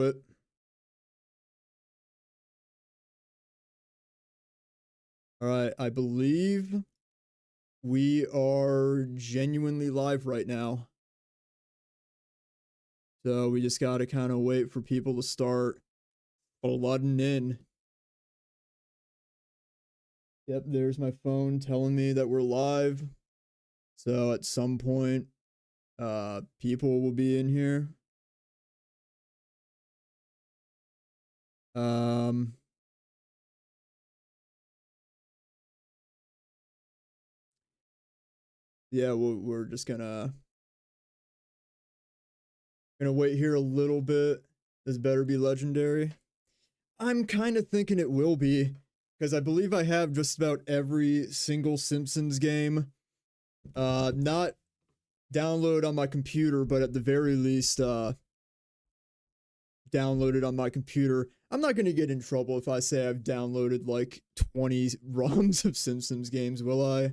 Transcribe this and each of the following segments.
But all right, I believe we are genuinely live right now. So we just gotta kind of wait for people to start flooding in. Yep, there's my phone telling me that we're live. So at some point, people will be in here. Yeah, we're just gonna wait here a little bit. This better be legendary. I'm kind of thinking it will be, because I believe I have just about every single Simpsons game. Not download on my computer, but at the very least, downloaded on my computer. I'm not gonna get in trouble if I say I've downloaded like 20 ROMs of Simpsons games, will I? Is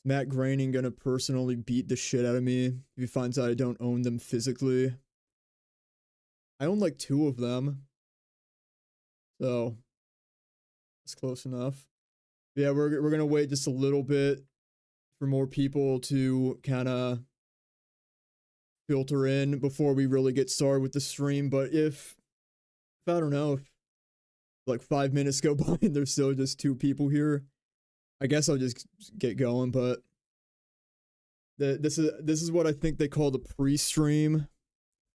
Matt Groening gonna personally beat the shit out of me if he finds out I don't own them physically? I own like 2 of them. So that's close enough. Yeah, we're gonna wait just a little bit for more people to kind of filter in before we really get started with the stream. But if I don't know, if like 5 minutes go by and there's still just 2 people here, I guess I'll just get going. But this is what I think they call the pre-stream.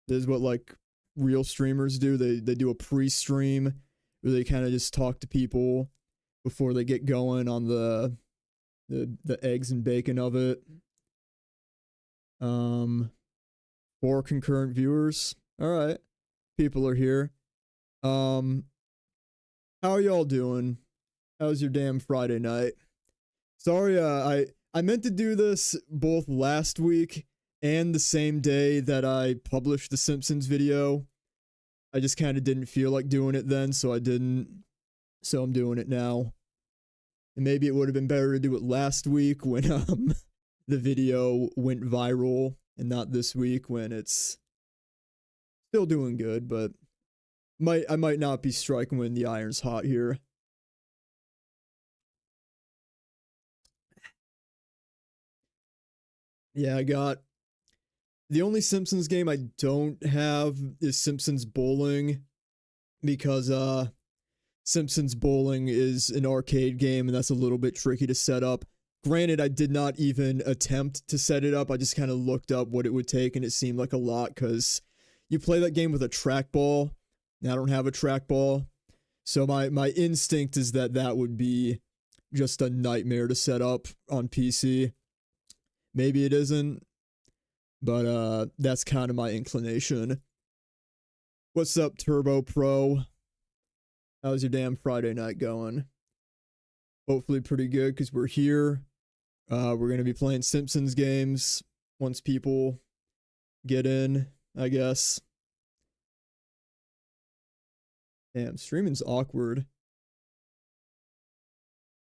This is what like real streamers do. They do a pre-stream where they kind of just talk to people before they get going on the eggs and bacon of it. 4 concurrent viewers. All right, people are here. How are y'all doing? How's your damn Friday night? Sorry, I meant to do this both last week and the same day that I published the Simpsons video. I just kind of didn't feel like doing it then, so I didn't. So I'm doing it now. And maybe it would have been better to do it last week when the video went viral, and not this week when it's still doing good, but I might not be striking when the iron's hot here. Yeah, I got the only Simpsons game I don't have is Simpsons Bowling, because Simpsons Bowling is an arcade game and that's a little bit tricky to set up. Granted, I did not even attempt to set it up. I just kind of looked up what it would take and it seemed like a lot, because you play that game with a trackball. I don't have a trackball, so my instinct is that would be just a nightmare to set up on PC. Maybe it isn't, but that's kind of my inclination. What's up, Turbo Pro? How's your damn Friday night going? Hopefully pretty good, because we're here. We're gonna be playing Simpsons games once people get in, I guess. Damn, streaming's awkward.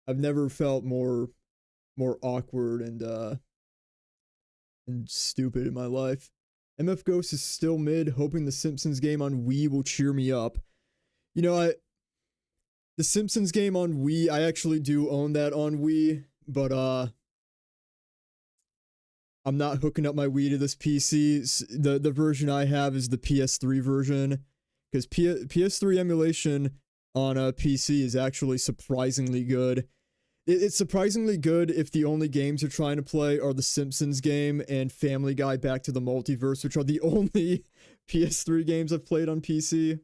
I've never felt more awkward and stupid in my life. MF Ghost is still mid, hoping the Simpsons game on Wii will cheer me up. You know, the Simpsons game on Wii, I actually do own that on Wii, but I'm not hooking up my Wii to this PC. The version I have is the PS3 version, because PS3 emulation on a PC is actually surprisingly good. It's surprisingly good if the only games you're trying to play are the Simpsons game and Family Guy Back to the Multiverse, which are the only PS3 games I've played on PC.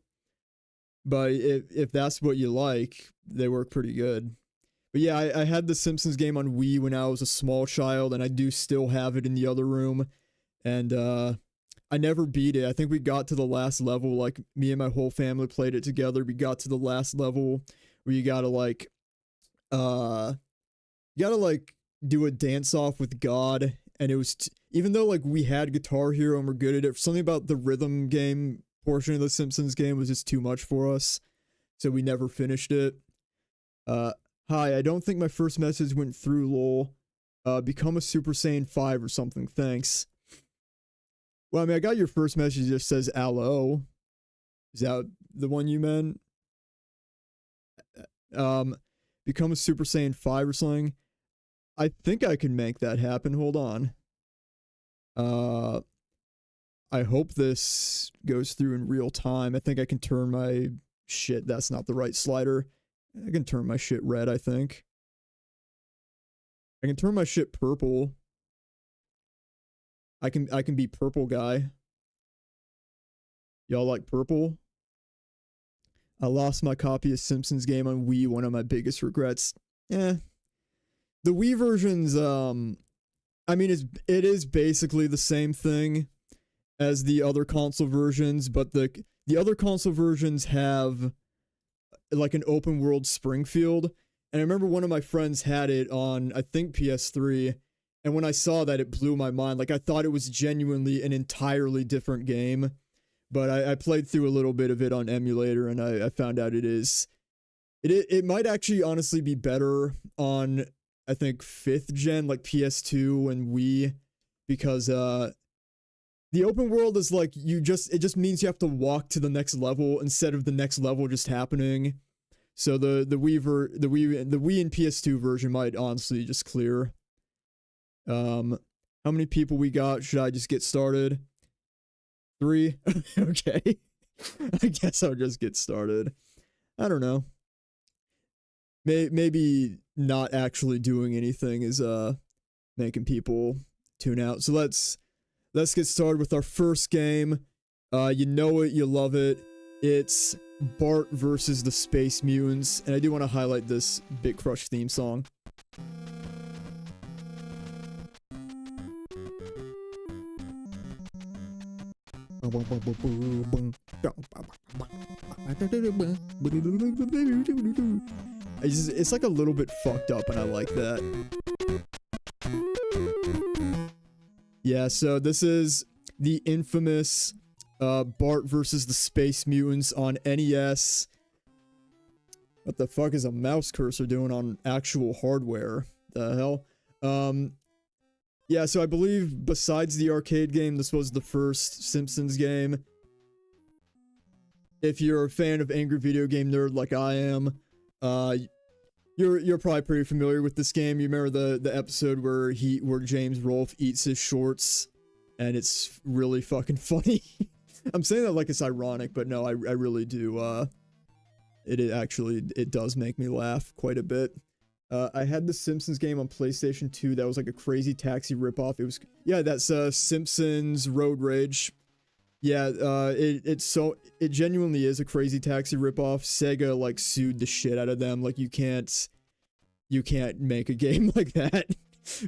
But if that's what you like, they work pretty good. But yeah, I had the Simpsons game on Wii when I was a small child, and I do still have it in the other room. And I never beat it. I think we got to the last level, like me and my whole family played it together. We got to the last level where you gotta like do a dance off with God, and it was even though like we had Guitar Hero and we're good at it, something about the rhythm game portion of the Simpsons game was just too much for us, so we never finished it. Hi, I don't think my first message went through, lol. Become a Super Saiyan 5 or something, thanks. Well, I mean, I got your first message, it just says, "Allo." Is that the one you meant? Become a Super Saiyan 5 or something. I think I can make that happen. Hold on. I hope this goes through in real time. I think I can turn my shit. That's not the right slider. I can turn my shit red, I think. I can turn my shit purple. I can be purple guy. Y'all like purple? I lost my copy of Simpsons game on Wii, one of my biggest regrets. The Wii versions, I mean, it is basically the same thing as the other console versions, but the other console versions have like an open world Springfield. And I remember one of my friends had it on, I think, PS3. And when I saw that, it blew my mind. Like, I thought it was genuinely an entirely different game. But I played through a little bit of it on emulator, and I found out it is. It might actually honestly be better on, I think, 5th gen, like PS2 and Wii, because the open world is like, it just means you have to walk to the next level instead of the next level just happening. So the Wii and PS2 version might honestly just clear. How many people we got? Should I just get started? 3? Okay. I guess I'll just get started. I don't know. Maybe not actually doing anything is making people tune out. So let's get started with our first game. You know it, you love it. It's Bart versus the Space Mutants, and I do want to highlight this Bit Crush theme song. It's like a little bit fucked up, and I like that. Yeah, so this is the infamous Bart versus the Space Mutants on NES. What the fuck is a mouse cursor doing on actual hardware? The hell? Yeah, so I believe besides the arcade game, this was the first Simpsons game. If you're a fan of Angry Video Game Nerd like I am, you're probably pretty familiar with this game. You remember the episode where James Rolfe eats his shorts, and it's really fucking funny. I'm saying that like it's ironic, but no, I really do. It does make me laugh quite a bit. I had the Simpsons game on PlayStation 2 that was like a Crazy Taxi ripoff. It was, yeah, that's Simpsons Road Rage. Yeah, it genuinely is a Crazy Taxi ripoff. Sega like sued the shit out of them. Like you can't make a game like that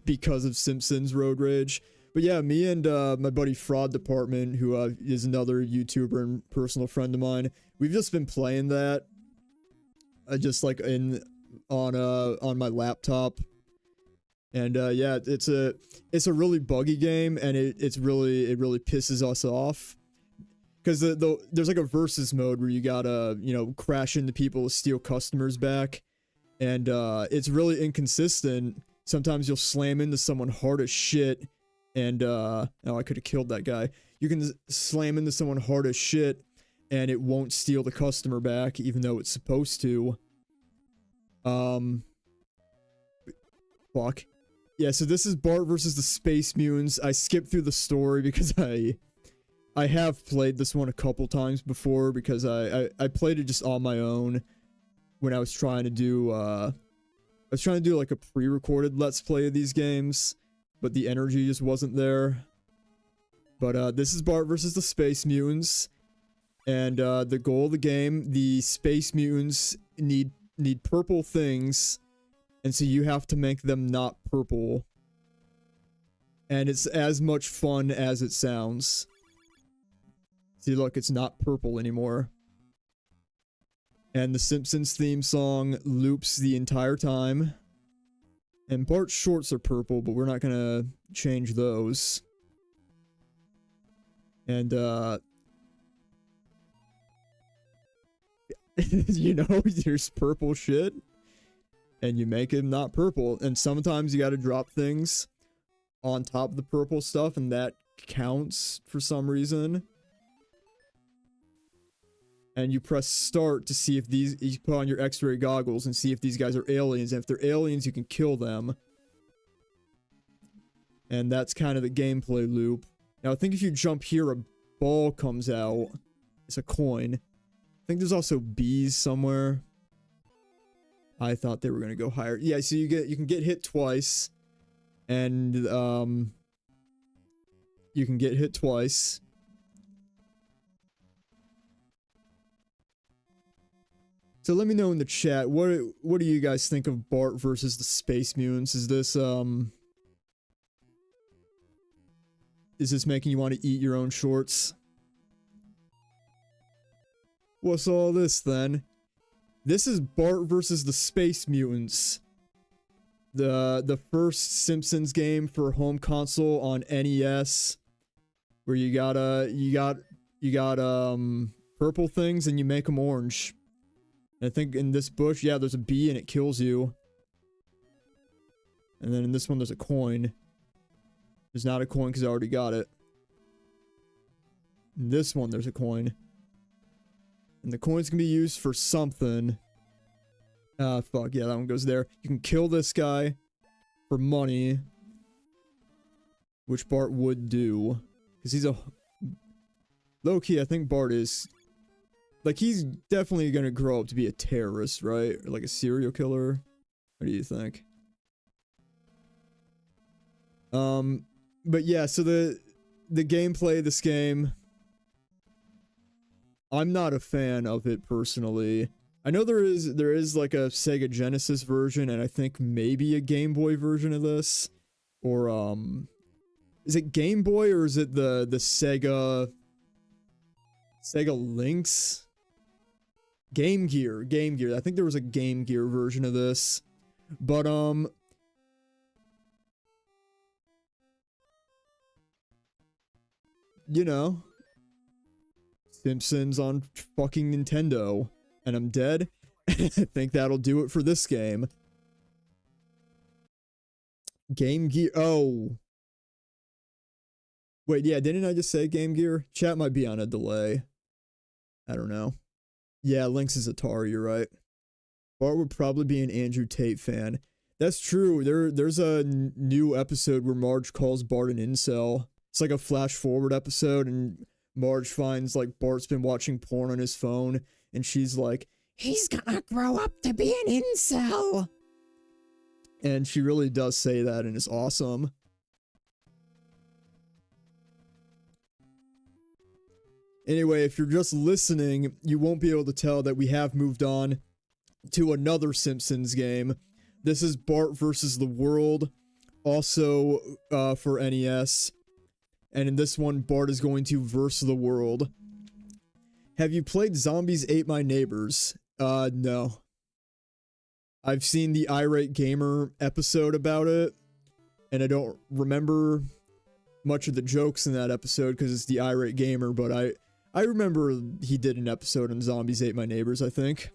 because of Simpsons Road Rage. But yeah, me and my buddy Fraud Department, who is another YouTuber and personal friend of mine, we've just been playing that. Just like on my laptop, and yeah, it's a really buggy game, and it really pisses us off because there's like a versus mode where you gotta crash into people to steal customers back, and it's really inconsistent. Sometimes you'll slam into someone hard as shit, and oh, I could have killed that guy. You can slam into someone hard as shit, and it won't steal the customer back, even though it's supposed to. Fuck. Yeah, so this is Bart versus the Space Mutants. I skipped through the story because I have played this one a couple times before, because I played it just on my own when I was trying to do like a pre-recorded Let's Play of these games, but the energy just wasn't there. But this is Bart versus the Space Mutants, and the goal of the game, the Space Mutants need purple things, and so you have to make them not purple, and it's as much fun as it sounds. See, look, it's not purple anymore, and the Simpsons theme song loops the entire time, and Bart's shorts are purple, but we're not gonna change those. And there's purple shit, and you make him not purple, and sometimes you gotta drop things on top of the purple stuff, and that counts for some reason. and you press start to see if these, you put on your x-ray goggles and see if these guys are aliens, and if they're aliens you can kill them. And that's kind of the gameplay loop. Now I think if you jump here a ball comes out. It's a coin. I think there's also bees somewhere. I thought they were gonna go higher. Yeah, so you can get hit twice. And you can get hit twice. So let me know in the chat, what do you guys think of Bart versus the Space Mutants? Is this making you want to eat your own shorts? What's all this then? This is Bart versus the Space Mutants. The first Simpsons game for home console on NES, where you got purple things and you make them orange. And I think in this bush, yeah, there's a bee and it kills you. And then in this one, there's a coin. There's not a coin because I already got it. In this one, there's a coin. And the coins can be used for something. Ah, fuck, yeah, that one goes there. You can kill this guy for money. Which Bart would do. Because he's a... Low-key, I think Bart is... Like, he's definitely gonna grow up to be a terrorist, right? Or like a serial killer. What do you think? But yeah, so the gameplay of this game... I'm not a fan of it personally. I know there is like a Sega Genesis version, and I think maybe a Game Boy version of this. Or, is it Game Boy or is it the Sega Lynx? Game Gear. I think there was a Game Gear version of this. But, you know, Simpsons on fucking Nintendo. And I'm dead. I think that'll do it for this game. Game Gear. Oh. Wait, yeah, didn't I just say Game Gear? Chat might be on a delay. I don't know. Yeah, Lynx is Atari, you're right. Bart would probably be an Andrew Tate fan. That's true. There's a new episode where Marge calls Bart an incel. It's like a flash forward episode, and Marge finds like Bart's been watching porn on his phone, and she's like, he's gonna grow up to be an incel. And she really does say that, and it's awesome. Anyway, if you're just listening, you won't be able to tell that we have moved on to another Simpsons game. This is Bart versus the World, also for NES. And in this one, Bart is going to verse the world. Have you played Zombies Ate My Neighbors? No. I've seen the Irate Gamer episode about it, and I don't remember much of the jokes in that episode because it's the Irate Gamer, but I remember he did an episode on Zombies Ate My Neighbors, I think.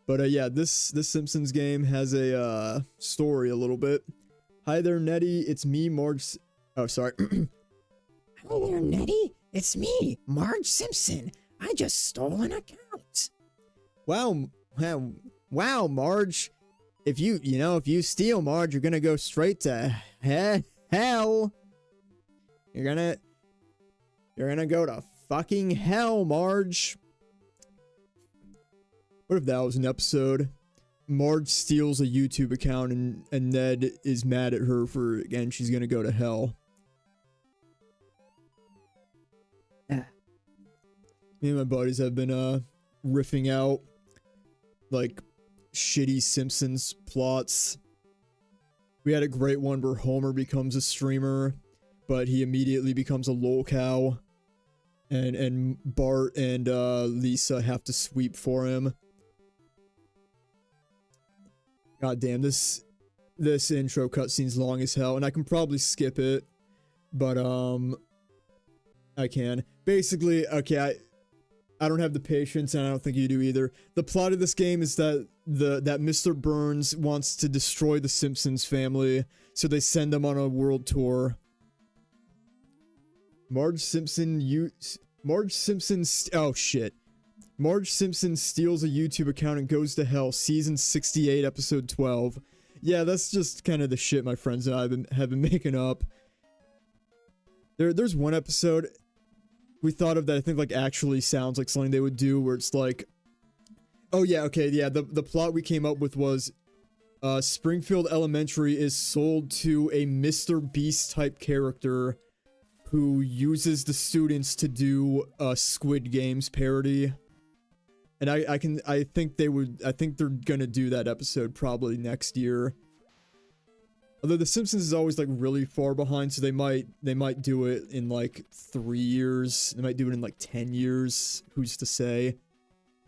But yeah, this Simpsons game has a story a little bit. Hi there, Nettie. It's me, Marge. Oh, sorry. Hi there, Nettie. It's me, Marge Simpson. I just stole an account. Wow, Marge. If you steal, Marge, you're gonna go straight to hell. You're gonna go to fucking hell, Marge. What if that was an episode? Marge steals a YouTube account and Ned is mad at her for, again, she's gonna go to hell. Me and my buddies have been riffing out like shitty Simpsons plots. We had a great one where Homer becomes a streamer, but he immediately becomes a lolcow, and Bart and Lisa have to sweep for him. God damn, this intro cutscene's long as hell, and I can probably skip it, but I can. Basically, okay, I don't have the patience, and I don't think you do either. The plot of this game is that Mr. Burns wants to destroy the Simpsons family, so they send him on a world tour. Marge Simpson, oh shit. Marge Simpson steals a YouTube account and goes to hell. Season 68, episode 12. Yeah, that's just kind of the shit my friends and I have been making up. There's one episode we thought of that I think like actually sounds like something they would do, where it's like, oh yeah, okay, yeah, the plot we came up with was Springfield Elementary is sold to a Mr. Beast type character who uses the students to do a Squid Games parody. And I think they're gonna do that episode probably next year. Although The Simpsons is always like really far behind, so they might do it in like 3 years. They might do it in like 10 years. Who's to say?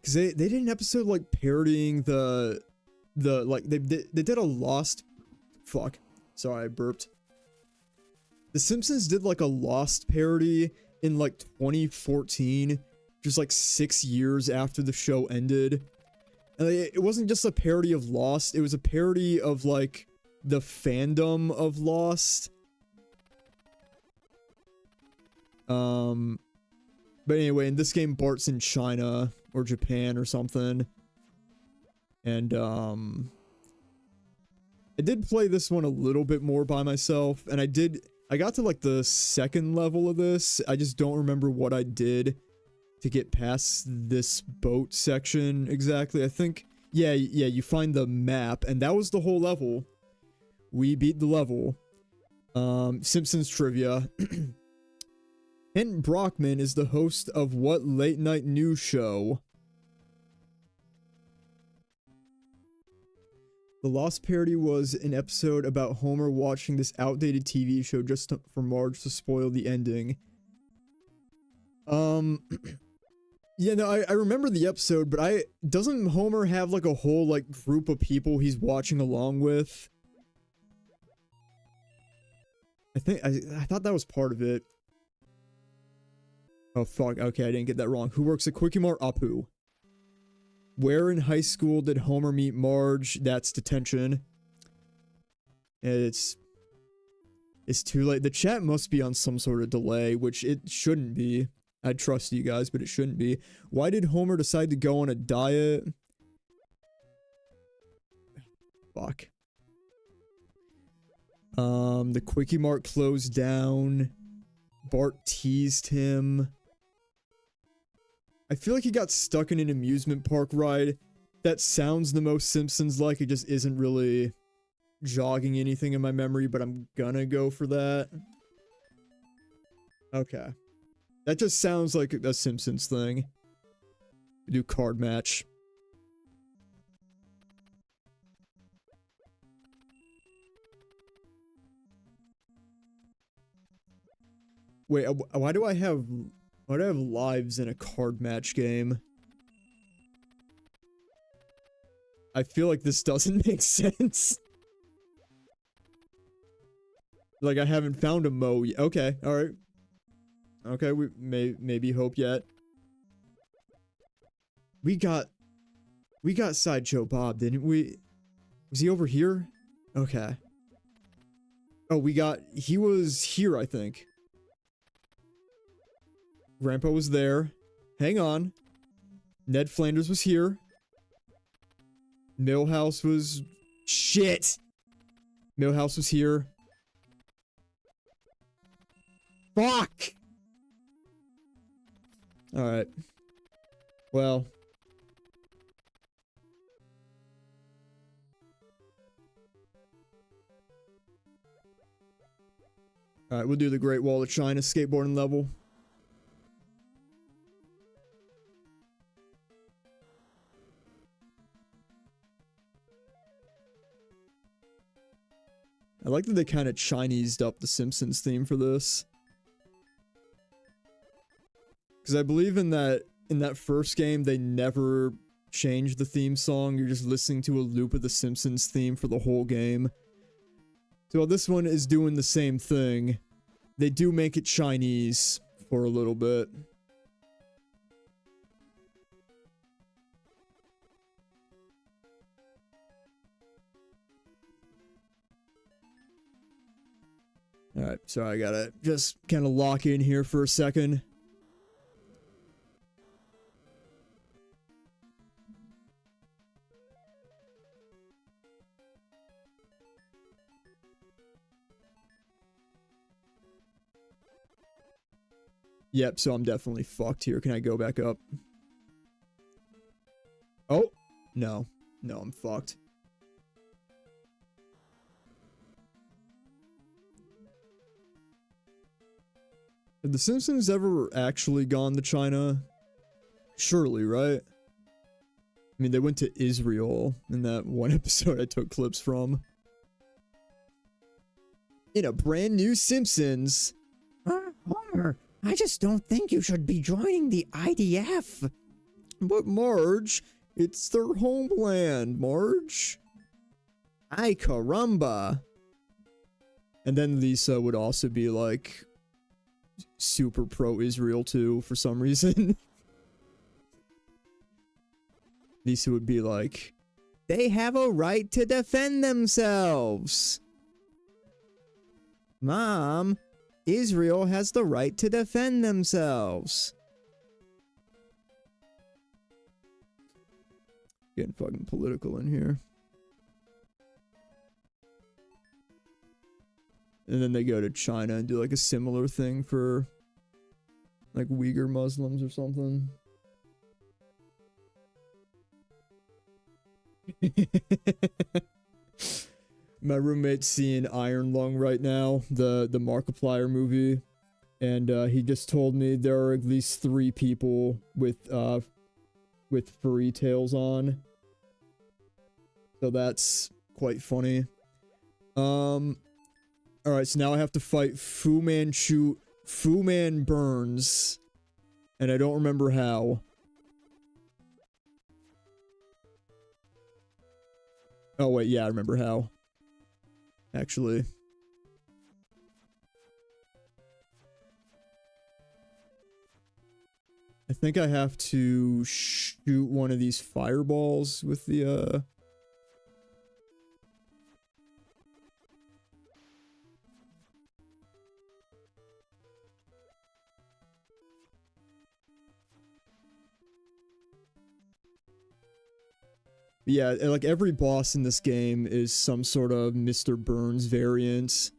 Because they did an episode like parodying the like they did a Lost. Fuck. Sorry, I burped. The Simpsons did like a Lost parody in like 2014, just like 6 years after the show ended. And it wasn't just a parody of Lost, it was a parody of like the fandom of Lost. But anyway, in this game, Bart's in China or Japan or something. And I did play this one a little bit more by myself, and I got to like the second level of this. I just don't remember what I did to get past this boat section exactly. I think, yeah, you find the map, and that was the whole level. We beat the level. Simpsons trivia. Kent Brockman is the host of what late night news show? The Lost parody was an episode about Homer watching this outdated TV show just for Marge to spoil the ending. Yeah, no, I remember the episode, but doesn't Homer have like a whole like group of people he's watching along with? I thought that was part of it. Oh fuck, okay, I didn't get that wrong. Who works at Quickie Mart? Apu. Where in high school did Homer meet Marge? That's detention. It's too late. The chat must be on some sort of delay, which it shouldn't be. I trust you guys, but it shouldn't be. Why did Homer decide to go on a diet? Fuck. The Quickie Mart closed down. Bart teased him. I feel like he got stuck in an amusement park ride. That sounds the most Simpsons-like. It just isn't really jogging anything in my memory, but I'm gonna go for that. Okay. That just sounds like a Simpsons thing. We do card match. Wait, why do I have lives in a card match game? I feel like this doesn't make sense. Like, I haven't found a Mo yet. Okay, alright. Okay, we maybe hope yet. We got Sideshow Bob, didn't we? Was he over here? Okay. Oh, he was here, I think. Grandpa was there. Hang on. Ned Flanders was here. Millhouse was... Shit! Millhouse was here. Fuck! Alright. Well. Alright, we'll do the Great Wall of China skateboarding level. I like that they kind of Chinesed up the Simpsons theme for this. Because I believe in that first game, they never changed the theme song. You're just listening to a loop of the Simpsons theme for the whole game. So this one is doing the same thing. They do make it Chinese for a little bit. Alright, so I gotta just kind of lock in here for a second. Yep, so I'm definitely fucked here. Can I go back up? Oh, no. No, I'm fucked. Have the Simpsons ever actually gone to China? Surely, right? I mean, they went to Israel in that one episode I took clips from. In a brand new Simpsons. Homer, I just don't think you should be joining the IDF. But Marge, it's their homeland, Marge. Ay caramba. And then Lisa would also be like super pro-Israel too for some reason. Lisa would be like, they have a right to defend themselves. Mom, Israel has the right to defend themselves. Getting fucking political in here. And then they go to China and do like a similar thing for like Uyghur Muslims or something. My roommate's seeing Iron Lung right now, the Markiplier movie, and he just told me there are at least 3 people with furry tails on. So that's quite funny. Alright, so now I have to fight Fu Man Burns, and I don't remember how. Oh wait, yeah, I remember how. Actually. I think I have to shoot one of these fireballs with the, yeah, like every boss in this game is some sort of Mr. Burns variant,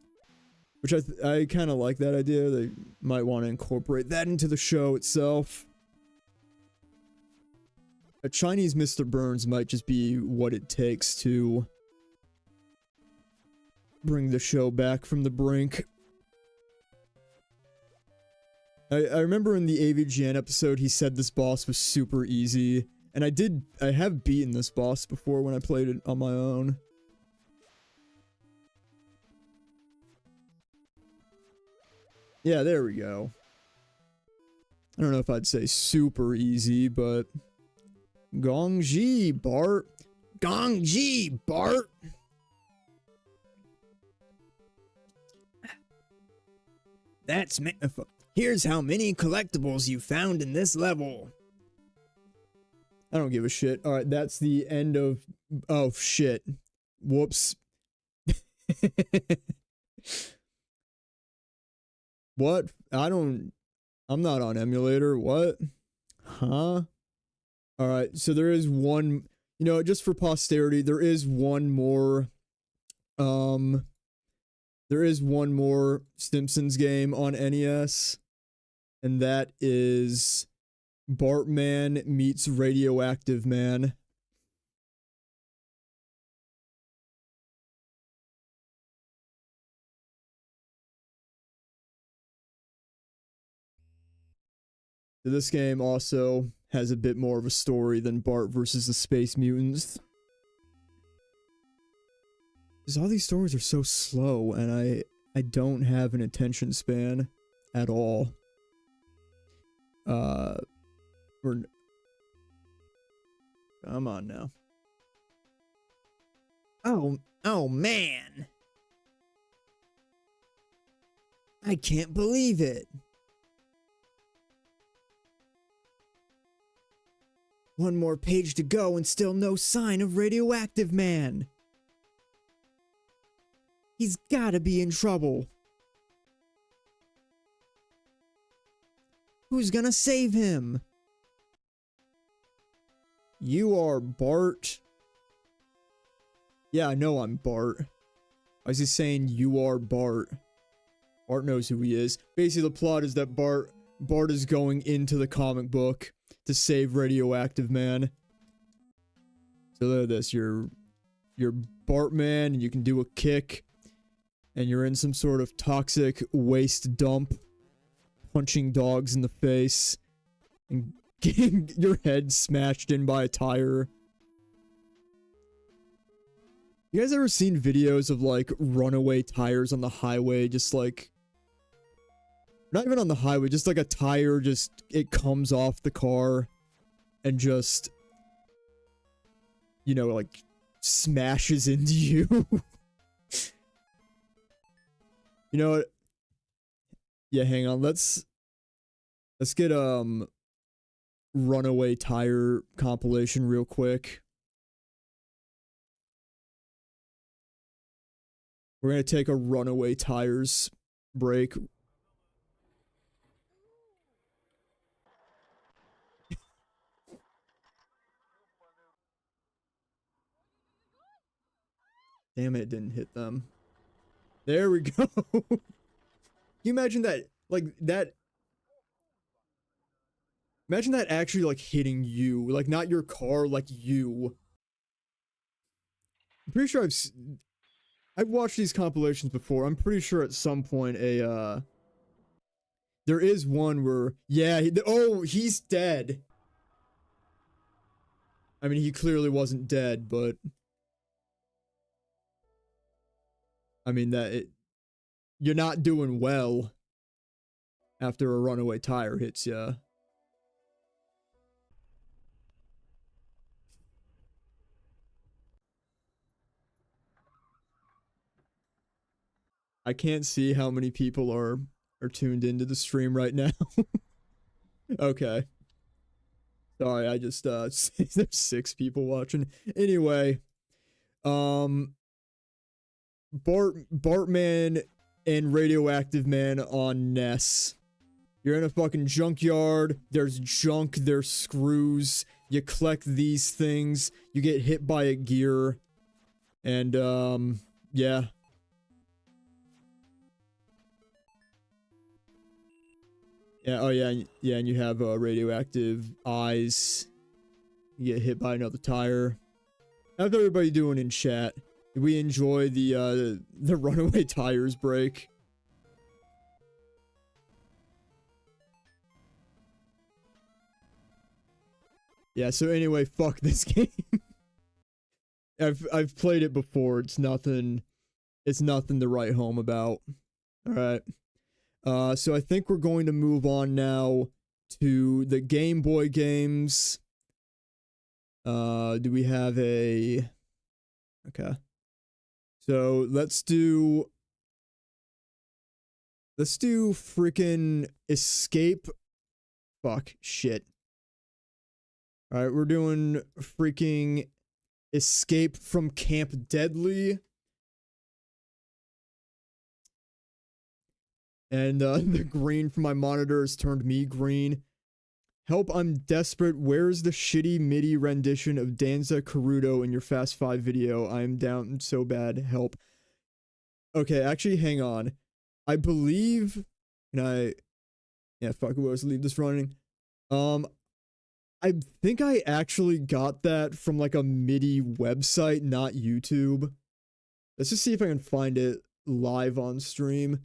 which I kind of like that idea. They might want to incorporate that into the show itself. A Chinese Mr. Burns might just be what it takes to bring the show back from the brink. I remember in the AVGN episode he said this boss was super easy. And I have beaten this boss before when I played it on my own. Yeah, there we go. I don't know if I'd say super easy, but... Gongji, Bart. Gongji, Bart! Here's how many collectibles you found in this level. I don't give a shit. Alright, that's the end of... Oh, shit. Whoops. What? I'm not on emulator. What? Huh? Alright, so there is one... You know, just for posterity, there is one more... There is one more Simpsons game on NES. And that is... Bartman meets Radioactive Man. This game also has a bit more of a story than Bart versus the Space Mutants. Because all these stories are so slow, and I don't have an attention span at all. Come on now. Oh man. I can't believe it. One more page to go and still no sign of Radioactive Man. He's gotta be in trouble. Who's gonna save him? You are Bart. Yeah, I know I'm Bart. Why is he saying you are Bart? Bart knows who he is. Basically, the plot is that Bart Bart is going into the comic book to save Radioactive Man. So look at this, you're Bartman, and you can do a kick, and you're in some sort of toxic waste dump, punching dogs in the face, and getting your head smashed in by a tire. You guys ever seen videos of, like, runaway tires on the highway, just like... Not even on the highway, just like a tire, just, it comes off the car, and just... You know, like, smashes into you. You know what? Yeah, hang on. Let's get runaway tire compilation real quick. We're gonna take a runaway tires break. Damn it, didn't hit them. There we go. Can you imagine that? Like, that... Imagine that actually, like, hitting you. Like, not your car, like, you. I'm pretty sure I've watched these compilations before. I'm pretty sure at some point there is one where... Yeah, oh, he's dead. I mean, he clearly wasn't dead, but... I mean, you're not doing well after a runaway tire hits ya. I can't see how many people are tuned into the stream right now. Okay. Sorry, I just there's 6 people watching. Anyway, Bartman and Radioactive Man on Ness. You're in a fucking junkyard. There's junk. There's screws. You collect these things. You get hit by a gear. And, yeah. Yeah, oh yeah, yeah, and you have, radioactive eyes. You get hit by another tire. How's everybody doing in chat? Did we enjoy the runaway tires break? Yeah, so anyway, fuck this game. I've played it before. It's nothing to write home about. Alright. So I think we're going to move on now to the Game Boy games. Do we have a... Okay. So let's do freaking Escape. Fuck, shit. Alright, we're doing freaking Escape from Camp Deadly. And the green from my monitor has turned me green. Help, I'm desperate. Where's the shitty MIDI rendition of Danza Karuto in your Fast 5 video? I am down so bad. Help. Okay, actually, hang on. I believe... Yeah, fuck it, let's leave this running. I think I actually got that from, like, a MIDI website, not YouTube. Let's just see if I can find it live on stream.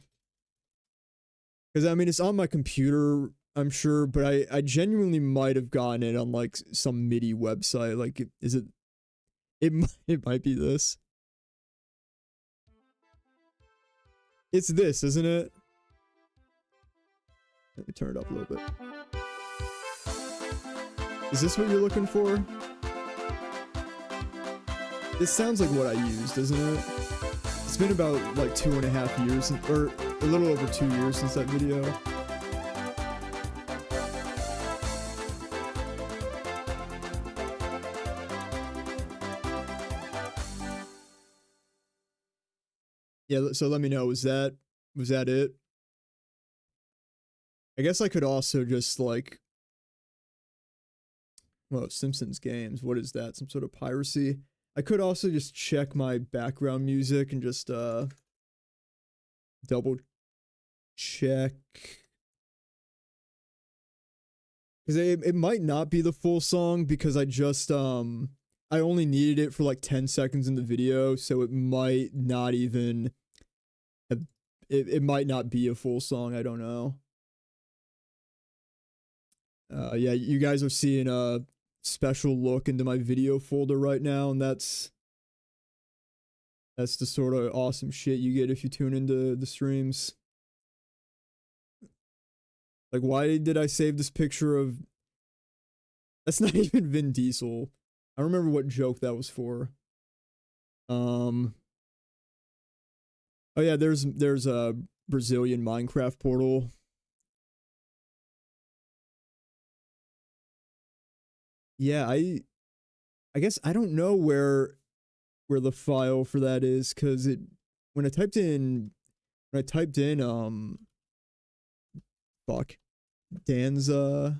Because, I mean, it's on my computer, I'm sure, but I genuinely might have gotten it on, like, some MIDI website. Like, is it... It might be this. It's this, isn't it? Let me turn it up a little bit. Is this what you're looking for? This sounds like what I used, doesn't it? It's been about, like, 2.5 years, or a little over 2 years since that video. Yeah, so let me know, was that it? I guess I could also just, like... Well, Simpsons games, what is that? Some sort of piracy? I could also just check my background music and just, double check. Because it might not be the full song because I just I only needed it for like 10 seconds in the video, so it might not even have, it might not be a full song, I don't know. Yeah, you guys are seeing a special look into my video folder right now, and that's the sort of awesome shit you get if you tune into the streams. Like, why did I save this picture of... That's not even Vin Diesel. I don't remember what joke that was for. Oh yeah, there's a Brazilian Minecraft portal. Yeah, I guess I don't know where the file for that is, because it when I typed in fuck Dan's you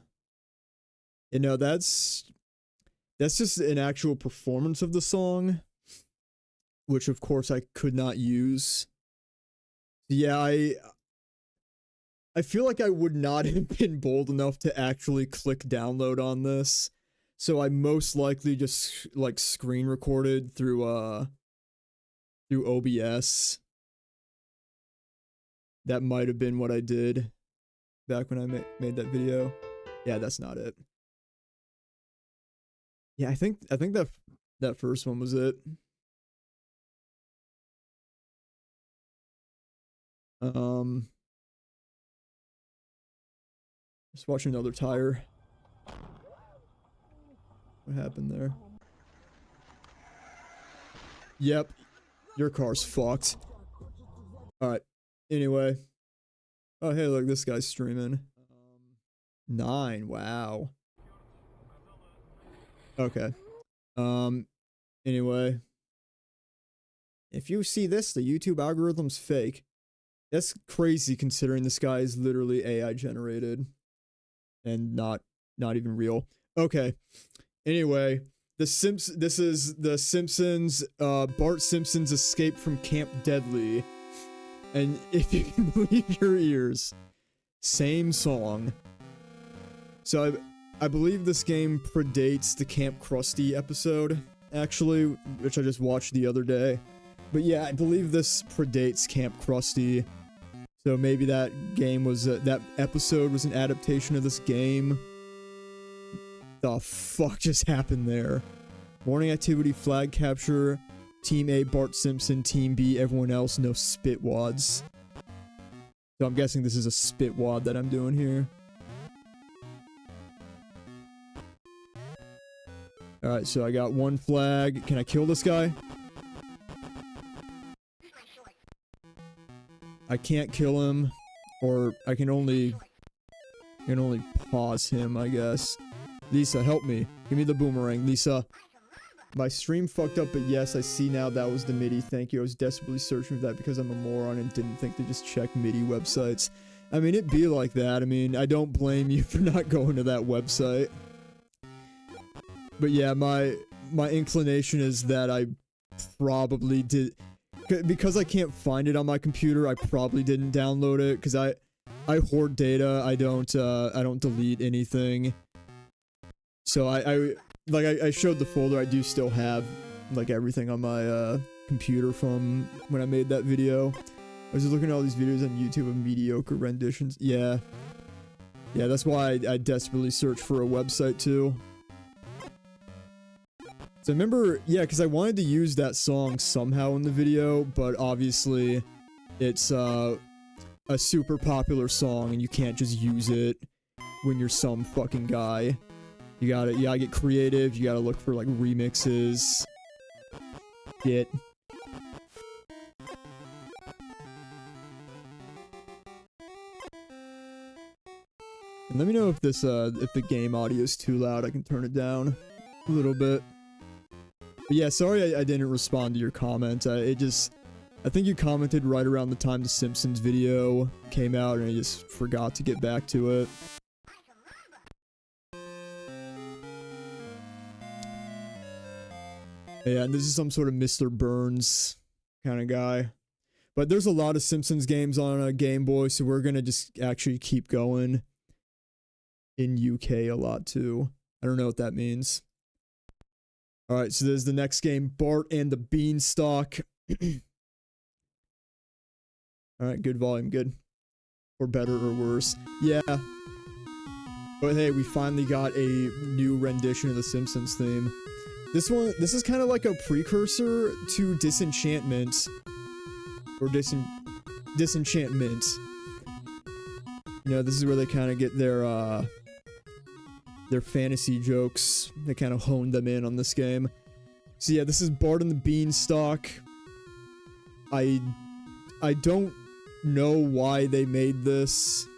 know, that's just an actual performance of the song, which of course I could not use. Yeah, I feel like I would not have been bold enough to actually click download on this, so I most likely just like screen recorded through OBS. That might have been what I did back when I made that video. Yeah, that's not it. Yeah, I think that first one was it. Just watching another tire. What happened there? Yep, your car's fucked. Alright, anyway. Oh, hey, look, this guy's streaming. 9, wow. Okay. Anyway. If you see this, the YouTube algorithm's fake. That's crazy considering this guy is literally AI generated. And not even real. Okay. Anyway, this is the Simpsons, Bart Simpson's escape from Camp Deadly. And if you can believe your ears, same song. So I believe this game predates the Camp Krusty episode, actually, which I just watched the other day. But yeah, I believe this predates Camp Krusty. So maybe that game was, that episode was an adaptation of this game. The fuck just happened there? Morning activity, flag capture, Team A, Bart Simpson, Team B, everyone else, no spitwads. So I'm guessing this is a spitwad that I'm doing here. Alright, so I got one flag. Can I kill this guy? I can't kill him, or I can only pause him, I guess. Lisa, help me. Give me the boomerang, Lisa. My stream fucked up, but yes, I see now that was the MIDI. Thank you. I was desperately searching for that because I'm a moron and didn't think to just check MIDI websites. I mean, it'd be like that. I mean, I don't blame you for not going to that website. But yeah, my inclination is that I probably did... Because I can't find it on my computer, I probably didn't download it, because I hoard data. I don't delete anything. So I showed the folder. I do still have like everything on my computer from when I made that video. I was just looking at all these videos on YouTube of mediocre renditions. Yeah, that's why I desperately searched for a website too. So I remember, yeah, because I wanted to use that song somehow in the video, but obviously it's a super popular song and you can't just use it when you're some fucking guy. You gotta get creative, you gotta look for like remixes. And let me know if this if the game audio is too loud. I can turn it down a little bit. But yeah, sorry I didn't respond to your comment. I think you commented right around the time the Simpsons video came out, and I just forgot to get back to it. Yeah, and this is some sort of Mr. Burns kind of guy. But there's a lot of Simpsons games on a Game Boy, so we're gonna just actually keep going. in UK a lot too. I don't know what that means. All right, so there's the next game, Bart and the Beanstalk. All right, good volume, good. Or better or worse. Yeah. But hey, we finally got a new rendition of the Simpsons theme. This is kind of like a precursor to Disenchantment. Or Disenchantment. You know, this is where they kind of get their fantasy jokes. They kind of honed them in on this game. So yeah, this is Bart and the Beanstalk. I don't know why they made this.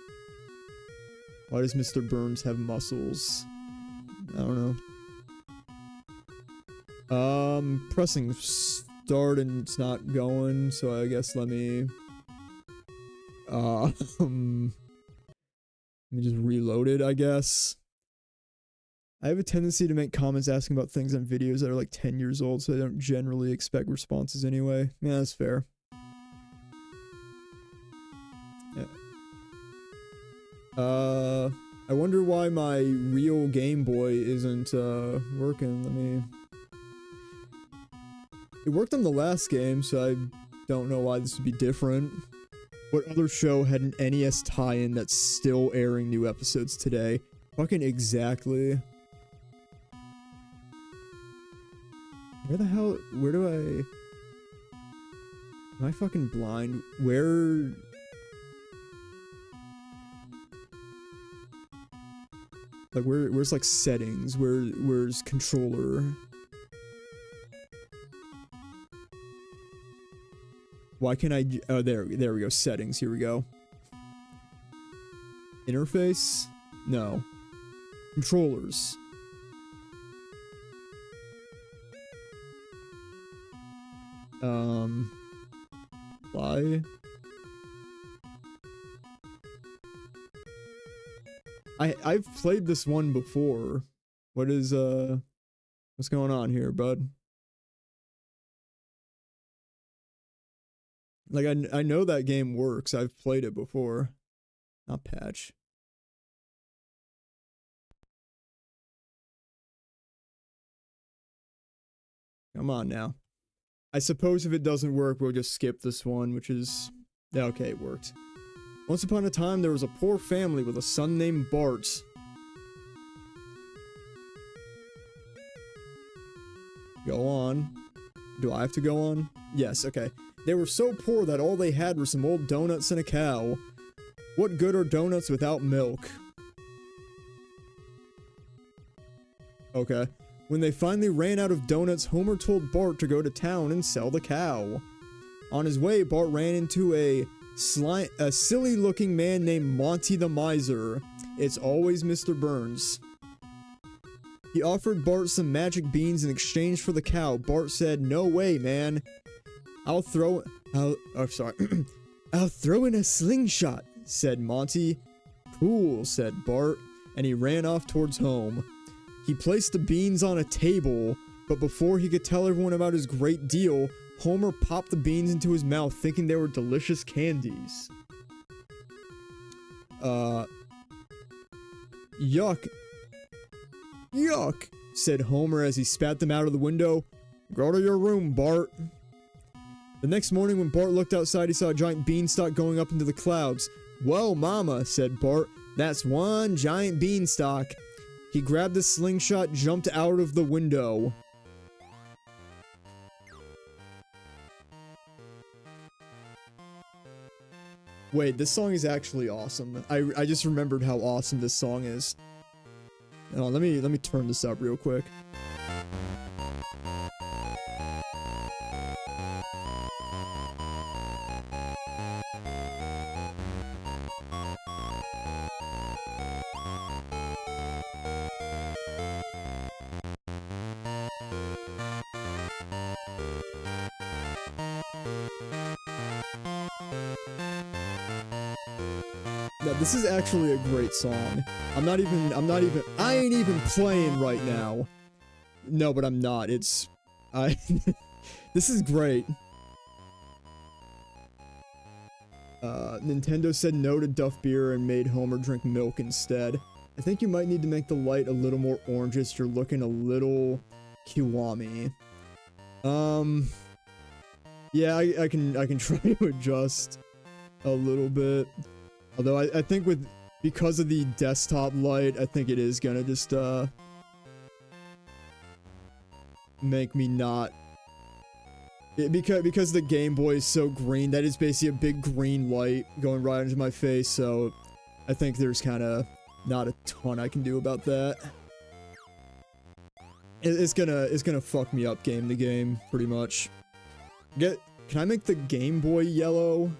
Why does Mr. Burns have muscles? I don't know. Pressing start and it's not going, so I guess let me just reload it, I guess. I have a tendency to make comments asking about things on videos that are like 10 years old, so I don't generally expect responses anyway. Yeah, that's fair. Yeah. I wonder why my real Game Boy isn't, working. Let me... It worked on the last game, so I don't know why this would be different. What other show had an NES tie-in that's still airing new episodes today? Fucking exactly. Where the hell... Where do I... Am I fucking blind? Where... Like, where's, like, settings? Where's controller? Why can't I... Oh, there we go. Settings. Here we go. Interface? No. Controllers. Why? I've played this one before. What is, what's going on here, bud? Like, I know that game works. I've played it before. Not patch. Come on now. I suppose if it doesn't work, we'll just skip this one, which is... Yeah, okay, it worked. Once upon a time, there was a poor family with a son named Bart. Go on. Do I have to go on? Yes, okay. They were so poor that all they had were some old donuts and a cow. What good are donuts without milk? Okay. When they finally ran out of donuts, Homer told Bart to go to town and sell the cow. On his way, Bart ran into a silly-looking man named Monty the Miser. It's always Mr. Burns. He offered Bart some magic beans in exchange for the cow. Bart said, "No way, man. I'll throw in a slingshot," said Monty. "Cool," said Bart, and he ran off towards home. He placed the beans on a table, but before he could tell everyone about his great deal, Homer popped the beans into his mouth thinking they were delicious candies. Yuck. Yuck, said Homer as he spat them out of the window. Go to your room, Bart. The next morning when Bart looked outside, he saw a giant beanstalk going up into the clouds. Whoa, mama, said Bart. That's one giant beanstalk. He grabbed the slingshot, jumped out of the window. Wait, this song is actually awesome. I just remembered how awesome this song is. Oh, let me turn this up real quick. No, this is actually a great song. I ain't even playing right now. No, but I'm not. This is great. Nintendo said no to Duff Beer and made Homer drink milk instead. I think you might need to make the light a little more orangish. You're looking a little Kiwami. Yeah, I can try to adjust a little bit. Although I think because of the desktop light, I think it is gonna just make me not because the Game Boy is so green. That is basically a big green light going right into my face. So I think there's kind of not a ton I can do about that. It's gonna fuck me up game to game pretty much. Can I make the Game Boy yellow?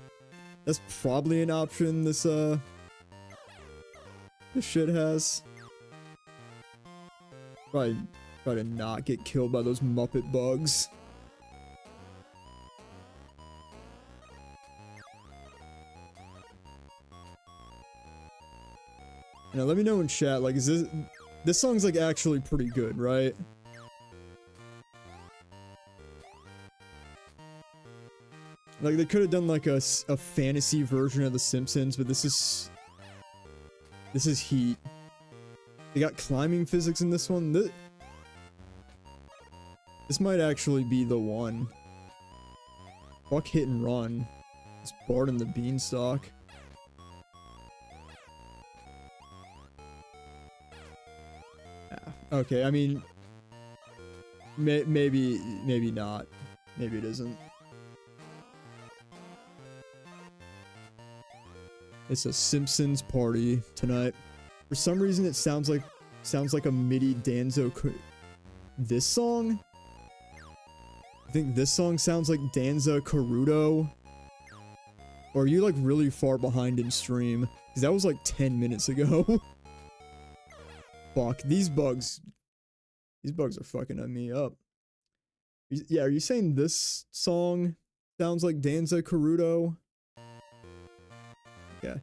That's probably an option this shit has. Probably try to not get killed by those Muppet bugs. Now let me know in chat, like, is this song's like actually pretty good, right? Like, they could have done like a fantasy version of The Simpsons, but this is Heat. They got climbing physics in this one. This might actually be the one. Fuck Hit and Run. It's Bart and the Beanstalk. Okay, I mean, maybe not. Maybe it isn't. It's a Simpsons party tonight. For some reason, it sounds like a MIDI Danzo. This song? I think this song sounds like Danza Karuto. Or are you like really far behind in stream? Because that was like 10 minutes ago. Fuck, these bugs are fucking me up. Yeah, are you saying this song sounds like Danza Karuto? Yeah,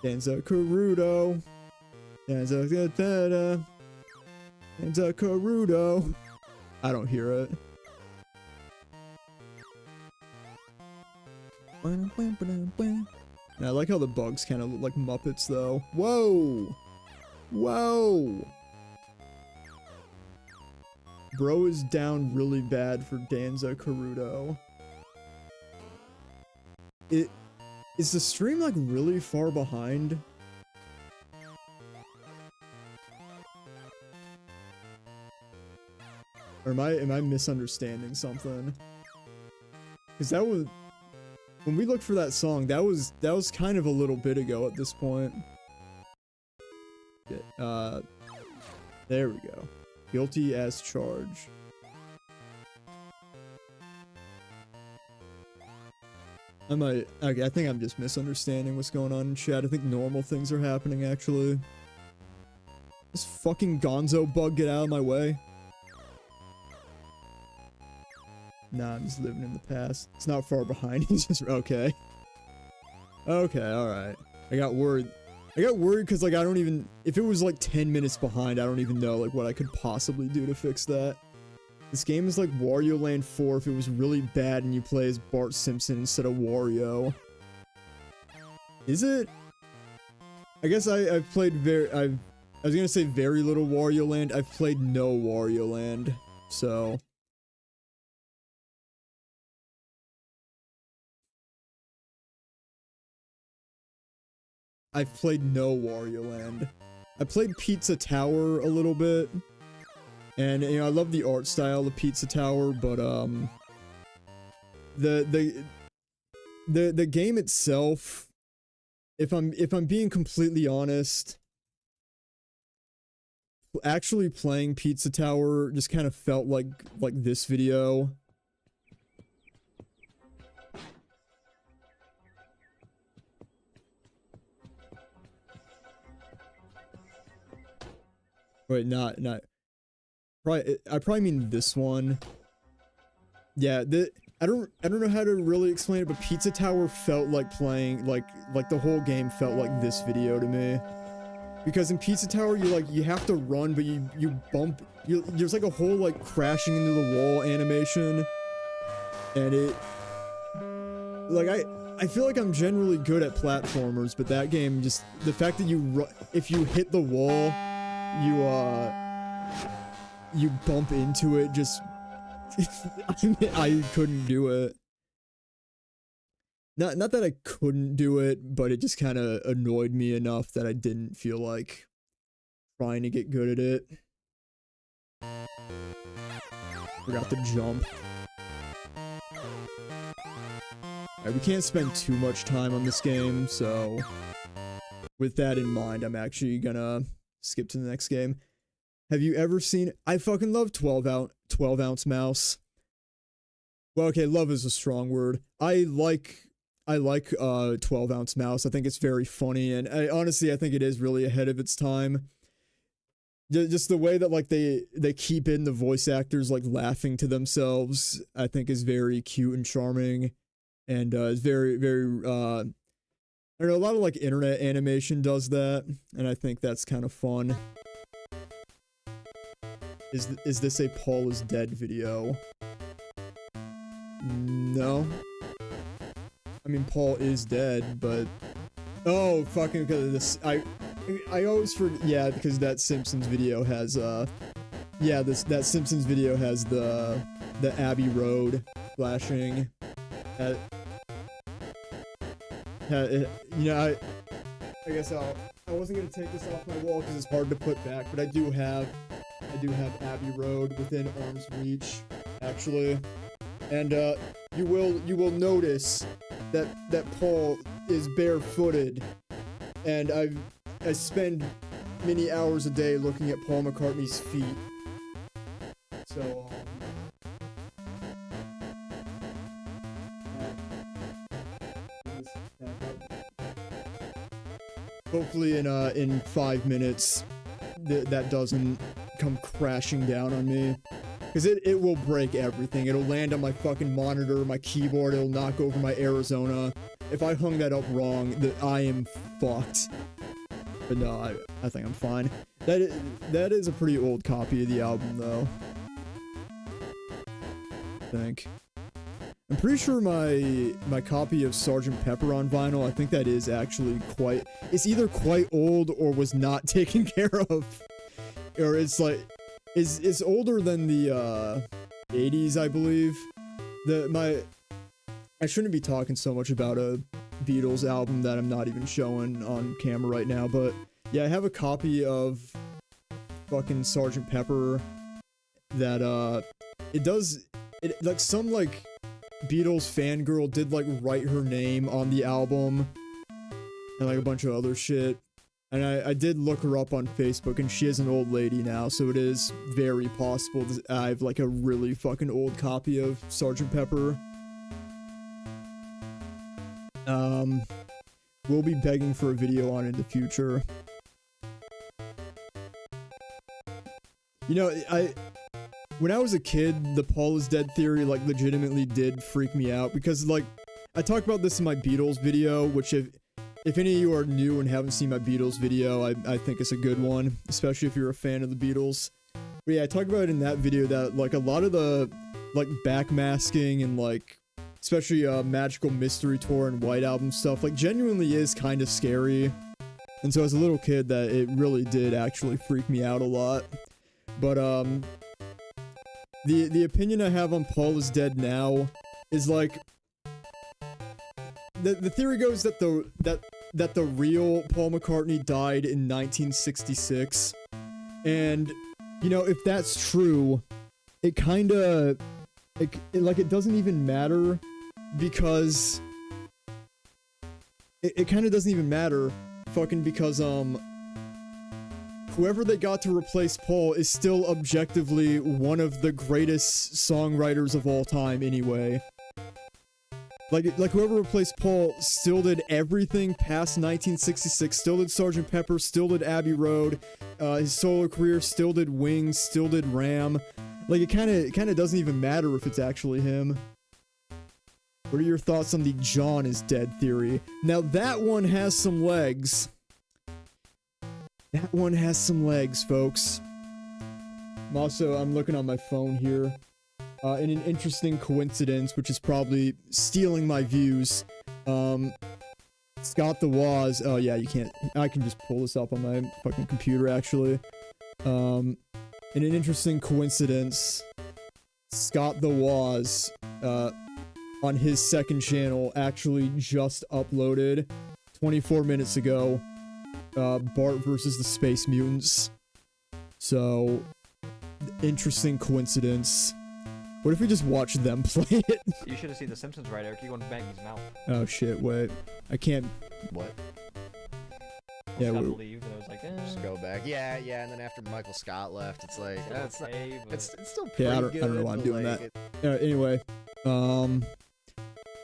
Danza Karuto. Danza Karuto. I don't hear it. And I like how the bugs kind of look like Muppets though. Whoa! Whoa! Bro is down really bad for Danza Karuto. Is the stream like really far behind? Or am I misunderstanding something? Cause that was when we looked for that song, that was kind of a little bit ago at this point. Okay, there we go. Guilty as charged. Okay, I think I'm just misunderstanding what's going on in chat. I think normal things are happening, actually. This fucking gonzo bug, get out of my way. Nah, I'm just living in the past. It's not far behind, he's just- okay. Okay, alright. I got worried because, like, I don't even- if it was, like, 10 minutes behind, I don't even know, like, what I could possibly do to fix that. This game is like Wario Land 4 if it was really bad and you play as Bart Simpson instead of Wario. Is it? I guess I've played I was gonna say very little Wario Land. I've played no Wario Land, so... I've played no Wario Land. I played Pizza Tower a little bit. And, you know, I love the art style of Pizza Tower, but, the game itself, if I'm being completely honest, actually playing Pizza Tower just kind of felt like this video. Wait, not I probably mean this one. Yeah, I don't know how to really explain it, but Pizza Tower felt like playing like the whole game felt like this video to me. Because in Pizza Tower you have to run, but you bump there's like a whole like crashing into the wall animation. And it like I feel like I'm generally good at platformers, but that game just the fact that if you hit the wall, you bump into it. Just I couldn't do it. Not that I couldn't do it, but it just kind of annoyed me enough that I didn't feel like trying to get good at it. Forgot to jump. Alright, we can't spend too much time on this game, so with that in mind, I'm actually gonna skip to the next game. Have you ever seen... I fucking love 12-ounce mouse. Well, okay, love is a strong word. I like 12-ounce mouse. I think it's very funny, and honestly, I think it is really ahead of its time. Just the way that, like, they keep in the voice actors, like, laughing to themselves, I think is very cute and charming, and is very, very, I don't know, a lot of, like, internet animation does that, and I think that's kind of fun. Is this a Paul is dead video? No. I mean, Paul is dead, but... Oh, fucking, because of this, I always forget, yeah, because that Simpsons video has, yeah, that Simpsons video has the Abbey Road flashing. You know, I guess I wasn't gonna take this off my wall because it's hard to put back, but I do have Abbey Road within arm's reach, actually, and you will notice that Paul is barefooted, and I spend many hours a day looking at Paul McCartney's feet. So, hopefully in 5 minutes that doesn't come crashing down on me, because it will break everything. It'll land on my fucking monitor, my keyboard, it'll knock over my Arizona. If I hung that up wrong, I am fucked. But no, I think I'm fine. That is a pretty old copy of the album, though. I think. I'm pretty sure my copy of Sgt. Pepper on vinyl, I think that is actually it's either quite old or was not taken care of. Or it's like, it's older than the 80s, I believe. I shouldn't be talking so much about a Beatles album that I'm not even showing on camera right now, but yeah, I have a copy of fucking Sgt. Pepper that, like, some, like, Beatles fangirl did, like, write her name on the album, and, like, a bunch of other shit, and I did look her up on Facebook, and she is an old lady now, so it is very possible that I have, like, a really fucking old copy of Sgt. Pepper. We'll be begging for a video on it in the future. You know, when I was a kid, the Paul is dead theory, like, legitimately did freak me out, because, like, I talked about this in my Beatles video, which if any of you are new and haven't seen my Beatles video, I think it's a good one, especially if you're a fan of the Beatles. But yeah, I talked about it in that video that, like, a lot of the, like, backmasking and, like, especially Magical Mystery Tour and White Album stuff, like, genuinely is kind of scary. And so as a little kid, that it really did actually freak me out a lot. But, the opinion I have on Paul is dead now is, like, the theory goes that the real Paul McCartney died in 1966. And, you know, if that's true, it kinda, it doesn't even matter, because it kind of doesn't even matter, fucking, because, whoever they got to replace Paul is still objectively one of the greatest songwriters of all time anyway. Like whoever replaced Paul still did everything past 1966, still did Sgt. Pepper, still did Abbey Road, his solo career, still did Wings, still did Ram. Like, it kinda doesn't even matter if it's actually him. What are your thoughts on the John is dead theory? Now, that one has some legs. That one has some legs, folks. I'm looking on my phone here. In an interesting coincidence, which is probably stealing my views, Scott the Woz. Oh yeah, you can't. I can just pull this up on my fucking computer actually. In an interesting coincidence, Scott the Woz, on his second channel actually just uploaded 24 minutes ago, Bart versus the Space Mutants. So, interesting coincidence. What if we just watch them play it? You should have seen The Simpsons right, Eric. You want to bang his mouth. Oh shit, wait. I can't. What? Yeah, Scott we- leave, and I was like, Just go back. Yeah, and then after Michael Scott left, it's like it's, not, okay, but it's still pretty Yeah, I good. don't know why I'm but, doing like, that. Anyway,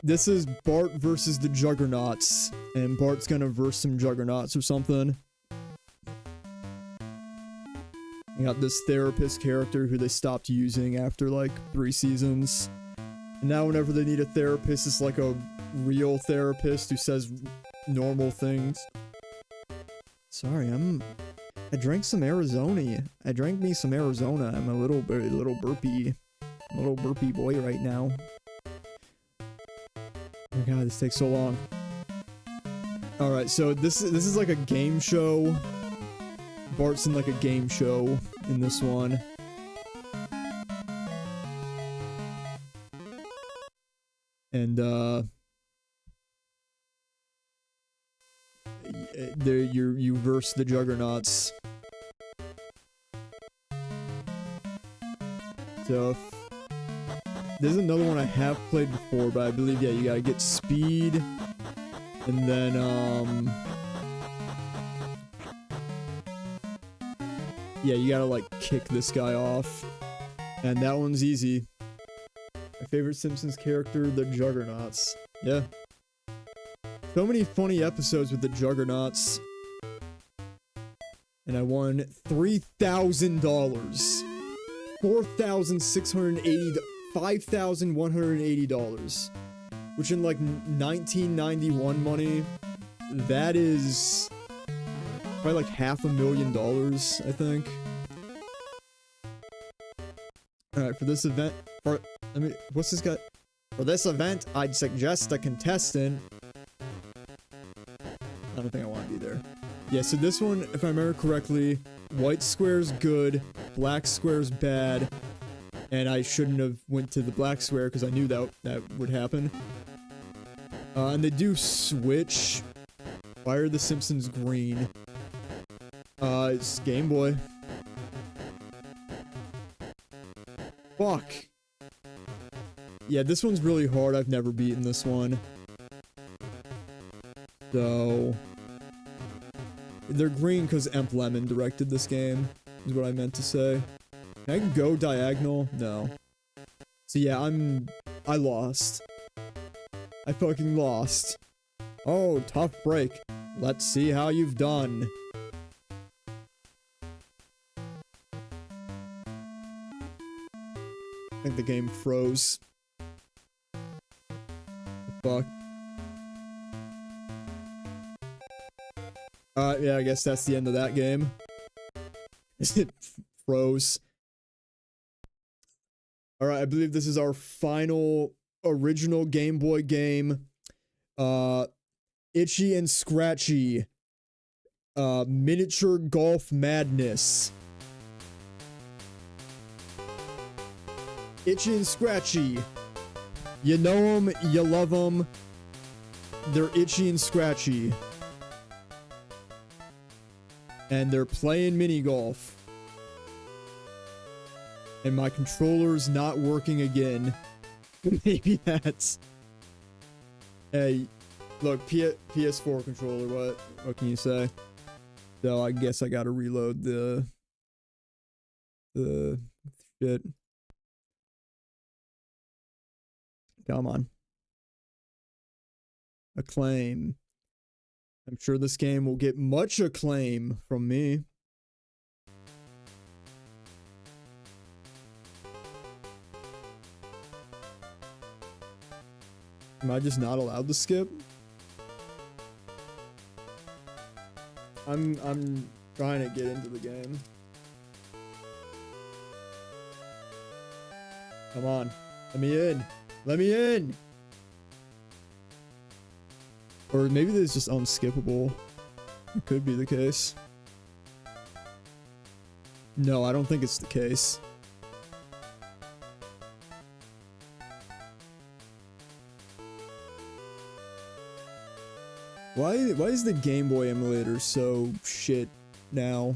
this is Bart versus the Juggernauts, and Bart's gonna verse some Juggernauts or something. You got this therapist character who they stopped using after like 3 seasons. And now whenever they need a therapist, it's like a real therapist who says normal things. Sorry, I drank some Arizona. I drank me some Arizona. I'm a little burpy. I'm a little burpy boy right now. Oh my god, this takes so long. Alright, so this is like a game show. Bart's in like a game show in this one. And there you verse the Juggernauts. So there's another one I have played before, but I believe yeah, you gotta get speed, and then yeah, you gotta like kick this guy off, and that one's easy. My favorite Simpsons character, the Juggernauts. Yeah. So many funny episodes with the Juggernauts. And I won $3,000. $4,680, $5,180. Which in like 1991 money, that is probably like $500,000, I think. Alright, for this event, what's this guy? For this event, I'd suggest a contestant. I don't think I want to be there. Yeah, so this one, if I remember correctly, white square's good, black square's bad, and I shouldn't have went to the black square because I knew that would happen. And they do switch. Why are the Simpsons green? It's Game Boy. Fuck. Yeah, this one's really hard. I've never beaten this one. So they're green because Emp Lemon directed this game, is what I meant to say. Can I go diagonal? No. So yeah, I lost. I fucking lost. Oh, tough break. Let's see how you've done. I think the game froze. Fuck. Yeah, I guess that's the end of that game. It froze. Alright, I believe this is our final original Game Boy game. Itchy and Scratchy. Miniature Golf Madness. Itchy and Scratchy. You know them, you love them. They're itchy and scratchy. And they're playing mini golf. And my controller's not working again. Maybe that's... Hey, look, PS4 controller, what can you say? So I guess I gotta reload the shit. Come on. Acclaim. I'm sure this game will get much acclaim from me. Am I just not allowed to skip? I'm trying to get into the game. Come on. Let me in. Let me in. Or maybe this is just unskippable. It could be the case. No, I don't think it's the case. Why is the Game Boy emulator so shit now?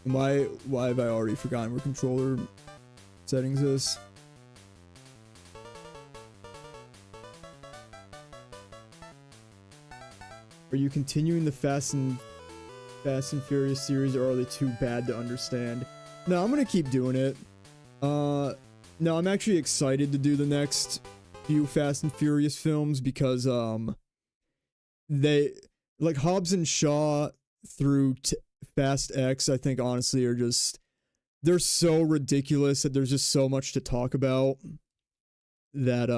And why have I already forgotten where controller settings is? Are you continuing the Fast and Furious series, or are they too bad to understand? No, I'm gonna keep doing it. No, I'm actually excited to do the next few Fast and Furious films because they like Hobbs and Shaw through Fast X, I think honestly are just, they're so ridiculous that there's just so much to talk about that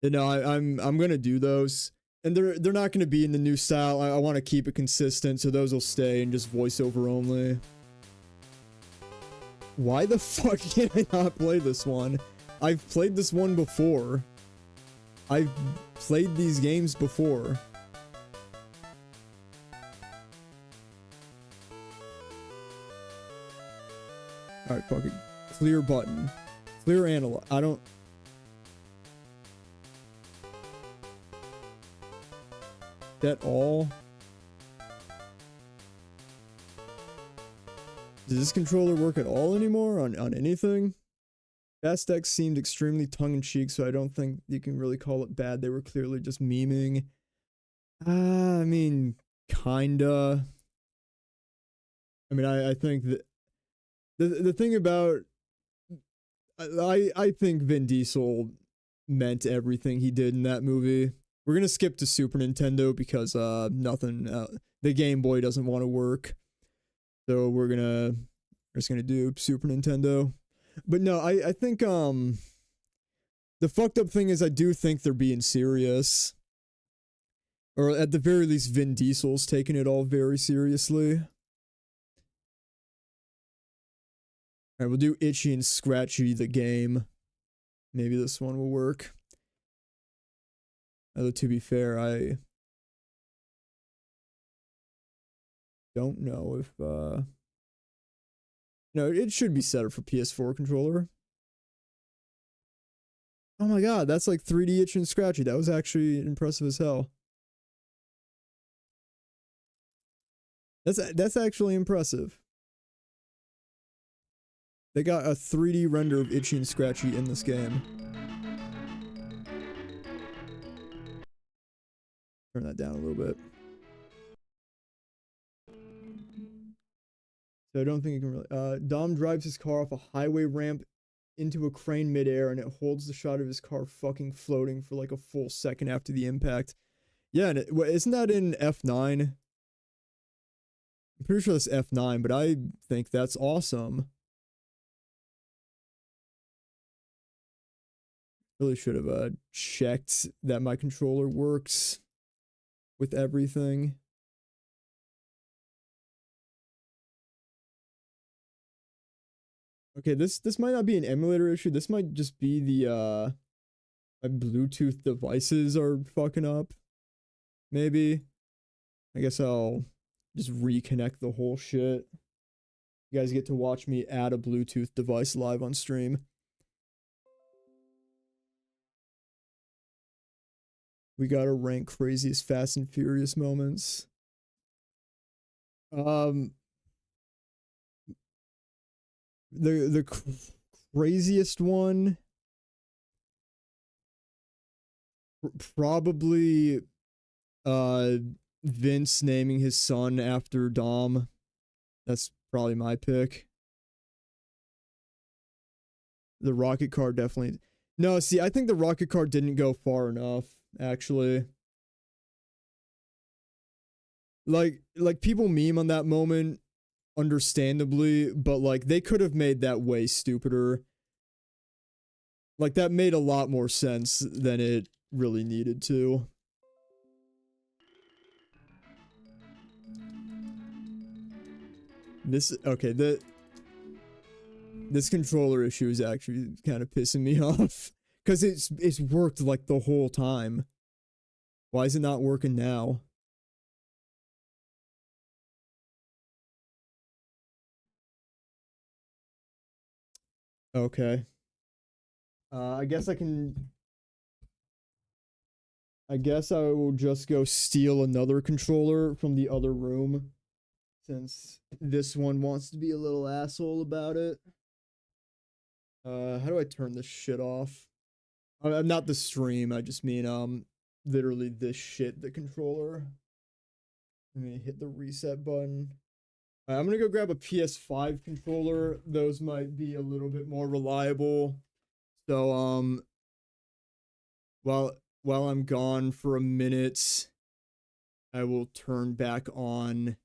you know, I'm gonna do those. And they're not gonna be in the new style. I want to keep it consistent, so those will stay and just voiceover only. Why the fuck can I not play this one? I've played this one before. I've played these games before. Alright, fuck it. Clear button. Clear analog. I don't... That all? Does this controller work at all anymore on anything? Fast X seemed extremely tongue-in-cheek, so I don't think you can really call it bad. They were clearly just memeing. I mean, kinda. I mean, I think that the thing about I think Vin Diesel meant everything he did in that movie. We're gonna skip to Super Nintendo because nothing the Game Boy doesn't want to work. So we're just gonna do Super Nintendo. But no, I think the fucked up thing is I do think they're being serious. Or at the very least Vin Diesel's taking it all very seriously. Alright, we'll do Itchy and Scratchy the game. Maybe this one will work. Although to be fair, I don't know if no, it should be set up for PS4 controller. Oh my god, that's like 3D Itchy and Scratchy. That was actually impressive as hell. That's actually impressive. They got a 3D render of Itchy and Scratchy in this game. Turn that down a little bit. So I don't think you can really... Dom drives his car off a highway ramp into a crane midair, and it holds the shot of his car fucking floating for like a full second after the impact. Yeah, and isn't that in F9? I'm pretty sure that's F9, but I think that's awesome. Really should have checked that my controller works with everything. Okay, this might not be an emulator issue. This might just be the my Bluetooth devices are fucking up. Maybe. I guess I'll just reconnect the whole shit. You guys get to watch me add a Bluetooth device live on stream. We gotta rank craziest Fast and Furious moments. The craziest one probably Vince naming his son after Dom. That's probably my pick. The rocket car definitely. No, see, I think the rocket car didn't go far enough, actually. Like people meme on that moment, understandably, but like they could have made that way stupider. Like that made a lot more sense than it really needed to. This controller issue is actually kind of pissing me off Because it's worked like the whole time. Why is it not working now? Okay. I guess I can... I guess I will just go steal another controller from the other room. Since this one wants to be a little asshole about it. How do I turn this shit off? Not the stream, I just mean, literally this shit, the controller. Let me hit the reset button. I'm gonna go grab a PS5 controller. Those might be a little bit more reliable. So, while I'm gone for a minute, I will turn back on,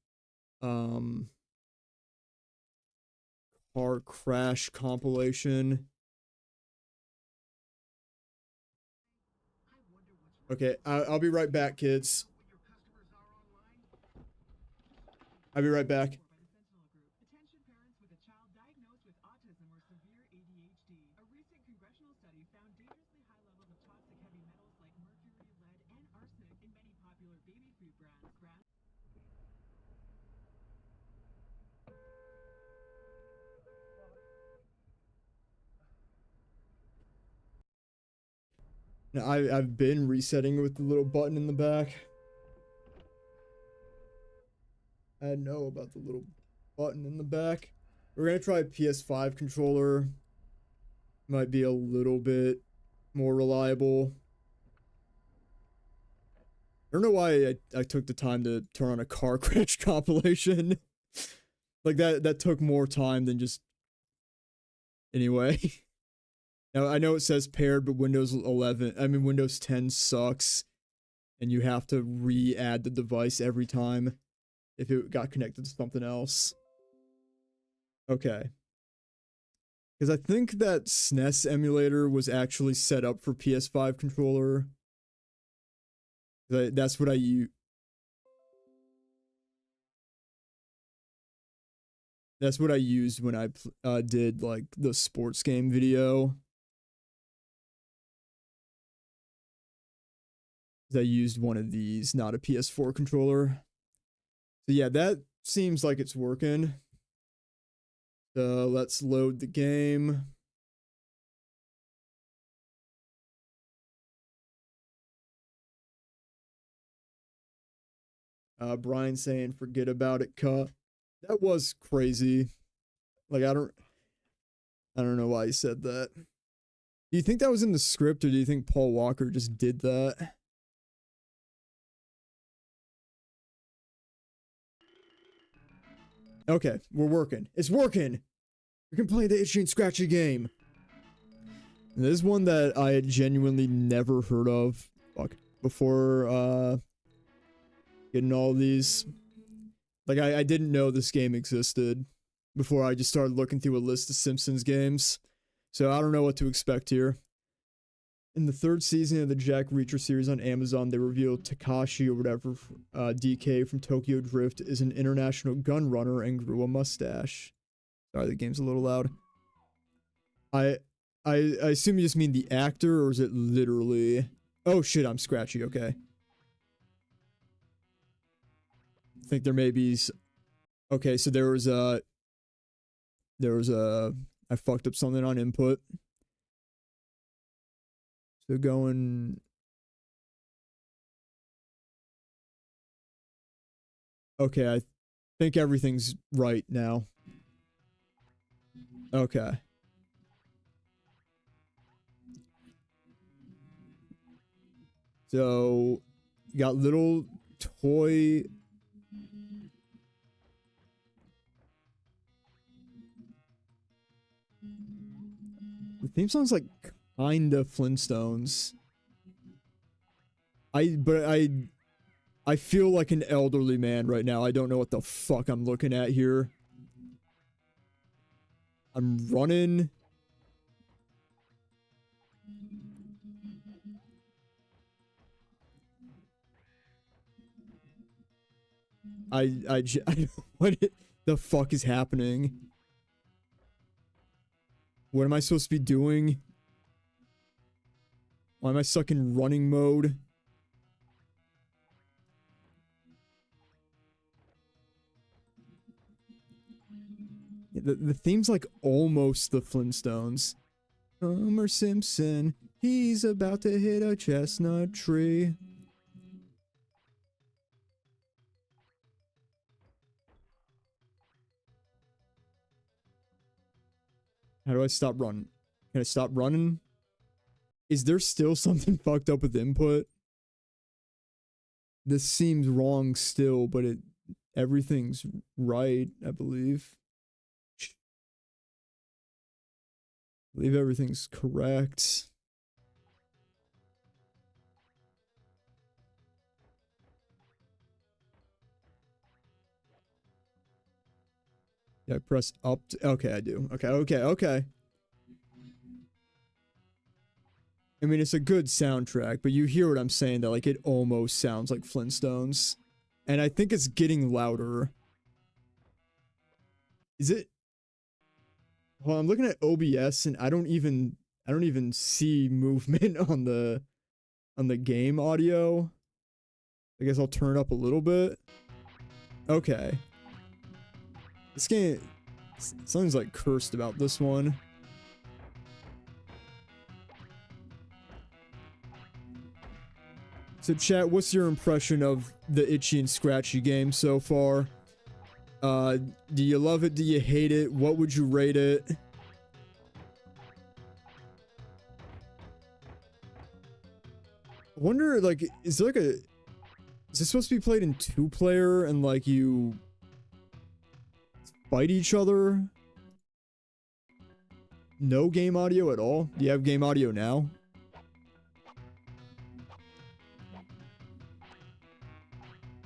car crash compilation. Okay, I'll be right back, kids. I'll be right back. Attention parents with a child diagnosed with autism or severe ADHD. A recent congressional study found dangerously high levels of toxic heavy metals like mercury, lead, and arsenic in many popular baby food brands. Now, I've been resetting with the little button in the back. I know about the little button in the back. We're gonna try a PS5 controller. Might be a little bit more reliable. I don't know why I took the time to turn on a car crash compilation. Like that took more time than just... Anyway. Now, I know it says paired, but Windows 10 sucks. And you have to re-add the device every time if it got connected to something else. Okay. Because I think that SNES emulator was actually set up for PS5 controller. That's what I use. That's what I used when I did like the sports game video. I used one of these, not a PS4 controller. So yeah, that seems like it's working. So let's load the game. Brian saying forget about it, cut. That was crazy. Like I don't know why he said that. Do you think that was in the script, or do you think Paul Walker just did that? Okay, we're working. It's working! We can play the itchy and scratchy game. And this is one that I had genuinely never heard of before getting all these. Like, I didn't know this game existed before I just started looking through a list of Simpsons games. So I don't know what to expect here. In the third season of the Jack Reacher series on Amazon, they revealed Takashi or whatever, DK from Tokyo Drift, is an international gun runner and grew a mustache. Sorry, the game's a little loud. I assume you just mean the actor, or is it literally... Oh shit, I'm scratchy, okay. I think there may be... Okay, so there was a... I fucked up something on input. So going... Okay, I think everything's right now. Okay. So, you got little toy... The theme song's like kinda Flintstones. I feel like an elderly man right now. I don't know what the fuck I'm looking at here. I'm running. What the fuck is happening? What am I supposed to be doing? Why am I stuck in running mode? The theme's like almost the Flintstones. Homer Simpson, he's about to hit a chestnut tree. How do I stop running? Can I stop running? Is there still something fucked up with input? This seems wrong still, but everything's right, I believe. I believe everything's correct. Yeah, I press up. Okay, I do. Okay. I mean, it's a good soundtrack, but you hear what I'm saying, that like it almost sounds like Flintstones. And I think it's getting louder. Is it? Well, I'm looking at OBS and I don't even see movement on the game audio. I guess I'll turn it up a little bit. Okay. This game, something's like cursed about this one. So chat, what's your impression of the Itchy and Scratchy game so far? Do you love it? Do you hate it? What would you rate it? I wonder, like, is this supposed to be played in 2-player and like you fight each other? No game audio at all? Do you have game audio now?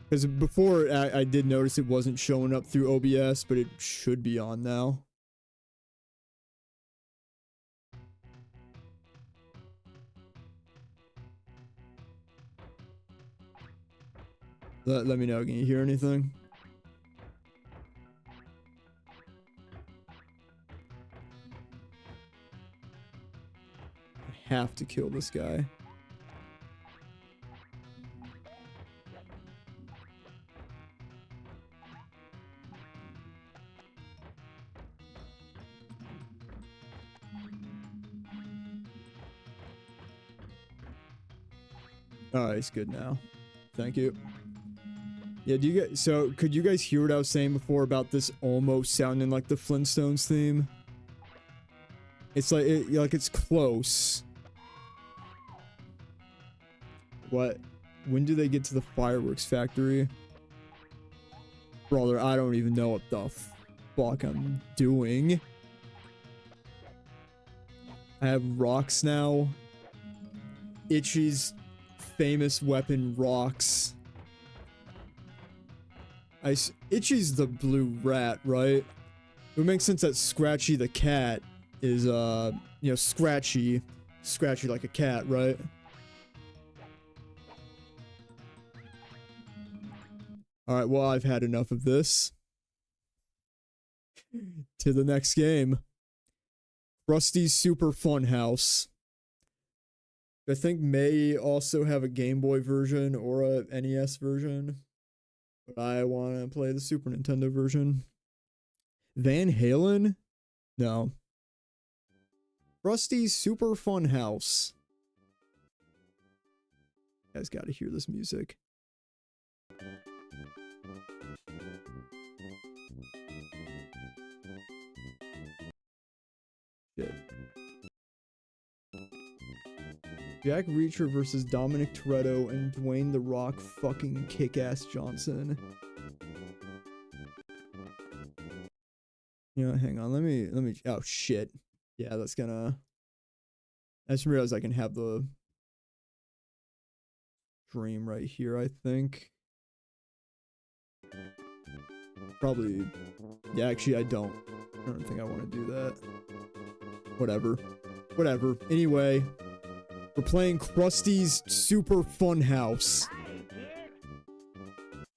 Because before, I did notice it wasn't showing up through OBS, but it should be on now. Let me know. Can you hear anything? I have to kill this guy. Oh, he's good now. Thank you. Yeah, could you guys hear what I was saying before about this almost sounding like the Flintstones theme? It's like, it's close. What? When do they get to the fireworks factory? Brother, I don't even know what the fuck I'm doing. I have rocks now. Itchy's famous weapon, rocks. Itchy's the blue rat, right? It would make sense that Scratchy the cat is, scratchy like a cat, right? Alright, well, I've had enough of this. To the next game. Rusty's Super Fun House. I think may also have a Game Boy version or a NES version. But I want to play the Super Nintendo version. Van Halen? No. Rusty's Super Fun House. You guys gotta hear this music. Shit. Jack Reacher versus Dominic Toretto and Dwayne The Rock fucking Kick-Ass Johnson. You know, hang on, let me, oh shit. Yeah, that's gonna, I just realized I can have the stream right here, I think. Probably, yeah, actually I don't think I want to do that. Whatever. Anyway. We're playing Krusty's Super Fun House.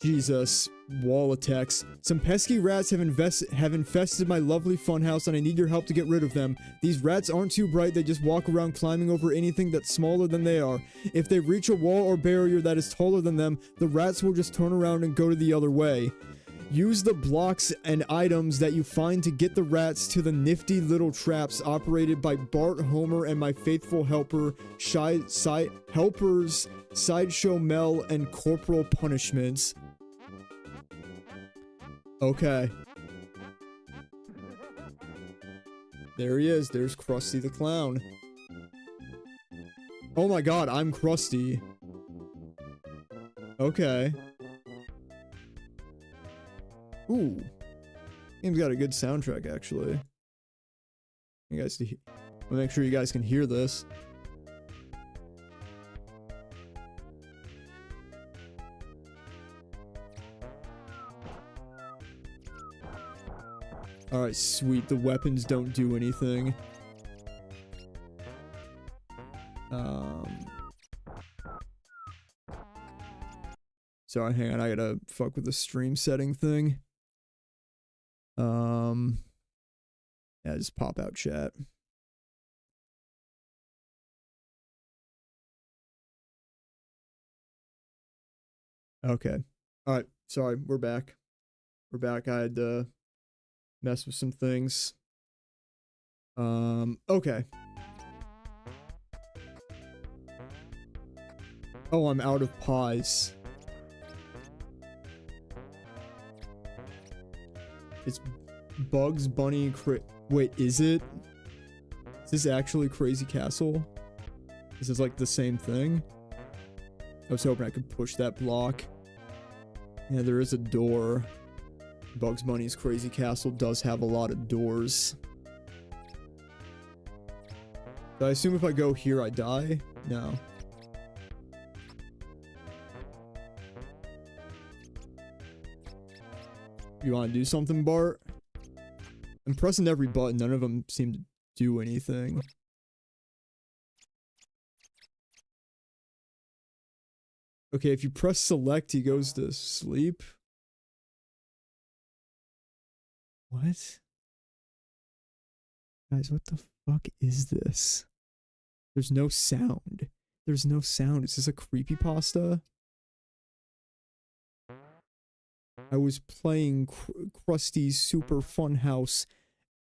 Jesus. wall attacks. Some pesky rats have infested my lovely funhouse, and I need your help to get rid of them. These rats aren't too bright, they just walk around climbing over anything that's smaller than they are. If they reach a wall or barrier that is taller than them, the rats will just turn around and go to the other way. Use the blocks and items that you find to get the rats to the nifty little traps operated by Bart, Homer, and my faithful helpers, Sideshow Mel, and Corporal Punishments. Okay. There he is. There's Krusty the Clown. Oh my god, I'm Krusty. Okay. Ooh. Game's got a good soundtrack, actually. You guys, I'll make sure you guys can hear this. Alright, sweet. The weapons don't do anything. Sorry, hang on. I gotta fuck with the stream setting thing. Yeah, just pop out chat. Okay. Alright, sorry, we're back. We're back. I had to mess with some things. Okay. Oh, I'm out of pies. It's Bugs Bunny wait, is it? Is this actually Crazy Castle? Is this like the same thing? I was hoping I could push that block. Yeah, there is a door. Bugs Bunny's Crazy Castle does have a lot of doors. So I assume if I go here, I die? No. You want to do something, Bart? I'm pressing every button. None of them seem to do anything. Okay, if you press select, he goes to sleep. What? Guys, what the fuck is this? There's no sound. There's no sound. Is this a creepypasta? I was playing Krusty's Super Fun House,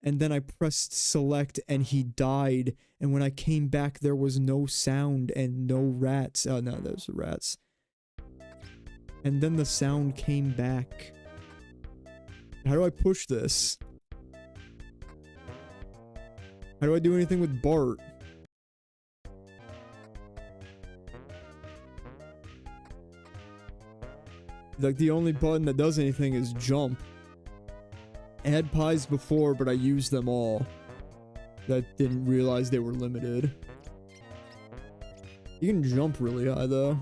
and then I pressed select and he died, and when I came back there was no sound and no rats. Oh no, those are rats. And then the sound came back. How do I push this? How do I do anything with Bart? Like, the only button that does anything is jump. I had pies before, but I used them all. I didn't realize they were limited. You can jump really high, though.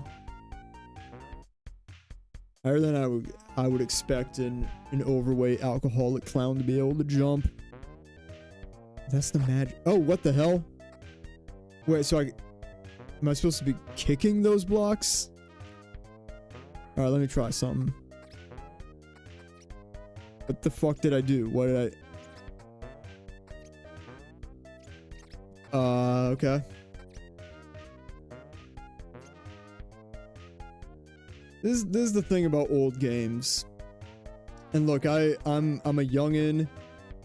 Higher than I would expect an overweight alcoholic clown to be able to jump. That's the magic. Oh, what the hell? Wait, so am I supposed to be kicking those blocks? Alright, let me try something. What the fuck did I do? What did I... okay. This is the thing about old games. And look, I'm a youngin'.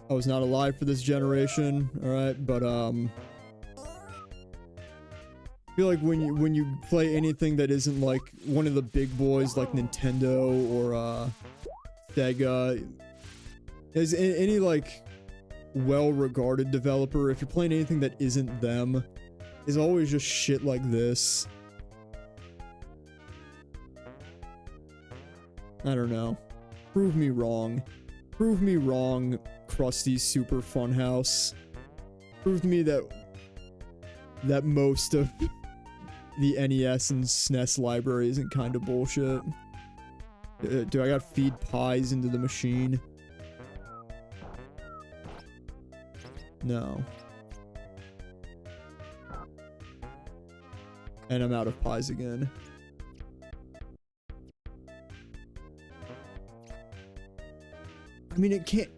I was not alive for this generation, alright? But, I feel like when you play anything that isn't like one of the big boys like Nintendo or Sega, is any like well-regarded developer, if you're playing anything that isn't them, is always just shit like this. I don't know. Prove me wrong. Prove me wrong, Krusty's Super Fun House. Prove to me that most of the NES and SNES library isn't kind of bullshit. Do I gotta feed pies into the machine? No. And I'm out of pies again. I mean, it can't.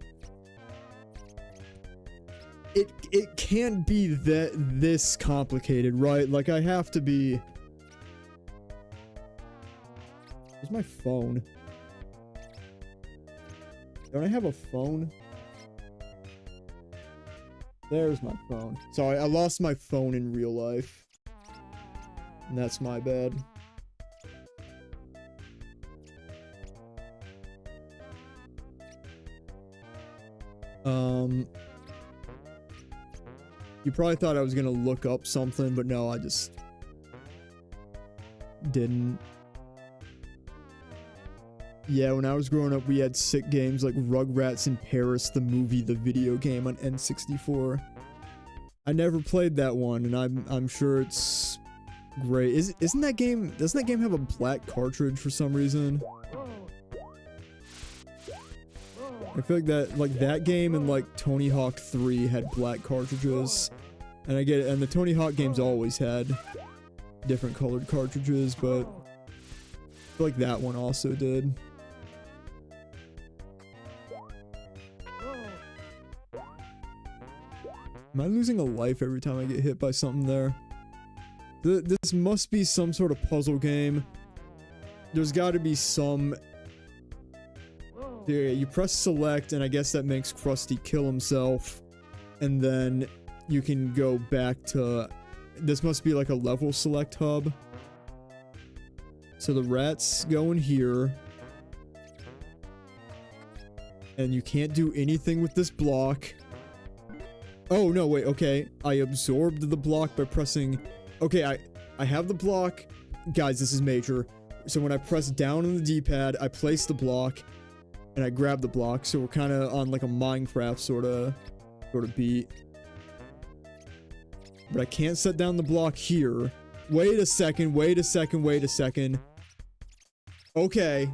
It can't be this complicated, right? Like, I have to be. Where's my phone? Don't I have a phone? There's my phone. Sorry, I lost my phone in real life. And that's my bad. You probably thought I was gonna look up something, but no, I just didn't. Yeah, when I was growing up, we had sick games like Rugrats in Paris, the movie, the video game on N64. I never played that one, and I'm sure it's great. Isn't that game? Doesn't that game have a black cartridge for some reason? I feel like that game and like Tony Hawk 3 had black cartridges, and I get it. And the Tony Hawk games always had different colored cartridges, but I feel like that one also did. Am I losing a life every time I get hit by something there? This must be some sort of puzzle game. There's got to be some. Yeah, you press select, and I guess that makes Krusty kill himself. And then you can go back to. This must be like a level select hub. So the rats go in here. And you can't do anything with this block. Oh, no, wait, okay. I absorbed the block by pressing. Okay, I have the block. Guys, this is major. So when I press down on the D-pad, I place the block. And I grab the block, so we're kind of on like a Minecraft sort of beat. But I can't set down the block here. Wait a second, wait a second, wait a second. Okay.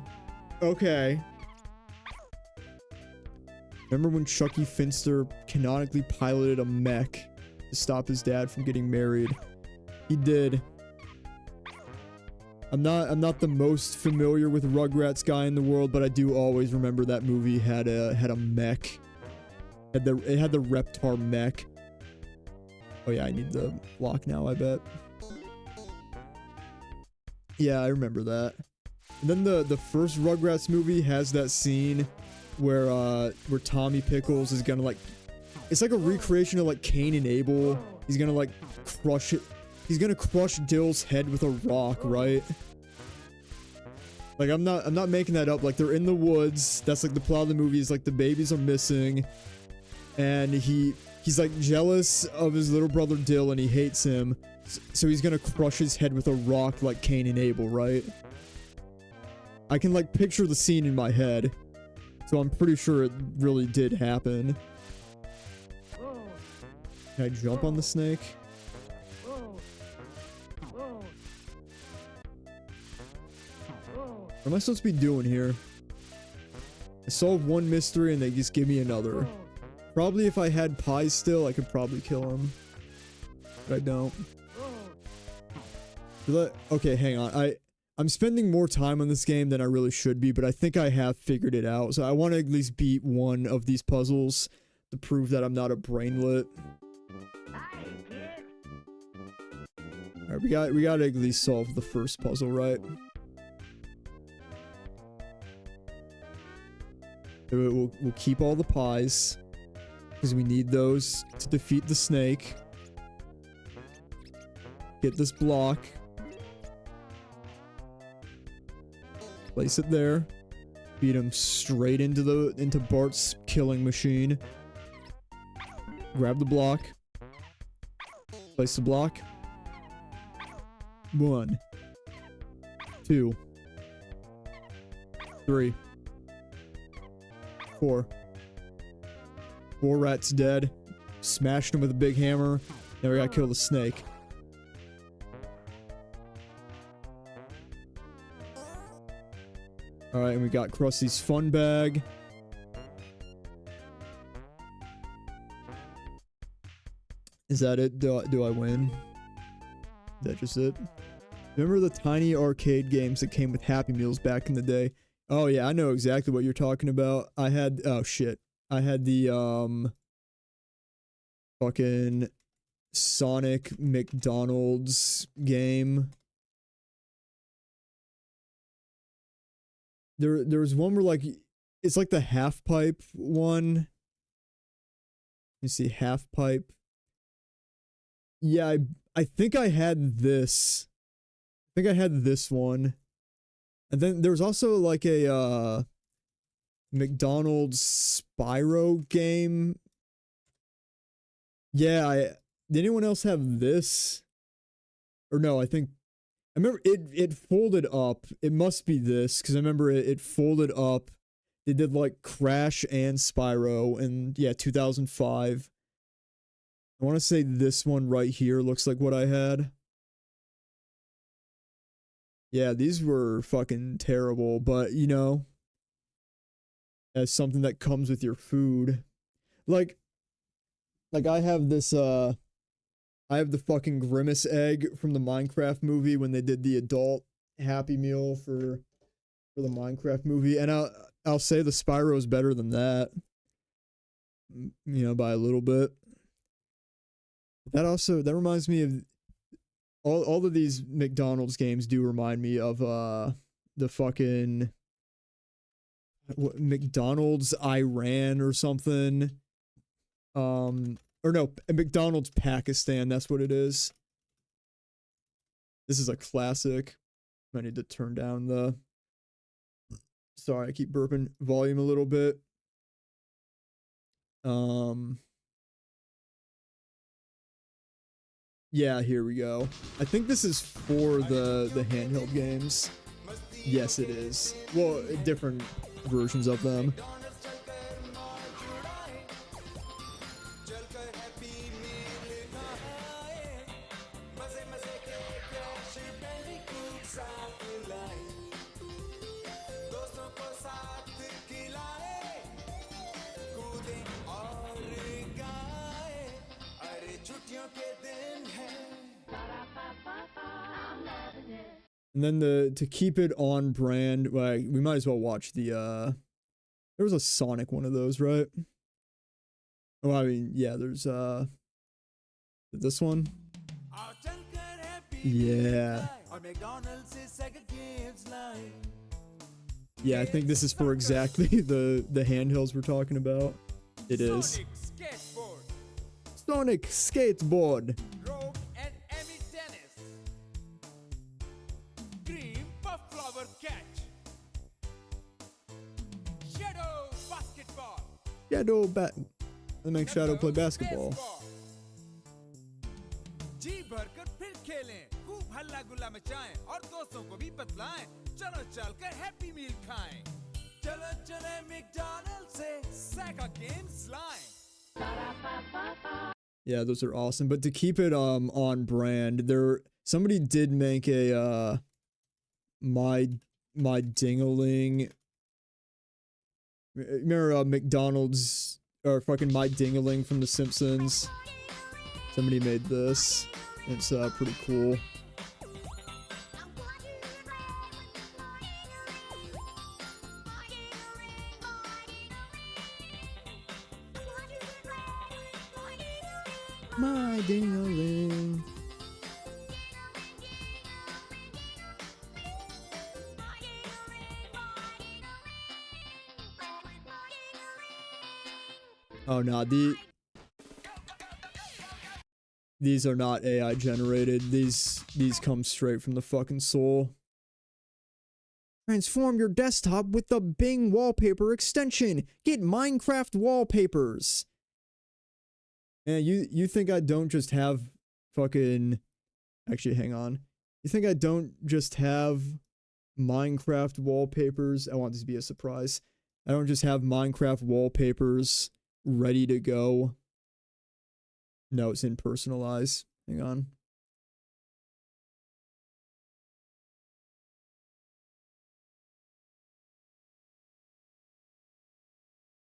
Okay. Remember when Chucky Finster canonically piloted a mech to stop his dad from getting married? He did. I'm not the most familiar with Rugrats guy in the world, but I do always remember that movie had a mech. It had the Reptar mech. Oh yeah, I need the block now, I bet. Yeah, I remember that. And then the first Rugrats movie has that scene where Tommy Pickles is gonna like, it's like a recreation of like Cain and Abel. He's gonna like crush it. He's gonna crush Dill's head with a rock, right? Like I'm not making that up. Like they're in the woods. That's like the plot of the movie is like the babies are missing, and he's like jealous of his little brother Dill and he hates him. So he's gonna crush his head with a rock like Cain and Abel, right? I can like picture the scene in my head. So I'm pretty sure it really did happen. Can I jump on the snake? What am I supposed to be doing here? I solved one mystery and they just give me another. Probably if I had pies still, I could probably kill him. But I don't. Okay, hang on. I'm spending more time on this game than I really should be, but I think I have figured it out. So I want to at least beat one of these puzzles to prove that I'm not a brainlet. Alright, we gotta at least solve the first puzzle, right? We'll keep all the pies, because we need those to defeat the snake. Get this block. Place it there. Beat him straight into Bart's killing machine. Grab the block. Place the block. 1, 2, 3, 4. 4 rats dead. Smashed him with a big hammer. Now we gotta kill the snake. Alright, and we got Krusty's fun bag. Is that it? Do I win? Is that just it? Remember the tiny arcade games that came with Happy Meals back in the day? Oh yeah, I know exactly what you're talking about. I had oh shit. I had the fucking Sonic McDonald's game. There was one where like it's like the half pipe one. You see half pipe. Yeah, I think I had this. I think I had this one. And then there was also like a McDonald's Spyro game. Yeah, did anyone else have this? Or no, I remember it folded up. It must be this because I remember it folded up. They did like Crash and Spyro in 2005. I want to say this one right here looks like what I had. Yeah, these were fucking terrible, but you know, as something that comes with your food. Like I have this I have the fucking Grimace egg from the Minecraft movie when they did the adult Happy Meal for the Minecraft movie, and I'll say the Spyro is better than that. You know, by a little bit. That reminds me of all of these McDonald's games do remind me of the fucking McDonald's Iran or something. Or no, McDonald's Pakistan, that's what it is. This is a classic. I need to turn down the sorry, I keep burping volume a little bit. Yeah, here we go. I think this is for the handheld games. Yes, it is. Well, different versions of them. And then to keep it on brand, like we might as well watch the there was a Sonic one of those, right? Oh, I mean, yeah, there's this one. Yeah. Yeah, I think this is for exactly the handhelds we're talking about. It is. Sonic Skateboard. Rope and Emmy tennis. Cream puff flower catch. Shadow basketball. They make Shadow play basketball. जी भरकर फिर खेलें, खूब हल्ला गुल्ला मचाएं और दोस्तों को भी बतलाएं. चलो चलकर हैप्पी मील खाएं. चलो चले मैकडॉनल्ड्स से Sega games लाएं. Yeah, those are awesome. But to keep it on brand, somebody did make a my dingaling. Remember McDonald's or fucking My Dingaling from The Simpsons? Somebody made this. It's pretty cool. My Dingaling. Oh no, these are not AI generated. These come straight from the fucking soul. Transform your desktop with the Bing wallpaper extension. Get Minecraft wallpapers. And you think I don't just have fucking actually hang on. You think I don't just have Minecraft wallpapers? I want this to be a surprise. I don't just have Minecraft wallpapers ready to go. No, it's in personalize. Hang on.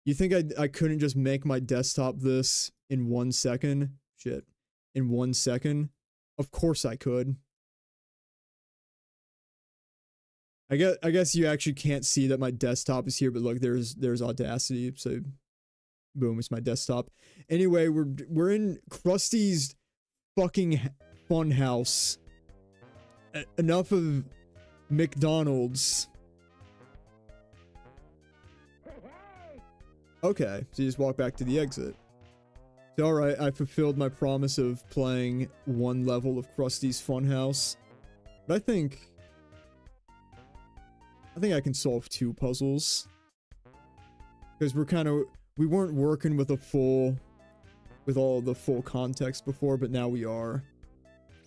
You think I couldn't just make my desktop this in 1 second? Shit. In 1 second? Of course I could. I guess you actually can't see that my desktop is here, but look, there's Audacity, so boom, it's my desktop. Anyway, we're in Krusty's fucking fun house. Enough of McDonald's. Okay, so you just walk back to the exit. So, alright, I fulfilled my promise of playing one level of Krusty's Funhouse. But I think I can solve 2 puzzles. Because we weren't working with all the full context before, but now we are.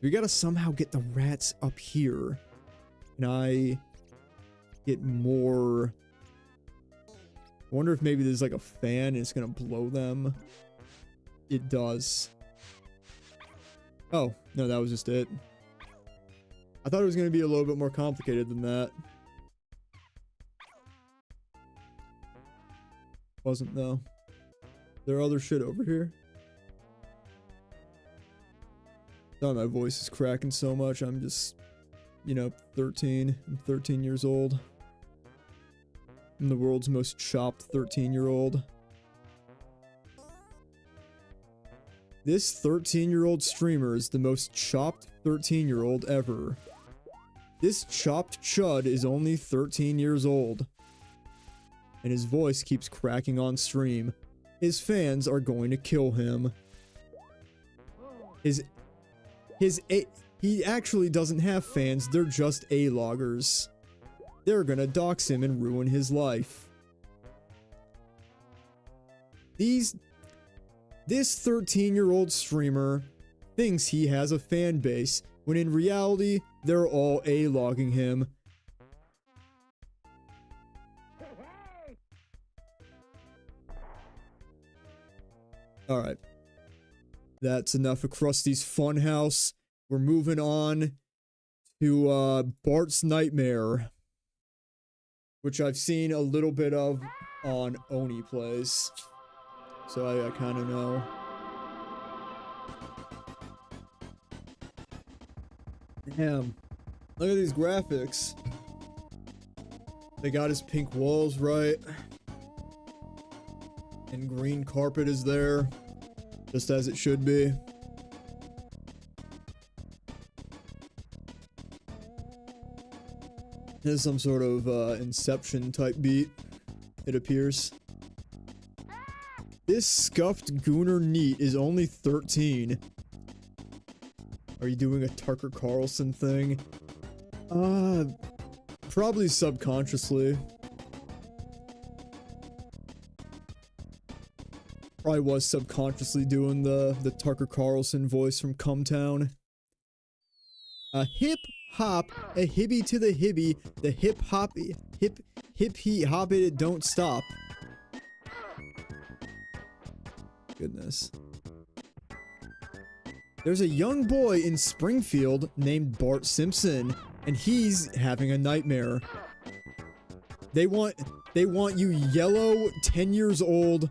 We gotta somehow get the rats up here. And I get more... I wonder if maybe there's like a fan and it's gonna blow them. It does. Oh, no, that was just it. I thought it was gonna be a little bit more complicated than that. Wasn't though. There are other shit over here. Oh, my voice is cracking so much. I'm just, you know, 13. I'm 13 years old. I'm the world's most chopped 13-year-old. This 13-year-old streamer is the most chopped 13-year-old ever. This chopped chud is only 13 years old. And his voice keeps cracking on stream. His fans are going to kill him. He actually doesn't have fans, they're just A-loggers. They're gonna dox him and ruin his life. This 13-year-old streamer thinks he has a fan base, when in reality, they're all A-logging him. Alright. That's enough of Krusty's Funhouse. We're moving on to Bart's Nightmare, which I've seen a little bit of on Oni Plays, so I kind of know. Damn, look at these graphics. They got his pink walls right, and green carpet is there, just as it should be. There's some sort of Inception type beat, it appears. This scuffed gooner neat is only 13. Are you doing a Tucker Carlson thing? Probably subconsciously. Probably was subconsciously doing the Tucker Carlson voice from Cumtown. Hip hop, a hibby to the hibby, the hip he hop it don't stop. Goodness. There's a young boy in Springfield named Bart Simpson, and he's having a nightmare. They want you yellow, 10 years old.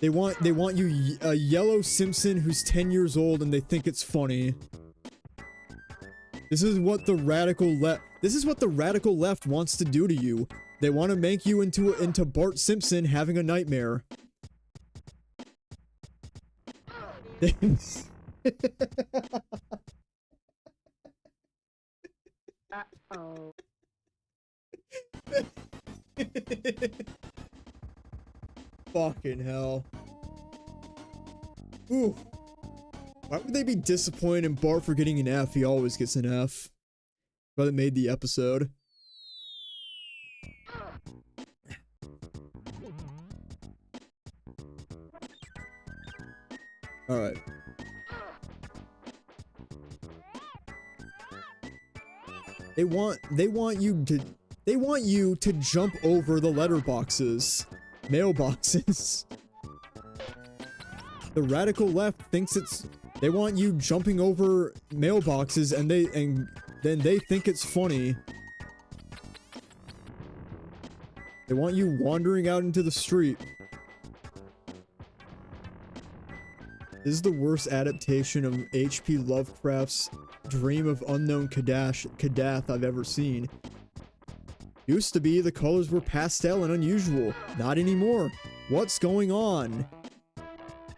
They want you a yellow Simpson who's 10 years old and they think it's funny. This is what the radical left wants to do to you. They want to make you into Bart Simpson having a nightmare. Uh-oh. Fucking hell. Ooh. Why would they be disappointed in Bart for getting an F? He always gets an F. But it made the episode. Alright. They want you to jump over the letterboxes. Mailboxes. The radical left thinks they want you jumping over mailboxes and then they think it's funny. They want you wandering out into the street. This is the worst adaptation of H.P. Lovecraft's dream of unknown Kadath I've ever seen. Used to be the colors were pastel and unusual. Not anymore. What's going on?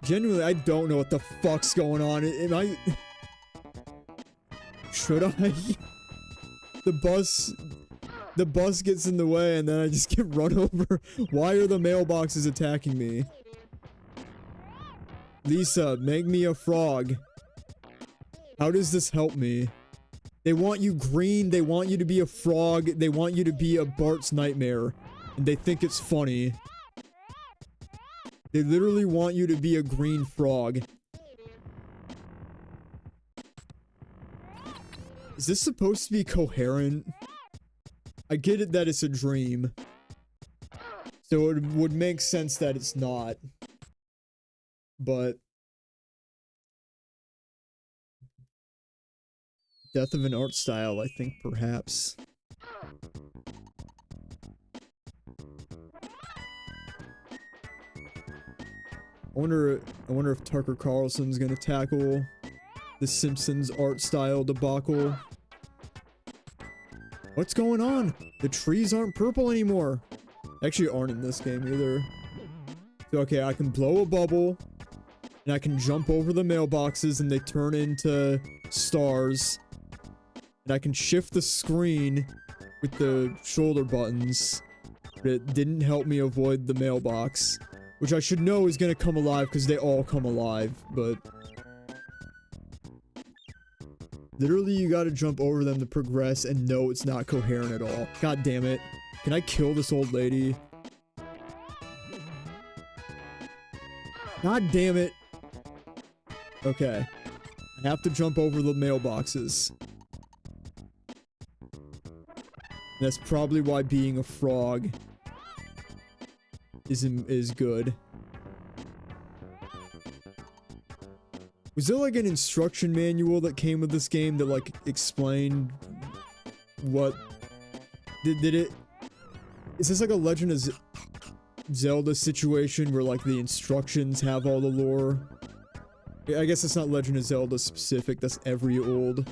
Genuinely, I don't know what the fuck's going on. Am I... Should I? The bus gets in the way and then I just get run over. Why are the mailboxes attacking me? Lisa, make me a frog. How does this help me? They want you green, they want you to be a frog, they want you to be a Bart's nightmare. And they think it's funny. They literally want you to be a green frog. Is this supposed to be coherent? I get it that it's a dream. So it would make sense that it's not. But... Death of an art style, I think, perhaps. I wonder if Tucker Carlson's gonna tackle the Simpsons art style debacle. What's going on? The trees aren't purple anymore. Actually aren't in this game either. So okay, I can blow a bubble, and I can jump over the mailboxes and they turn into stars. And I can shift the screen with the shoulder buttons, but it didn't help me avoid the mailbox, which I should know is gonna come alive because they all come alive, but literally you gotta jump over them to progress and no, it's not coherent at all. God damn it. Can I kill this old lady? God damn it. Okay. I have to jump over the mailboxes. That's probably why being a frog is good. Was there like an instruction manual that came with this game that like explained what did it? Is this like a Legend of Zelda situation where like the instructions have all the lore? I guess it's not Legend of Zelda specific, that's every old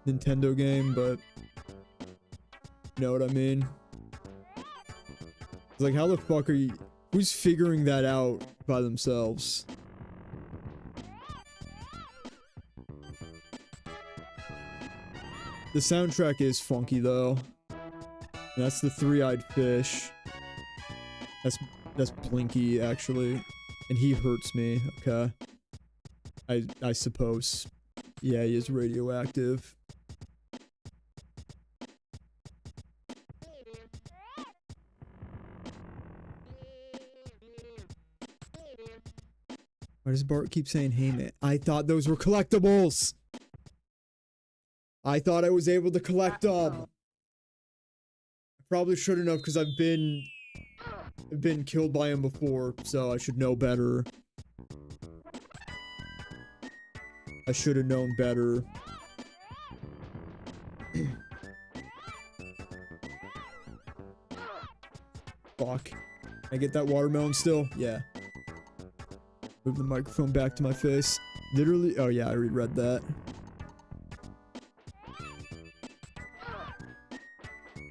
Nintendo game, but you know what I mean? It's like, how the fuck are you... Who's figuring that out by themselves? The soundtrack is funky, though. That's the Three-Eyed Fish. That's Blinky, actually. And he hurts me, okay. I suppose. Yeah, he is radioactive. Why does Bart keep saying, hey man? I thought those were collectibles! I thought I was able to collect them! I probably shouldn't have because I've been killed by him before, so I should know better. I should have known better. Fuck. Can I get that watermelon still? Yeah. Move the microphone back to my face. Literally, oh yeah, I reread that.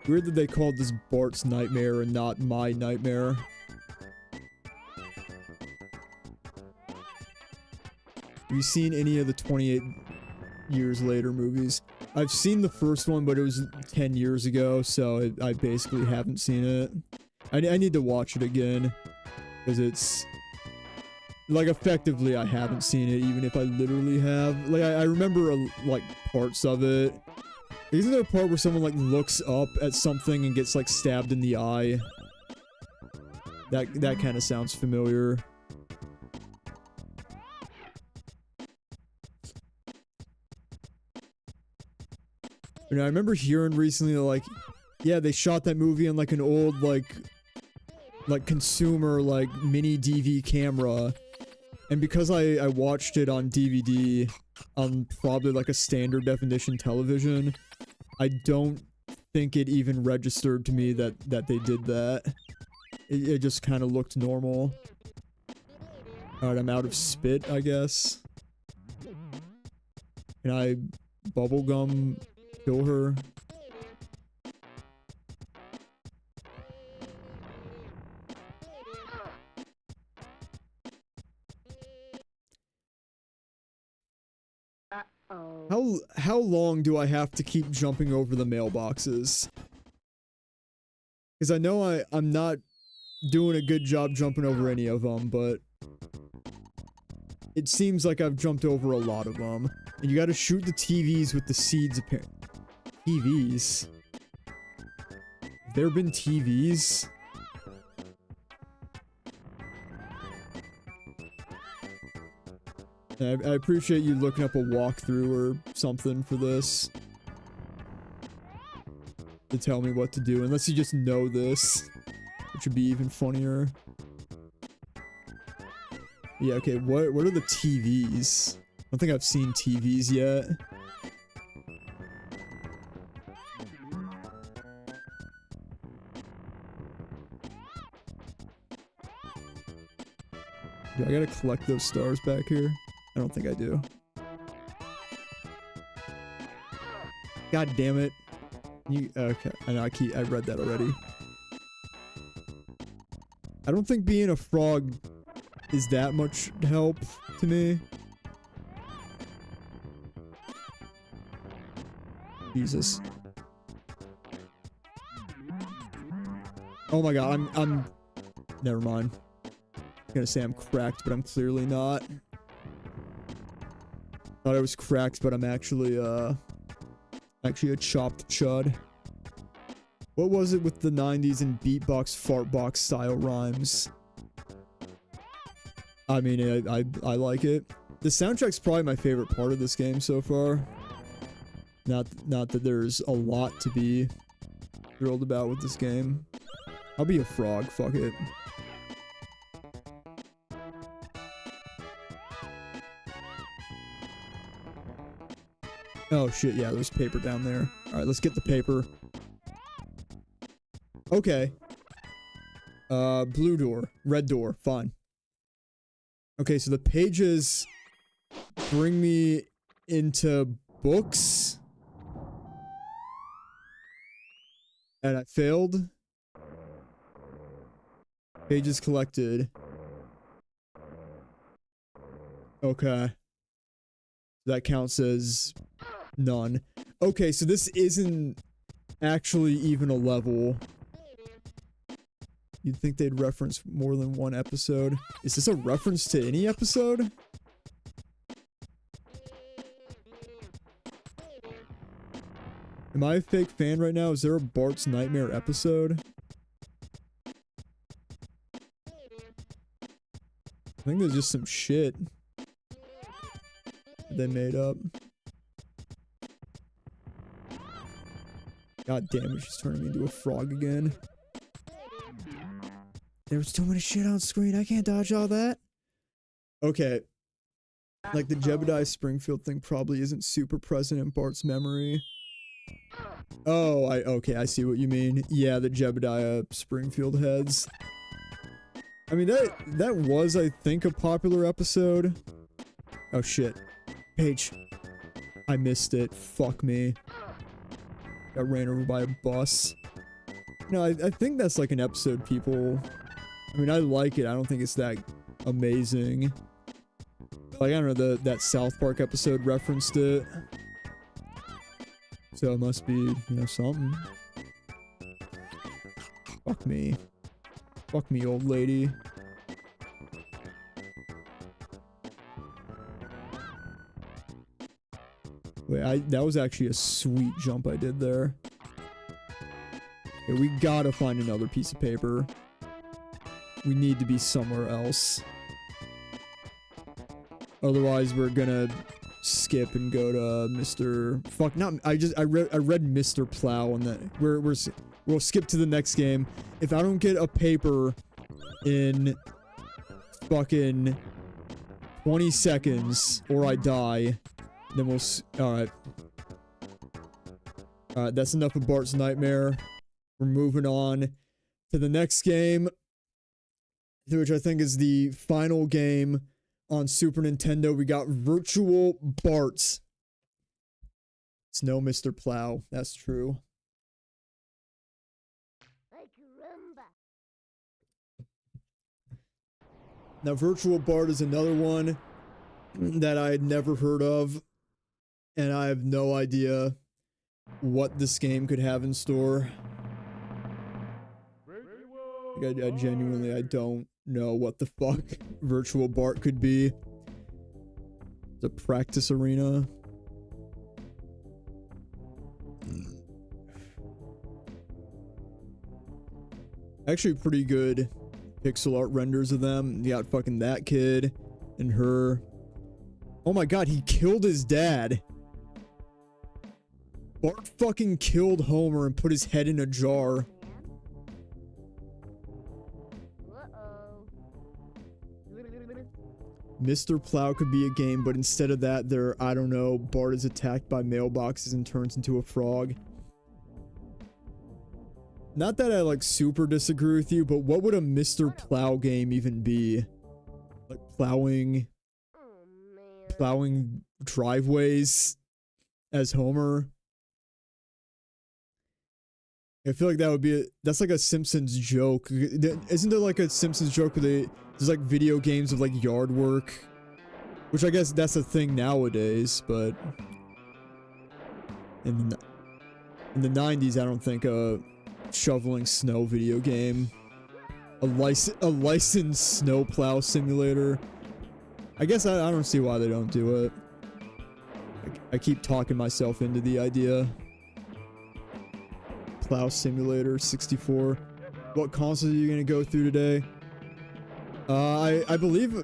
Weird that they called this Bart's Nightmare and not My Nightmare. Have you seen any of the 28 Years Later movies? I've seen the first one, but it was 10 years ago, so I basically haven't seen it. I need to watch it again, because it's... Like, effectively, I haven't seen it, even if I literally have. Like, I remember, like, parts of it. Isn't there a part where someone, like, looks up at something and gets, like, stabbed in the eye? That kind of sounds familiar. And I remember hearing recently, like, yeah, they shot that movie on, like, an old, like consumer, like, mini DV camera. And because I watched it on DVD on probably like a standard definition television, I don't think it even registered to me that they did that. It just kind of looked normal. Alright, I'm out of spit, I guess. Can I bubblegum kill her? Uh-oh. How long do I have to keep jumping over the mailboxes? Because I know I'm not doing a good job jumping over any of them, but it seems like I've jumped over a lot of them. And you gotta shoot the TVs with the seeds apparently. TVs? Have there been TVs? I appreciate you looking up a walkthrough or something for this. To tell me what to do, unless you just know this. Which would be even funnier. Yeah, okay, what are the TVs? I don't think I've seen TVs yet. Do I gotta collect those stars back here? I don't think I do. God damn it. Okay, I know I read that already. I don't think being a frog is that much help to me. Jesus. Oh my god, I'm never mind. I'm gonna say I'm cracked, but I'm clearly not. Thought I was cracked, but I'm actually a chopped chud. What was it with the 90s and beatbox fartbox style rhymes? I mean, I like it. The soundtrack's probably my favorite part of this game so far. Not that there's a lot to be thrilled about with this game. I'll be a frog, fuck it. Oh shit, yeah, there's paper down there. Alright, let's get the paper. Okay. Blue door. Red door. Fine. Okay, so the pages bring me into books. And I failed. Pages collected. Okay. That counts as none. Okay, so this isn't actually even a level. You'd think they'd reference more than one episode. Is this a reference to any episode? Am I a fake fan right now? Is there a Bart's Nightmare episode? I think there's just some shit they made up. God damn it, she's turning me into a frog again. There's too much shit on screen, I can't dodge all that. Okay. Like the Jebediah Springfield thing probably isn't super present in Bart's memory. Oh, okay, I see what you mean. Yeah, the Jebediah Springfield heads. I mean, that was, I think, a popular episode. Oh shit. Paige. I missed it. Fuck me. Got ran over by a bus. No, I think that's like an episode people... I mean, I like it. I don't think it's that amazing. Like, I don't know, that South Park episode referenced it. So it must be, you know, something. Fuck me. Fuck me, old lady. Wait, that was actually a sweet jump I did there. Okay, we gotta find another piece of paper. We need to be somewhere else. Otherwise, we're gonna skip and go to Mr. Fuck, not, I read Mr. Plow on that. We'll skip to the next game. If I don't get a paper in fucking 20 seconds or I die, then we'll, alright. Alright, that's enough of Bart's Nightmare. We're moving on to the next game, which I think is the final game on Super Nintendo. We got Virtual Bart. It's no Mr. Plow. That's true. Now, Virtual Bart is another one that I had never heard of, and I have no idea what this game could have in store. Like, I genuinely, I don't know what the fuck Virtual Bart could be. It's a practice arena. Actually, pretty good pixel art renders of them. You got fucking that kid and her. Oh my god, he killed his dad. Bart fucking killed Homer and put his head in a jar. Mr. Plow could be a game, but instead of that, I don't know, Bart is attacked by mailboxes and turns into a frog. Not that I, like, super disagree with you, but what would a Mr. Plow game even be? Like, plowing driveways as Homer? I feel like that would be that's like a Simpsons joke. Isn't there like a Simpsons joke where there's like video games of like yard work? Which I guess that's a thing nowadays, but in the 90s, I don't think a shoveling snow video game, a licensed snowplow simulator. I guess I don't see why they don't do it. I keep talking myself into the idea. Plow Simulator 64. What console are you gonna go through today? I believe.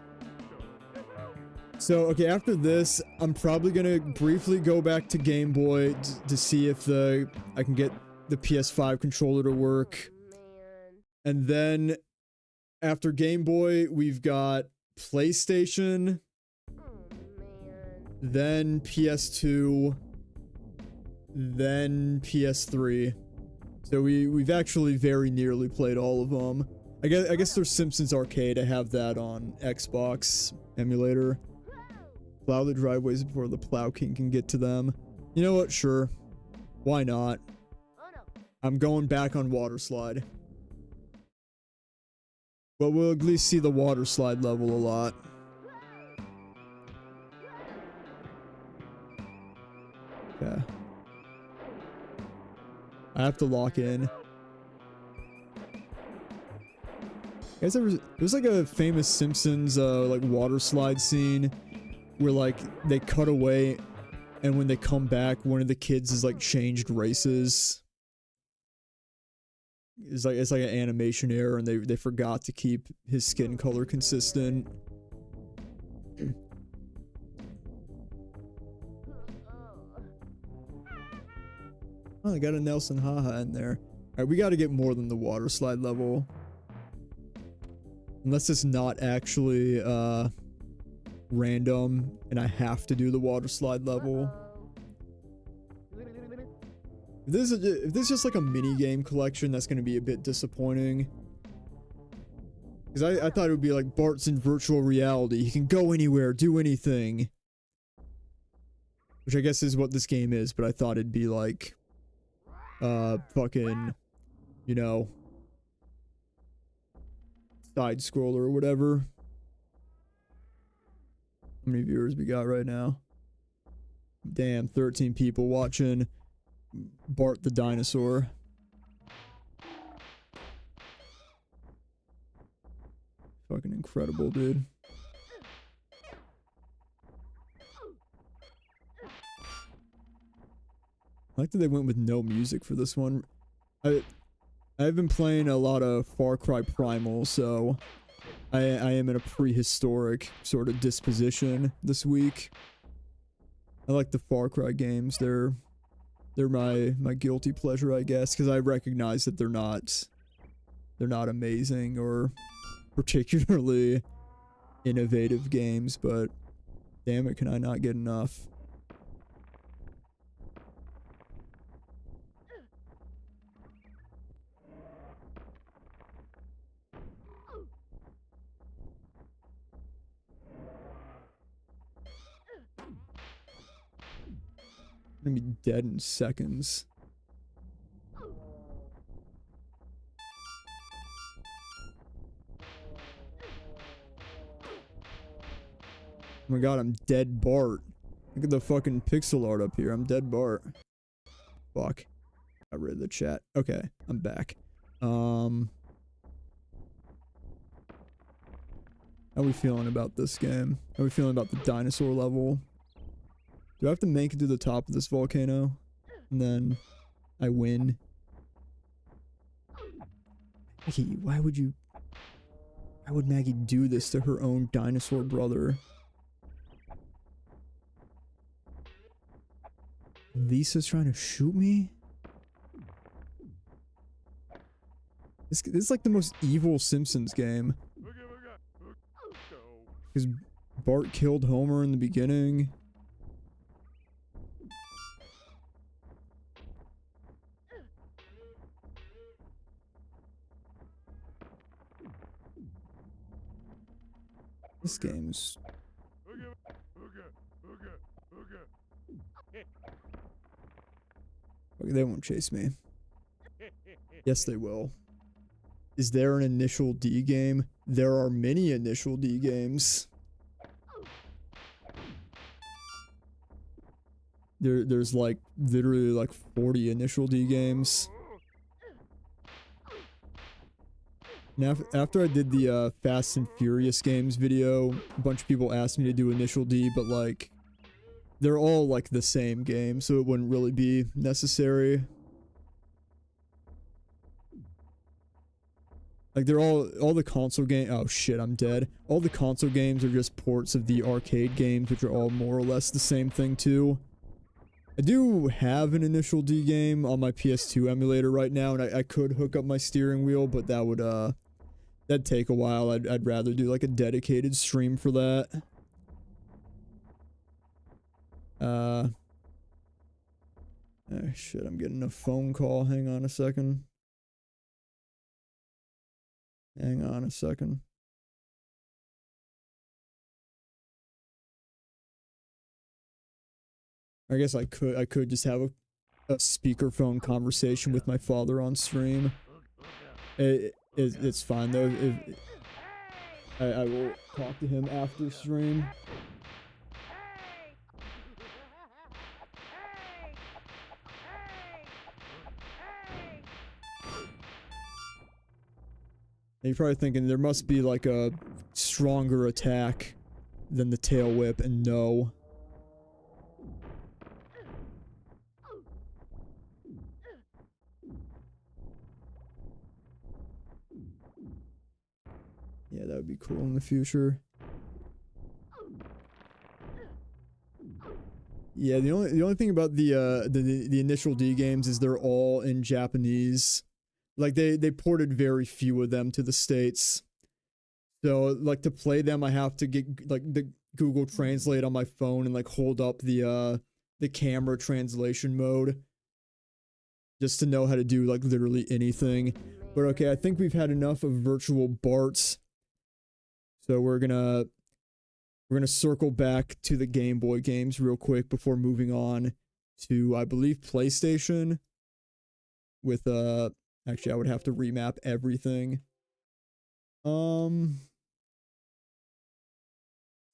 So okay, after this, I'm probably gonna briefly go back to Game Boy to see if I can get the PS5 controller to work, and then after Game Boy, we've got PlayStation, then PS2, then PS3. So we've actually very nearly played all of them. I guess there's Simpsons Arcade. I have that on Xbox emulator. Plow the driveways before the Plow King can get to them. You know what? Sure. Why not? I'm going back on Water Slide. But we'll at least see the Water Slide level a lot. Yeah. I have to lock in. Guys, there's like a famous Simpsons like water slide scene where like they cut away, and when they come back, one of the kids is like changed races. It's like an animation error, and they forgot to keep his skin color consistent. Oh, I got a Nelson Haha in there. Alright, we gotta get more than the water slide level. Unless it's not actually, random, and I have to do the water slide level. If this is just like a mini game collection, that's gonna be a bit disappointing. Because I thought it would be like Bart's in virtual reality. He can go anywhere, do anything. Which I guess is what this game is, but I thought it'd be like fucking, you know, side scroller or whatever. How many viewers we got right now? Damn, 13 people watching Bart the Dinosaur. Fucking incredible, dude. I like that they went with no music for this one. I've been playing a lot of Far Cry Primal, so I am in a prehistoric sort of disposition this week. I like the Far Cry games. They're my guilty pleasure, I guess, because I recognize that they're not amazing or particularly innovative games, but damn it, can I not get enough. I'm gonna be dead in seconds. Oh my god, I'm dead Bart. Look at the fucking pixel art up here. I'm dead Bart. Fuck. Got rid of the chat. Okay, I'm back. How are we feeling about this game? How are we feeling about the dinosaur level? Do I have to make it to the top of this volcano? And then I win? Maggie, why would Maggie do this to her own dinosaur brother? Lisa's trying to shoot me? This is like the most evil Simpsons game. Because Bart killed Homer in the beginning. This game's... Okay, they won't chase me. Yes, they will. Is there an Initial D game? There are many Initial D games. There's like literally like 40 Initial D games. Now, after I did the Fast and Furious games video, a bunch of people asked me to do Initial D, but like, they're all like the same game, so it wouldn't really be necessary. Like they're all the console game. Oh shit, I'm dead. All the console games are just ports of the arcade games, which are all more or less the same thing too. I do have an Initial D game on my PS2 emulator right now, and I could hook up my steering wheel, but that would that'd take a while. I'd rather do like a dedicated stream for that. Oh shit, I'm getting a phone call. Hang on a second. Hang on a second. I guess I could just have a speakerphone conversation with my father on stream. It's fine though. I will talk to him after stream. And you're probably thinking there must be like a stronger attack than the tail whip, and no. Yeah, that would be cool in the future. Yeah, the only thing about the Initial D games is they're all in Japanese. Like they ported very few of them to the States. So like to play them I have to get like the Google Translate on my phone and like hold up the camera translation mode just to know how to do like literally anything. But okay, I think we've had enough of virtual Barts. So we're gonna circle back to the Game Boy games real quick before moving on to, I believe, PlayStation with actually I would have to remap everything.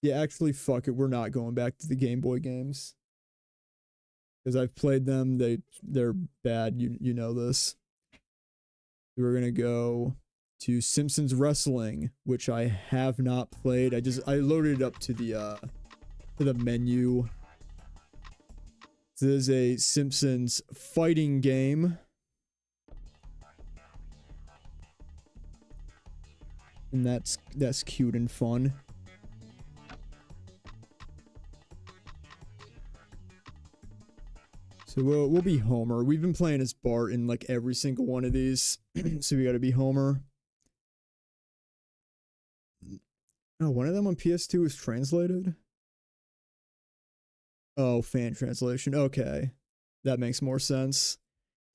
Yeah, actually fuck it, we're not going back to the Game Boy games. Cuz I've played them, they're bad, you know this. We're going to go to Simpsons Wrestling, which I have not played. I loaded it up to the menu. This is a Simpsons fighting game. And that's cute and fun. So we'll be Homer. We've been playing as Bart in like every single one of these. So we got to be Homer. Oh, one of them on PS2 is translated? Oh, fan translation. Okay. That makes more sense.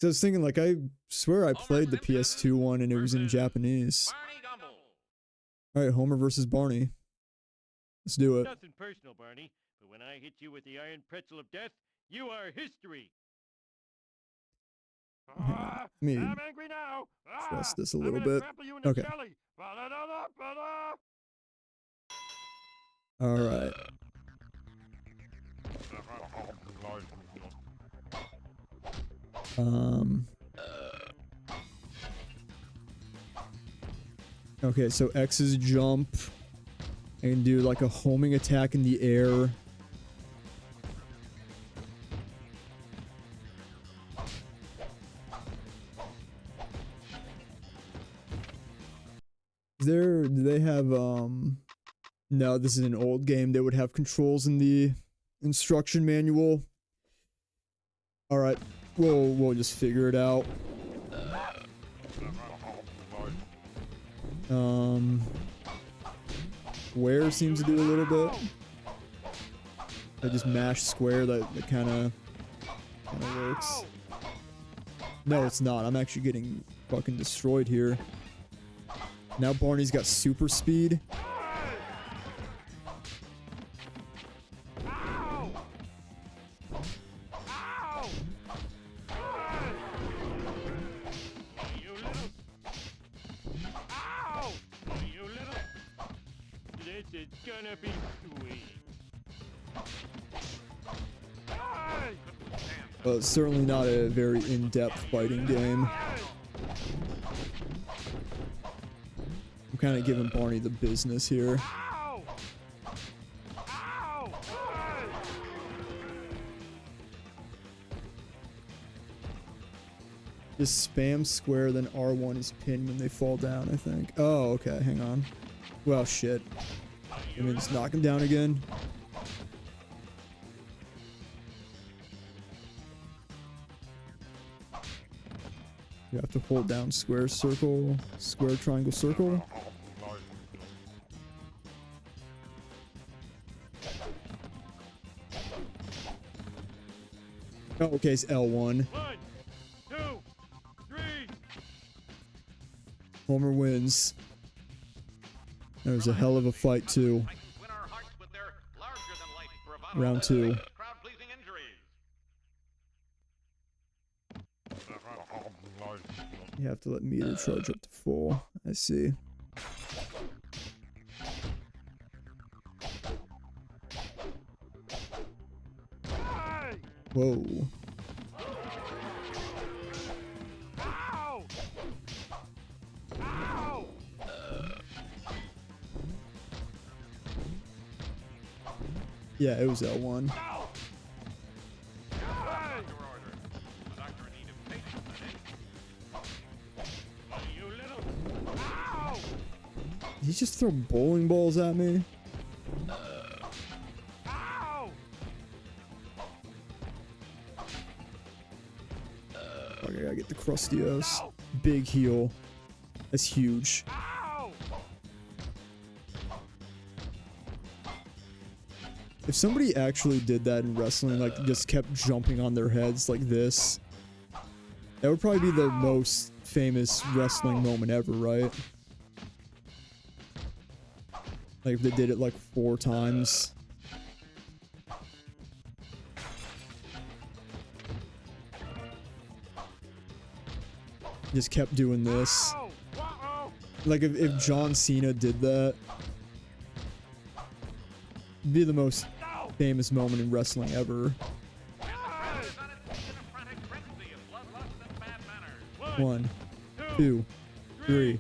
So I was thinking, like, I swear I played the PS2 one and it was in Japanese. Alright, Homer versus Barney. Let's do it. Nothing personal, Barney, but when I hit you with the iron pretzel of death, You are history. Let me I'm angry now. press this a I'm little gonna bit. trample you in the Okay. jelly. Ba-da-da-da-ba-da. All right. Okay, so X is jump. I can do like a homing attack in the air. Do they have no, this is an old game. They would have controls in the instruction manual. All right. We'll just figure it out. Square seems to do a little bit. I just mash square, that kind of works. No, it's not. I'm actually getting fucking destroyed here. Now Barney's got super speed. This is gonna be sweet. Well, it's certainly not a very in-depth fighting game. I'm kind of giving Barney the business here. Just spam square, then R1 is pinned when they fall down, I think. Oh, okay, hang on. Well, shit. Let me just knock him down again. You have to hold down square, circle, square, triangle, circle. Oh, okay, it's L1. 1, 2, 3. Homer wins. That was a hell of a fight, too. Round 2. You have to let meter charge up to full. I see. Whoa. Yeah, it was L1. Did he just throw bowling balls at me? Okay, I gotta get the Crustios. Big heal. That's huge. If somebody actually did that in wrestling, like just kept jumping on their heads like this, that would probably be the most famous wrestling moment ever, right? Like if they did it like 4 times. Just kept doing this. Like if John Cena did that, it'd be the most famous moment in wrestling ever. 1, 2, 3.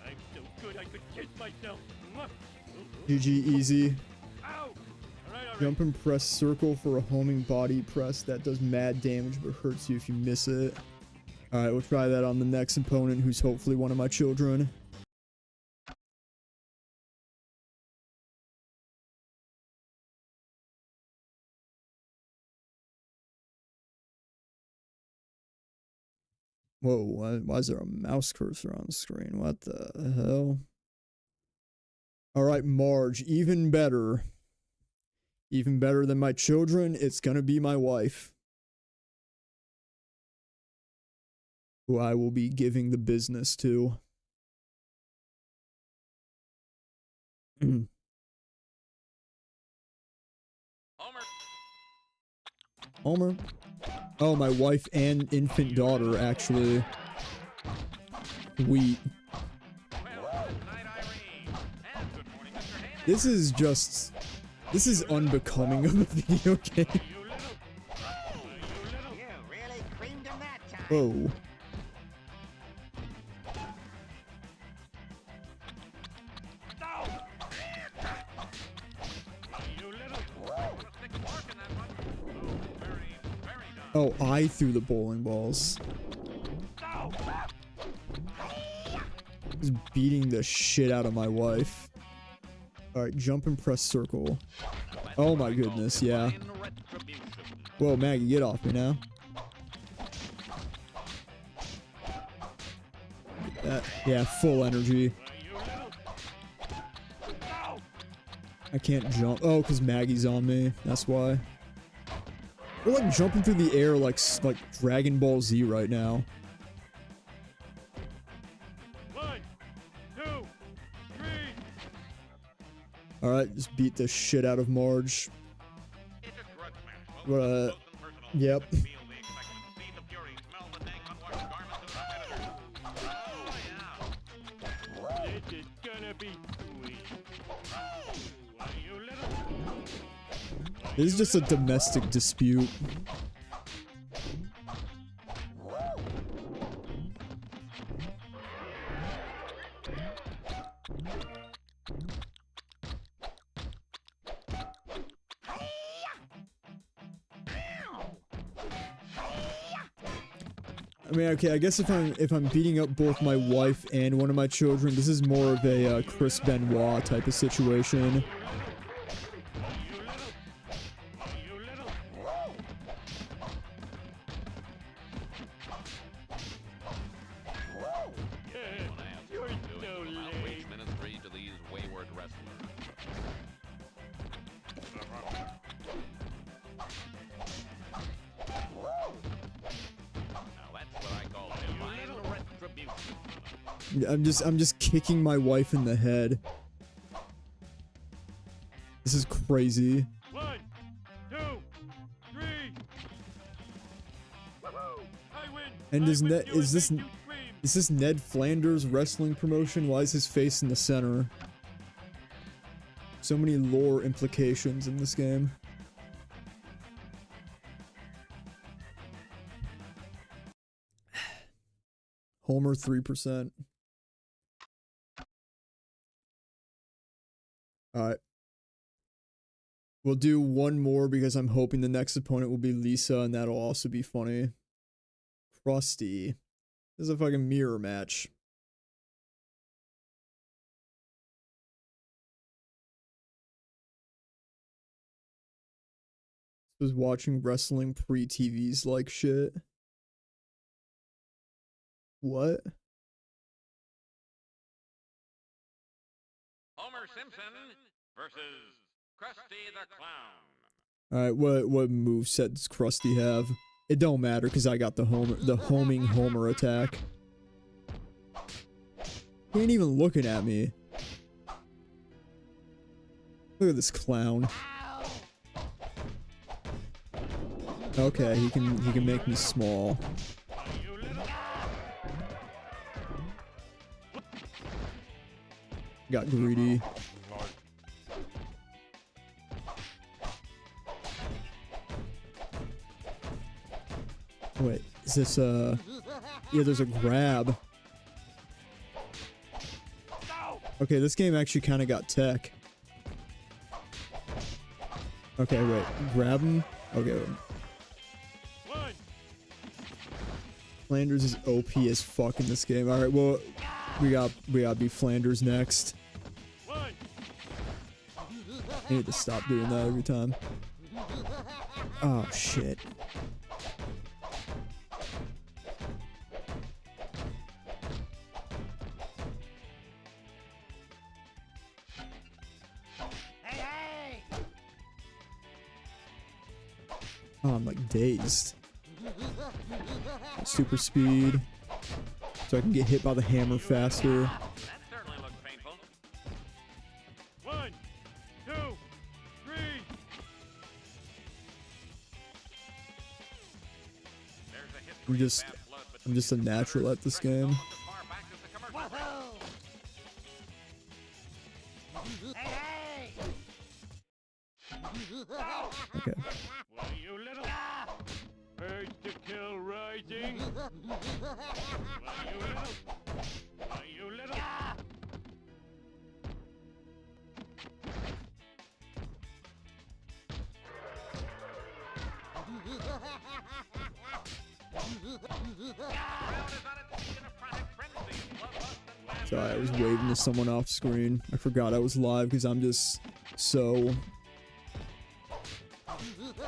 I'm so good I could kiss myself. GG easy. Ow! Alright. Jump and press circle for a homing body press that does mad damage but hurts you if you miss it. Alright, we'll try that on the next opponent who's hopefully one of my children. Whoa, why is there a mouse cursor on the screen? What the hell? Alright, Marge, even better. Even better than my children, it's gonna be my wife. Who I will be giving the business to. Homer, Homer. Oh, my wife and infant daughter, actually. Wheat. This is just... This is unbecoming of a video game. Whoa. Oh, I threw the bowling balls. Just beating the shit out of my wife. Alright, jump and press circle. Oh my goodness, yeah. Whoa, Maggie, get off me now. Yeah, full energy. I can't jump. Oh, because Maggie's on me. That's why. We're like jumping through the air like Dragon Ball Z right now. 1, 2, 3. Alright, just beat the shit out of Marge. Yep. This is gonna be sweet. Are you little? This is just a domestic dispute. I mean, okay, I guess if I'm beating up both my wife and one of my children, this is more of a Chris Benoit type of situation. I'm just kicking my wife in the head. This is crazy. 1, 2, 3. I win. And is this You scream. is this Ned Flanders wrestling promotion? Why is his face in the center? So many lore implications in this game. Homer 3%. Alright. We'll do one more because I'm hoping the next opponent will be Lisa and that'll also be funny. Krusty. This is a fucking mirror match. Was watching wrestling pre-TVs like shit. What? Homer Simpson versus Krusty the Clown. Alright, what moveset does Krusty have? It don't matter because I got the homing Homer attack. He ain't even looking at me. Look at this clown. Okay, he can make me small. Got greedy. Wait, is this yeah, there's a grab. Okay, this game actually kind of got tech. Okay, wait, grab him. Okay. Flanders is OP as fuck in this game. All right, well, we gotta be Flanders next. I need to stop doing that every time. Oh shit. Oh, I'm like dazed. Super speed. So I can get hit by the hammer faster. That certainly looks painful. 1, 2, 3. I'm just a natural at this game. Okay. Why, you little urge to kill rising. Why, you little. Sorry, I was waving to someone off screen. I forgot I was live because I'm just so...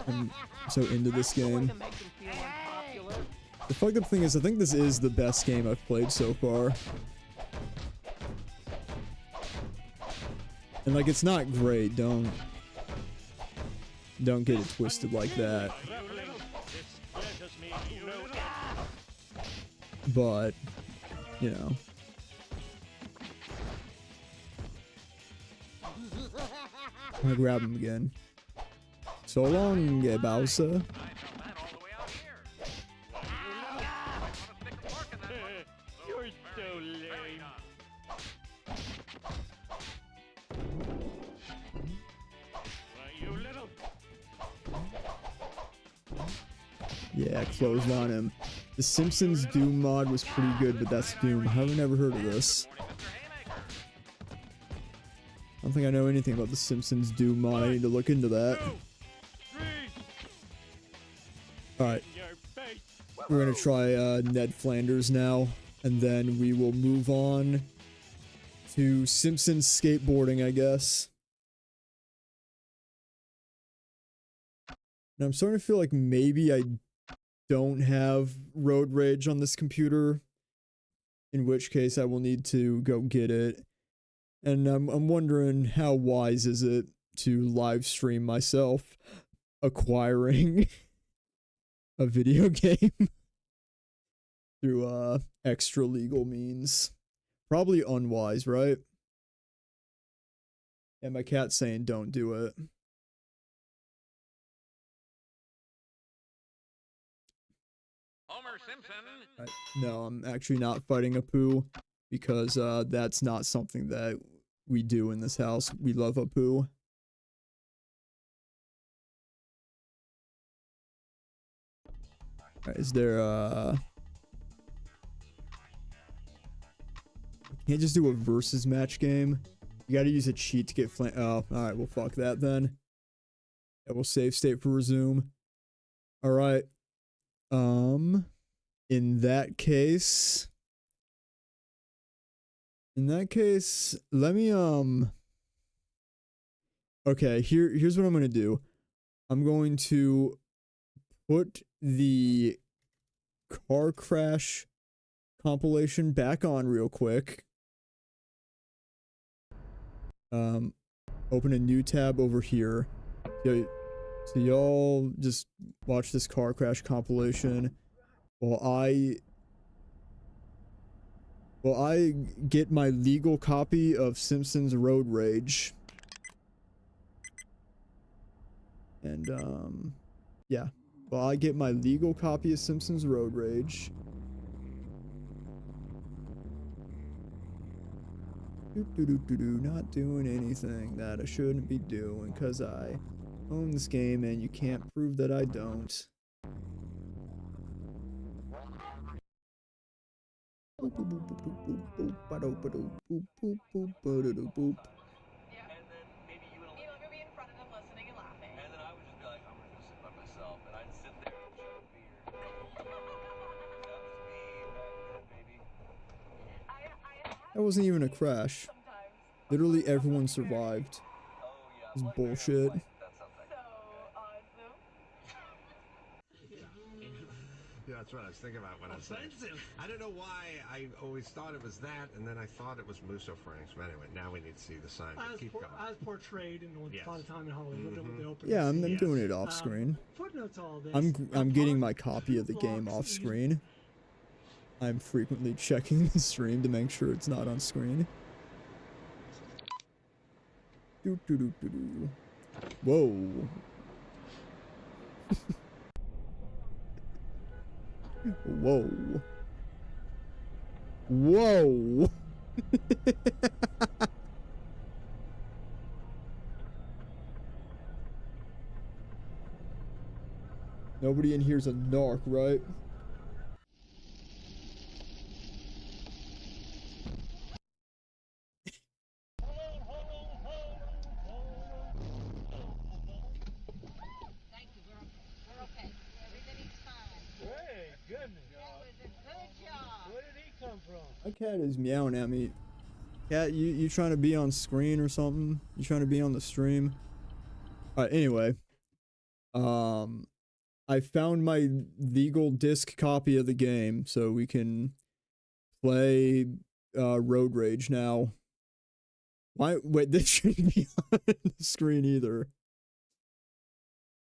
I'm so into this game. The fucked up thing is, I think this is the best game I've played so far. And like, it's not great, don't get it twisted like that. But, you know. I'm gonna grab him again. So long, Bowser. You're so lame. Why, you little. Yeah, clothesline him. The Simpsons Doom mod was pretty good, but that's Doom. I haven't ever heard of this. I don't think I know anything about the Simpsons Doom mod. I need to look into that. Alright. We're gonna try Ned Flanders now, and then we will move on to Simpsons skateboarding, I guess. Now I'm starting to feel like maybe I don't have road rage on this computer, in which case I will need to go get it. And I'm wondering, how wise is it to live stream myself acquiring a video game through extra legal means? Probably unwise, right? And my cat's saying don't do it. Homer Simpson. No, I'm actually not fighting Apu, because that's not something that we do in this house. We love Apu. Alright, is there can't just do a versus match game? You gotta use a cheat to get oh, alright, well fuck that then. Yeah, we'll save state for resume. Alright. In that case, let me, okay, here's what I'm gonna do. I'm going to put the car crash compilation back on real quick. Open a new tab over here. So y'all just watch this car crash compilation while I get my legal copy of Simpsons Road Rage. And yeah, while I get my legal copy of Simpsons Road Rage. Not doing anything that I shouldn't be doing, because I own this game and you can't prove that I don't. That wasn't even a crash. Literally everyone survived. It's bullshit. Yeah, that's what I was thinking about when I said it. I don't know why I always thought it was that, and then I thought it was Musso Franks. But anyway, now we need to see the sign. Keep going. As portrayed in a lot of time in Hollywood, the opening Yeah, I'm scene. doing it off screen. Footnotes all this. I'm getting my copy of the game off screen. I'm frequently checking the stream to make sure it's not on screen. Whoa. Whoa. Whoa. Nobody in here's a narc, right? Thank you. We're okay. Everything's fine. Hey, goodness. That was a good job. Where did he come from? My cat is meowing at me. Cat, you trying to be on screen or something? You trying to be on the stream? Alright, anyway. I found my legal disc copy of the game, so we can play Road Rage now. Why? Wait, this shouldn't be on the screen either.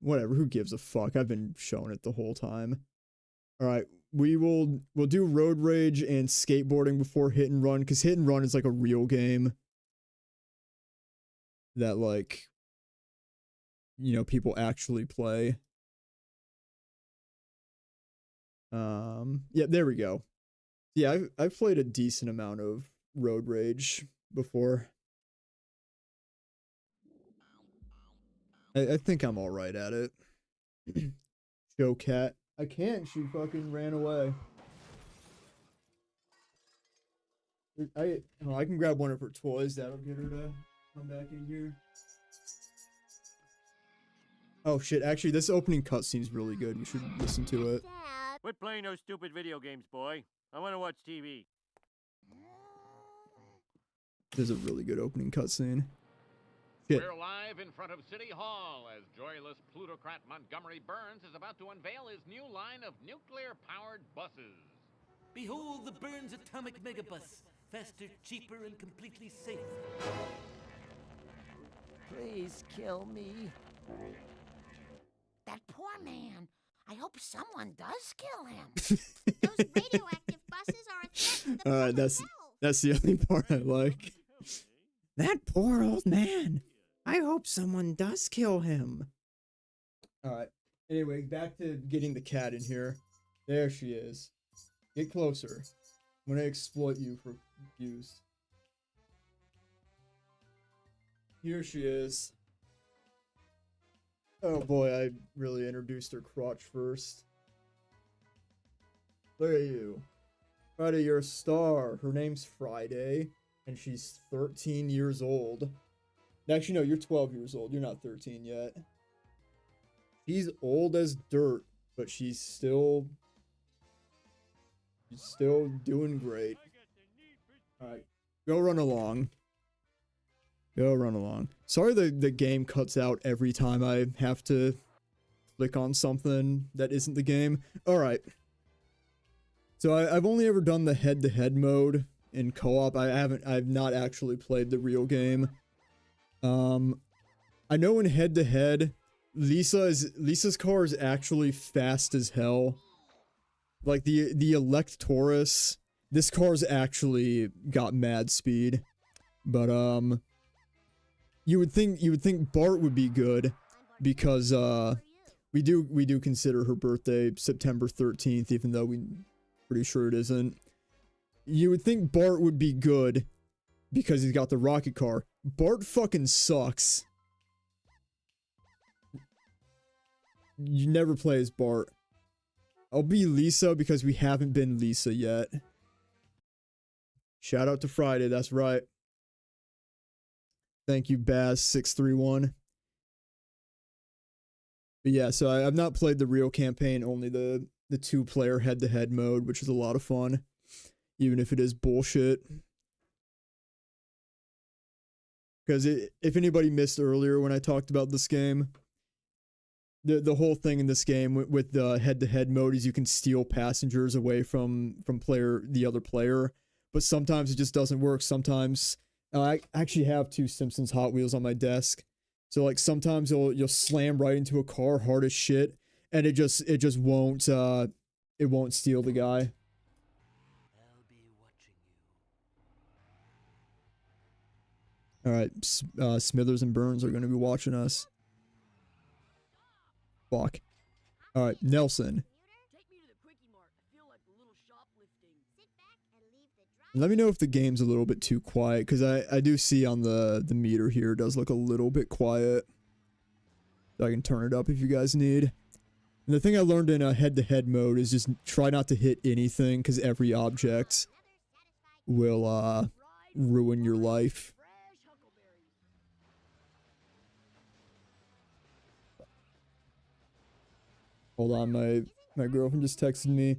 Whatever, who gives a fuck? I've been showing it the whole time. Alright, we'll do Road Rage and skateboarding before Hit and Run, because Hit and Run is like a real game that, like, you know, people actually play. Yeah, there we go. Yeah, I've played a decent amount of Road Rage before. I think I'm alright at it. Show cat. I can't, she fucking ran away. I can grab one of her toys, that'll get her to come back in here. Oh shit, actually this opening cutscene's really good, you should listen to it. Quit playing those stupid video games, boy. I want to watch TV. There's a really good opening cutscene. Shit. We're live in front of City Hall as joyless plutocrat Montgomery Burns is about to unveil his new line of nuclear-powered buses. Behold the Burns Atomic Megabus. Faster, cheaper, and completely safe. Please kill me. That poor man. I hope someone does kill him. Those radioactive buses are a threat to the Alright, that's the only part I like. That poor old man. I hope someone does kill him. Alright, anyway, back to getting the cat in here. There she is. Get closer. I'm gonna exploit you for views. Here she is. Oh boy, I really introduced her crotch first. Look at you. Friday, you're a star. Her name's Friday, and she's 13 years old. Actually, no, you're 12 years old. You're not 13 yet. She's old as dirt, but she's still doing great. Alright, go run along. Go run along. Sorry the game cuts out every time I have to click on something that isn't the game. Alright. So I've only ever done the head-to-head mode in co-op. I've not actually played the real game. I know in head-to-head, Lisa's car is actually fast as hell. Like the Elect Taurus, this car's actually got mad speed. But you would think Bart would be good because we do consider her birthday September 13th, even though we're pretty sure it isn't. You would think Bart would be good because he's got the rocket car. Bart fucking sucks. You never play as Bart. I'll be Lisa because we haven't been Lisa yet. Shout out to Friday, that's right. Thank you, Baz631. But yeah, so I've not played the real campaign, only the two-player head-to-head mode, which is a lot of fun. Even if it is bullshit. Because if anybody missed earlier when I talked about this game, the whole thing in this game with the head-to-head mode is you can steal passengers away from the other player, but sometimes it just doesn't work. Sometimes I actually have 2 Simpsons Hot Wheels on my desk, so like sometimes you'll slam right into a car hard as shit, and it just won't steal the guy. All right, Smithers and Burns are going to be watching us. Fuck. All right, Nelson. Let me know if the game's a little bit too quiet, because I do see on the meter here, it does look a little bit quiet. So I can turn it up if you guys need. And the thing I learned in a head-to-head mode is just try not to hit anything, because every object will ruin your life. Hold on, my girlfriend just texted me.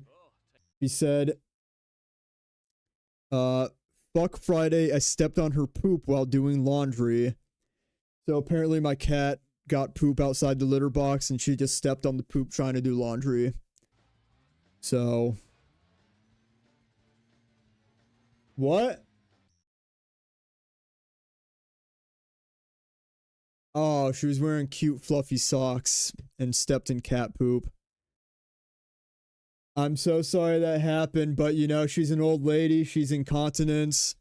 He said, fuck Friday, I stepped on her poop while doing laundry. So apparently my cat got poop outside the litter box and she just stepped on the poop trying to do laundry. So. What? Oh, she was wearing cute fluffy socks and stepped in cat poop. I'm so sorry that happened, but you know, she's an old lady. She's incontinence.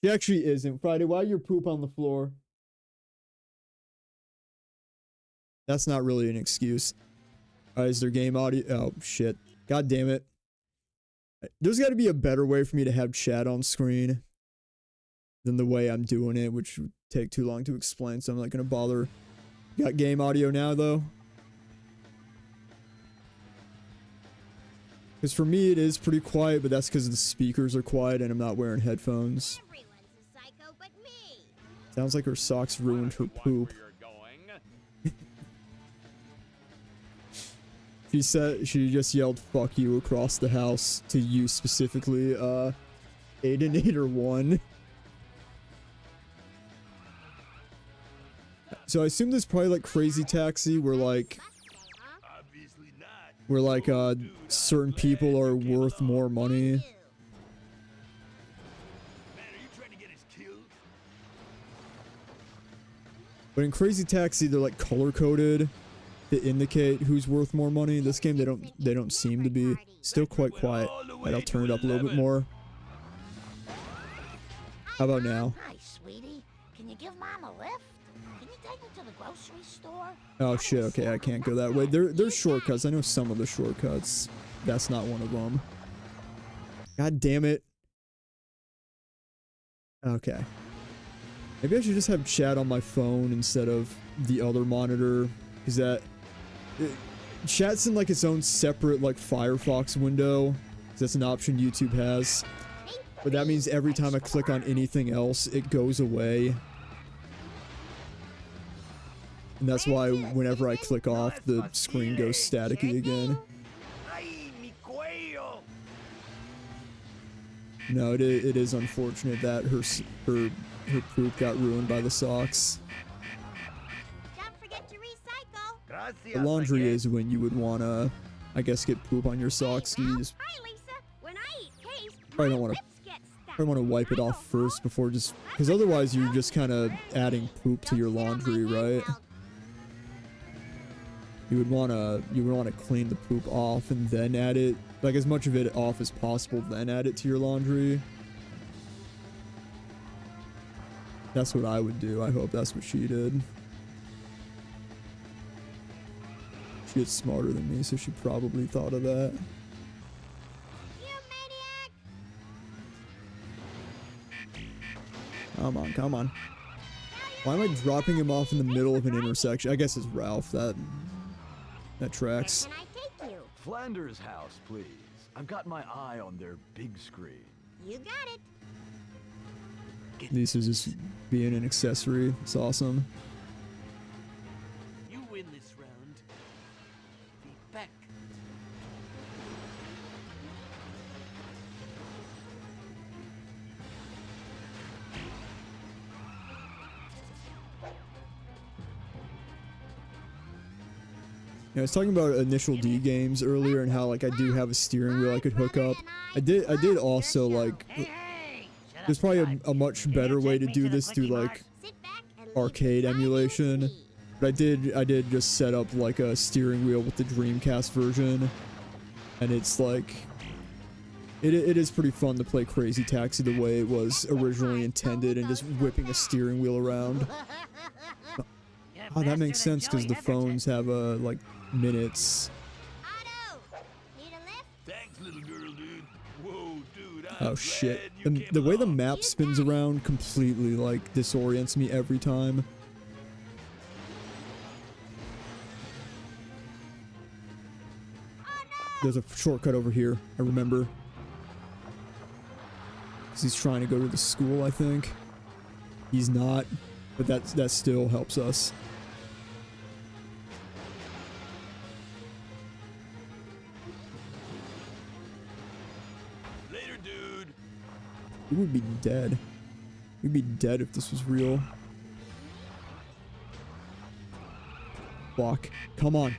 She actually isn't. Friday, why your poop on the floor? That's not really an excuse. Is there game audio? Oh, shit. God damn it. There's got to be a better way for me to have chat on screen than the way I'm doing it, which would take too long to explain, so I'm not going to bother. Got game audio now, though? Because for me, it is pretty quiet, but that's because the speakers are quiet and I'm not wearing headphones. Sounds like her socks ruined her poop. She said she just yelled "fuck you" across the house to you specifically, Aiden 1. So I assume there's probably like Crazy Taxi where like certain people are worth more money. But in Crazy Taxi, they're like color coded to indicate who's worth more money. This game, they don't seem to be. Still quite quiet. Right, I'll turn it up a little bit more. How about now? Hi, sweetie. Can you give Mom a lift? Can you take me to the grocery store? Oh shit, okay, I can't go that way. There's shortcuts. I know some of the shortcuts. That's not one of them. God damn it. Okay. Maybe I should just have chat on my phone instead of the other monitor. Because that... chat's in like its own separate like Firefox window. That's an option YouTube has. But that means every time I click on anything else, it goes away. And that's why whenever I click off, the screen goes staticky again. No, it is unfortunate that her poop got ruined by the socks. Don't forget to recycle. The laundry is when you would want to, I guess, get poop on your socks. You just Hi, Lisa. When I eat case, probably don't want to wipe it off first before just, because otherwise you're just kind of adding poop to your laundry, right? You would want to clean the poop off and then add it, like as much of it off as possible, then add it to your laundry. That's what I would do. I hope that's what she did. She's smarter than me, so she probably thought of that. Come on, come on. Why am I dropping him off in the middle of an intersection? I guess it's Ralph. That tracks. Can I take you? Flanders house, please. I've got my eye on their big screen. You got it. Lisa's just being an accessory. It's awesome. You win this round. Be back. I was talking about Initial D games earlier and how like I do have a steering wheel I could hook up. I did also like there's probably a much better way to do this through like arcade emulation. But I did just set up like a steering wheel with the Dreamcast version, and it's like it is pretty fun to play Crazy Taxi the way it was originally intended and just whipping a steering wheel around. Oh, that makes sense because the phones have like minutes. Otto, need a lift? Thanks, little girl, dude. Whoa, dude, Oh shit. The way the map spins around completely like disorients me every time. There's a shortcut over here, I remember. 'Cause he's trying to go to the school, I think. He's not, but that still helps us. Later, dude. We would be dead. We'd be dead if this was real. Fuck. Come on.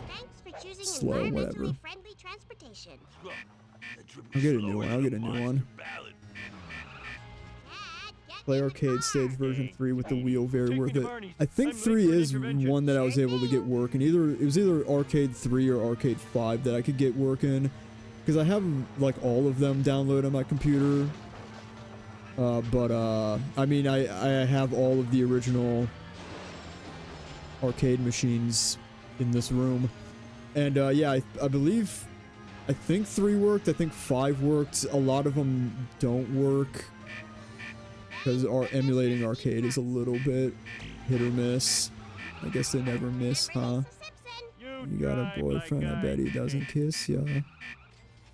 Thanks for choosing Slow, whatever. environmentally friendly transportation. I'll get a new one. I'll get a new one. Play arcade stage version 3 with the wheel, very worth it. I think 3 is one that I was able to get working. It was either arcade 3 or arcade 5 that I could get working, because I have like all of them downloaded on my computer. I mean, I have all of the original arcade machines in this room, and yeah, I think 3 worked. I think 5 worked. A lot of them don't work, because emulating arcade is a little bit hit or miss. I guess they never miss, huh? You got a boyfriend, I bet he doesn't kiss ya.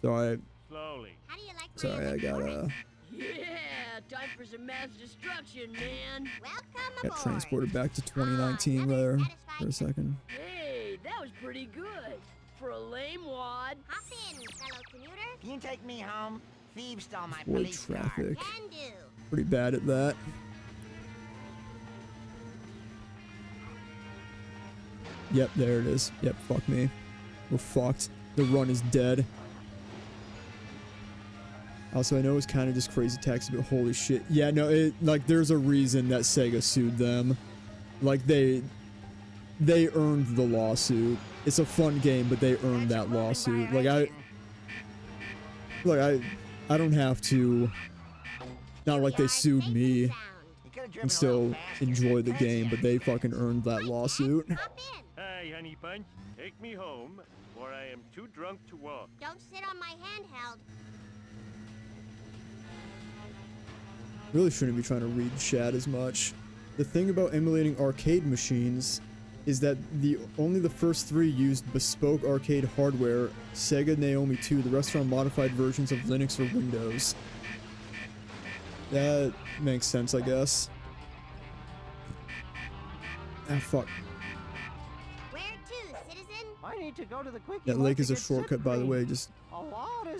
Sorry. Sorry, I got Yeah, time for some mass destruction, man. got transported back to 2019 there for a second. Hey, that was pretty good. For a lame wad. Hop in, fellow commuter. Can you take me home? Thieves stole my Avoid police car. traffic. Can do. Pretty bad at that. Yep, there it is. Yep, fuck me. We're fucked. The run is dead. Also, I know it's kind of just crazy taxi, but holy shit. Yeah, no, like, there's a reason that Sega sued them. Like, they earned the lawsuit. It's a fun game, but they earned that lawsuit. Like, I don't have to... Not like they sued me and still enjoy the game, but they fucking earned that lawsuit. Hey, honey bunch, take me home, or I am too drunk to walk. Don't sit on my handheld. Really shouldn't be trying to read chat as much. The thing about emulating arcade machines is that only the first 3 used bespoke arcade hardware, Sega Naomi 2, the rest are modified versions of Linux or Windows. That makes sense, I guess. Ah, fuck. Where to, citizen? I need to go to the quickie. That lake is a shortcut, by the way, just...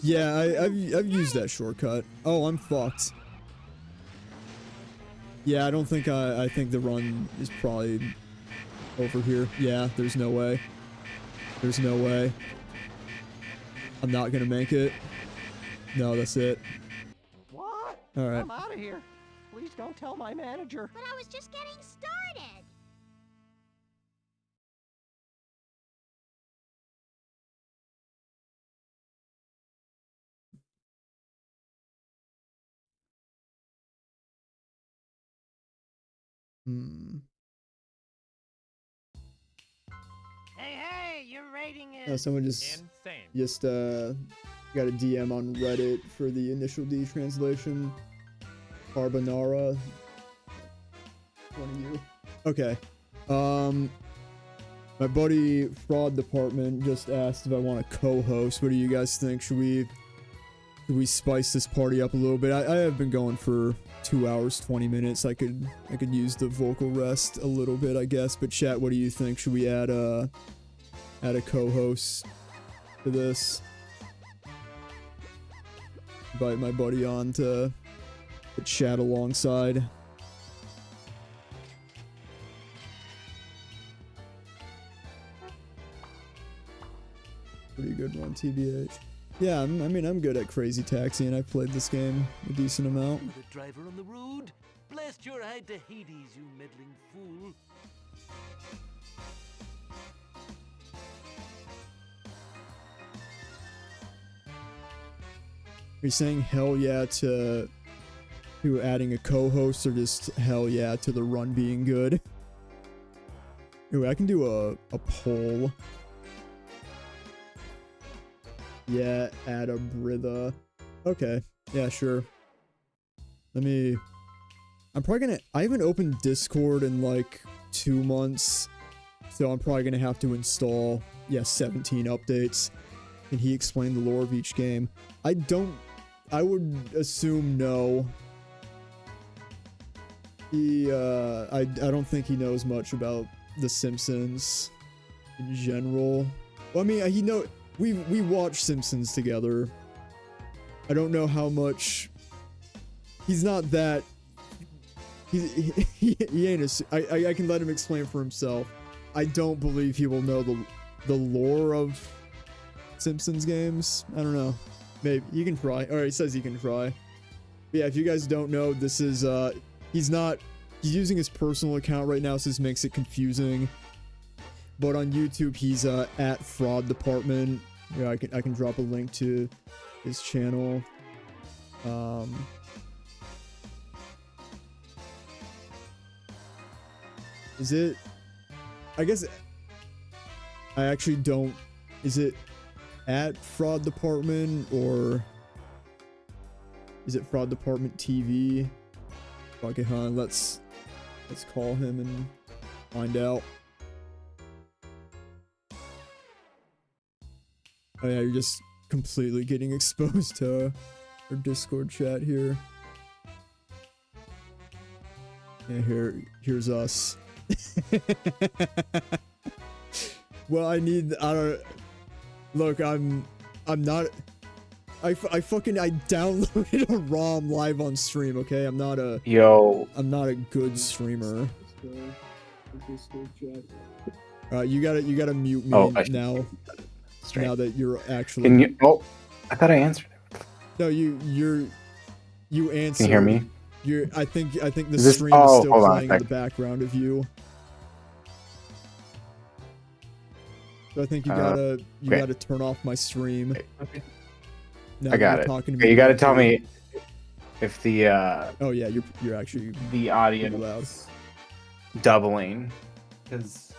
Yeah, I've used that shortcut. Oh, I'm fucked. Yeah, I don't think I think the run is probably over here. Yeah, there's no way. There's no way. I'm not gonna make it. No, that's it. What? Alright. I'm out of here. Please don't tell my manager. But I was just getting started. Hey, your rating is Someone just got a DM on Reddit for the initial D translation. Carbonara. One of you. Okay. My buddy Fraud Department just asked if I want to co-host. What do you guys think? Should we spice this party up a little bit? I have been going for 2 hours 20 minutes. I could use the vocal rest a little bit, I guess. But chat, what do you think? Should we add a co-host to this? Invite my buddy on to chat alongside. Pretty good one, TBH. Yeah, I mean, I'm good at Crazy Taxi, and I've played this game a decent amount. The driver on the road. Blast your hide to Hades, you meddling fool. Are you saying hell yeah to adding a co-host, or just hell yeah to the run being good? Ooh, I can do a poll. Yeah, add a Britha. Okay. Yeah, sure. I'm probably gonna... I haven't opened Discord in like 2 months. So I'm probably gonna have to install, 17 updates. Can he explain the lore of each game? I would assume no. I don't think he knows much about The Simpsons in general. Well, I mean, we watch Simpsons together. I don't know how much. He's not that. He ain't I can let him explain for himself. I don't believe he will know the lore of Simpsons games. I don't know. Maybe you can try. Alright, he says he can try. But yeah, if you guys don't know, this is he's using his personal account right now, so this makes it confusing. But on YouTube, he's at Fraud Department. Yeah, I can drop a link to his channel. Is it? I guess I actually don't. Is it at Fraud Department or is it Fraud Department TV? Okay, let's call him and find out. Oh yeah, you're just completely getting exposed to our Discord chat here. Yeah, here's us. Well, I look, I'm not. I downloaded a ROM live on stream. Okay, I'm not a good streamer. You gotta mute me now. Now that you're actually. Can you? Oh, I thought I answered it. No, you answered. Can you hear me? I think the stream is still playing in the background of you. So I think you gotta turn off my stream. I got it. Okay, you gotta tell me if the oh yeah, you're actually the audio loud. Doubling, because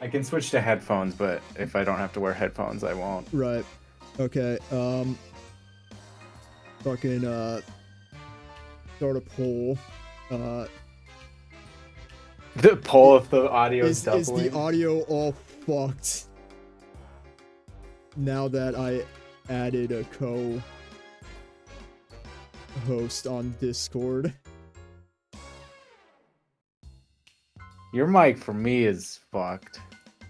I can switch to headphones, but if I don't have to wear headphones, I won't. Right. Okay. Fucking start a poll. The poll if the audio is doubling. Is the audio all fucked? Now that I added a co-host on Discord. Your mic for me is fucked.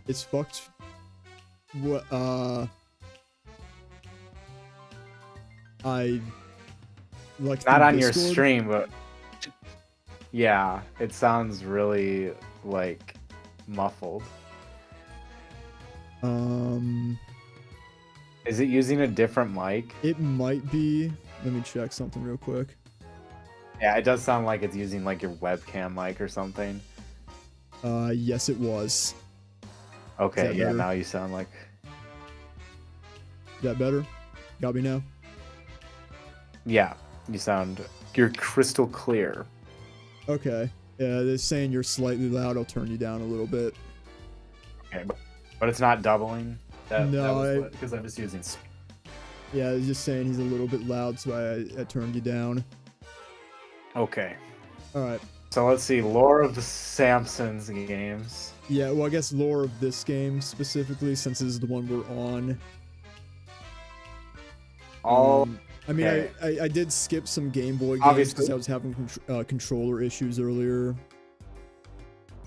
It's fucked. What? I like not on Discord? Your stream, but yeah, it sounds really like muffled. Is it using a different mic? It might be. Let me check something real quick. Yeah, it does sound like it's using like your webcam mic or something. Yes, it was. Okay, yeah, now you sound like. Is that better? Got me now? Yeah, you're crystal clear. Okay. Yeah, they're saying you're slightly loud. I'll turn you down a little bit. Okay, but it's not doubling? No, because I'm just using. Yeah, I was just saying he's a little bit loud, so I turned you down. Okay. Alright. So let's see, lore of the Simpsons games. Yeah, well, I guess lore of this game specifically, since this is the one we're on. I mean, okay. I did skip some Game Boy games because I was having controller issues earlier.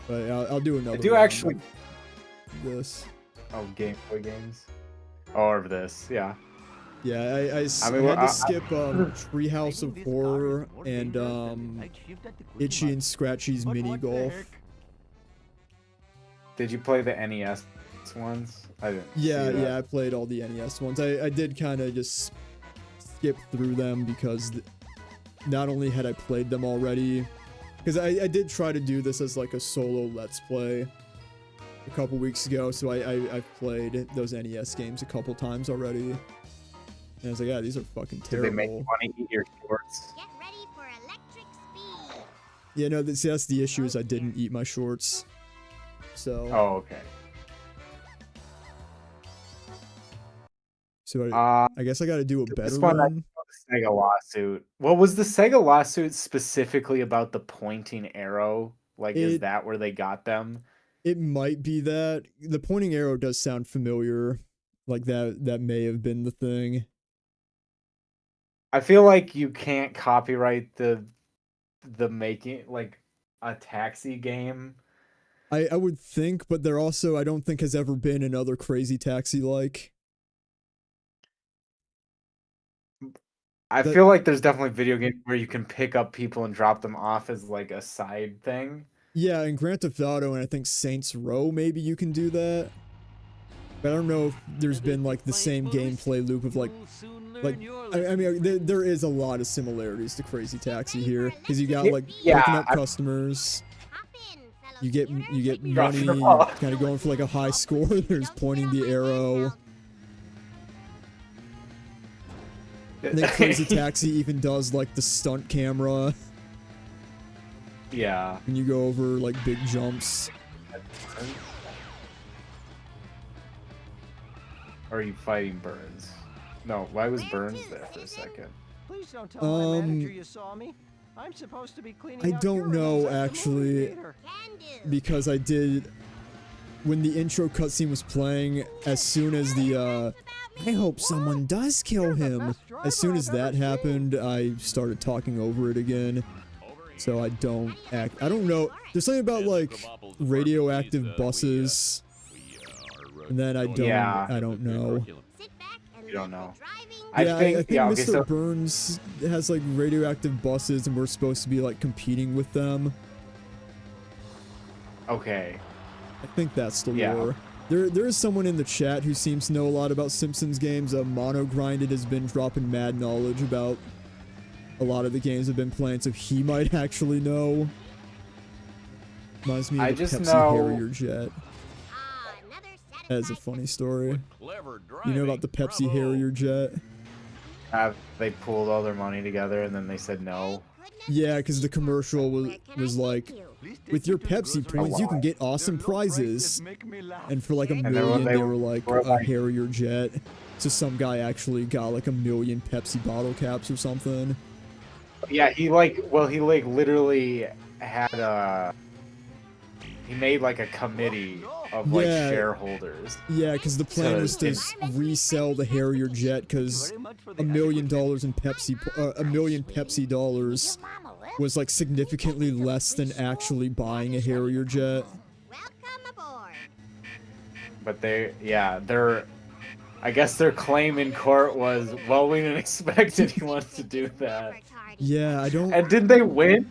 But I'll do another. I do actually. This. Oh, Game Boy games. Or this, yeah. Yeah, I had to skip Treehouse of Horror and Itchy and Scratchy's Mini Golf. Did you play the NES ones? I didn't. Yeah, I played all the NES ones. I did kind of just skip through them because not only had I played them already, because I did try to do this as like a solo Let's Play a couple weeks ago, so I've played those NES games a couple times already. And I was like, yeah, these are fucking terrible. Did they make you want to eat your shorts? Get ready for electric speed. Yeah, no, that's the issue is I didn't eat my shorts. So. Oh, okay. So I guess I got to do a better one. Sega lawsuit. Well, was the Sega lawsuit specifically about the pointing arrow? Like, is that where they got them? It might be that. The pointing arrow does sound familiar. Like that may have been the thing. I feel like you can't copyright the making like a taxi game. I would think, but there also I don't think has ever been another Crazy Taxi like. I feel like there's definitely video games where you can pick up people and drop them off as like a side thing. Yeah, in Grand Theft Auto and I think Saints Row maybe you can do that. But I don't know if there's been like the same gameplay loop of like I mean there is a lot of similarities to Crazy Taxi here because you got like picking up customers. You get money, kind of going for like a high score. There's pointing the arrow. I think Crazy Taxi even does like the stunt camera. Yeah. When you go over like big jumps. Or are you fighting Burns? No, why was Burns there for a second? Please don't tell my manager you saw me. I'm supposed to be cleaning I don't know actually, because I did when the intro cutscene was playing. As soon as the I hope someone does kill him. As soon as that happened, I started talking over it again. So I don't know. There's something about like radioactive buses. And then I don't know. You don't know. Yeah, I think Mr. Burns has like radioactive buses and we're supposed to be like competing with them. Okay. I think that's the lore. There is someone in the chat who seems to know a lot about Simpsons games. Mono Grinded has been dropping mad knowledge about a lot of the games I've been playing, so he might actually know. Reminds me of the Pepsi Harrier jet. That's a funny story. You know about the Pepsi Harrier jet? They pooled all their money together and then they said no. Yeah, because the commercial was like, with your Pepsi points, you can get awesome prizes. And for like $1 million, they were like a Harrier jet. So some guy actually got like 1 million Pepsi bottle caps or something. Yeah, he literally had he made like a committee of like shareholders. Yeah, because the plan was to resell the Harrier jet because $1 million in Pepsi, $1 million Pepsi dollars was like significantly less than actually buying a Harrier jet. But I guess their claim in court was, well, we didn't expect anyone to do that. Yeah, I don't. And did they win?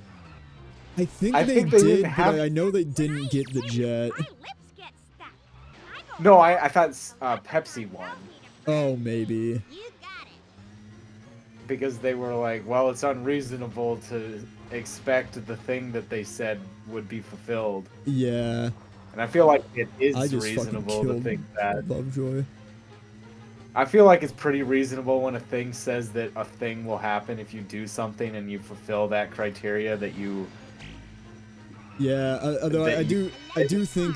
I think they did, but I know they didn't get the jet. No, I thought Pepsi won. Oh, maybe. Because they were like, well, it's unreasonable to expect the thing that they said would be fulfilled. Yeah. And I feel like it is reasonable to think that. Lovejoy. I feel like it's pretty reasonable when a thing says that a thing will happen if you do something and you fulfill that criteria that you. Yeah, although I do think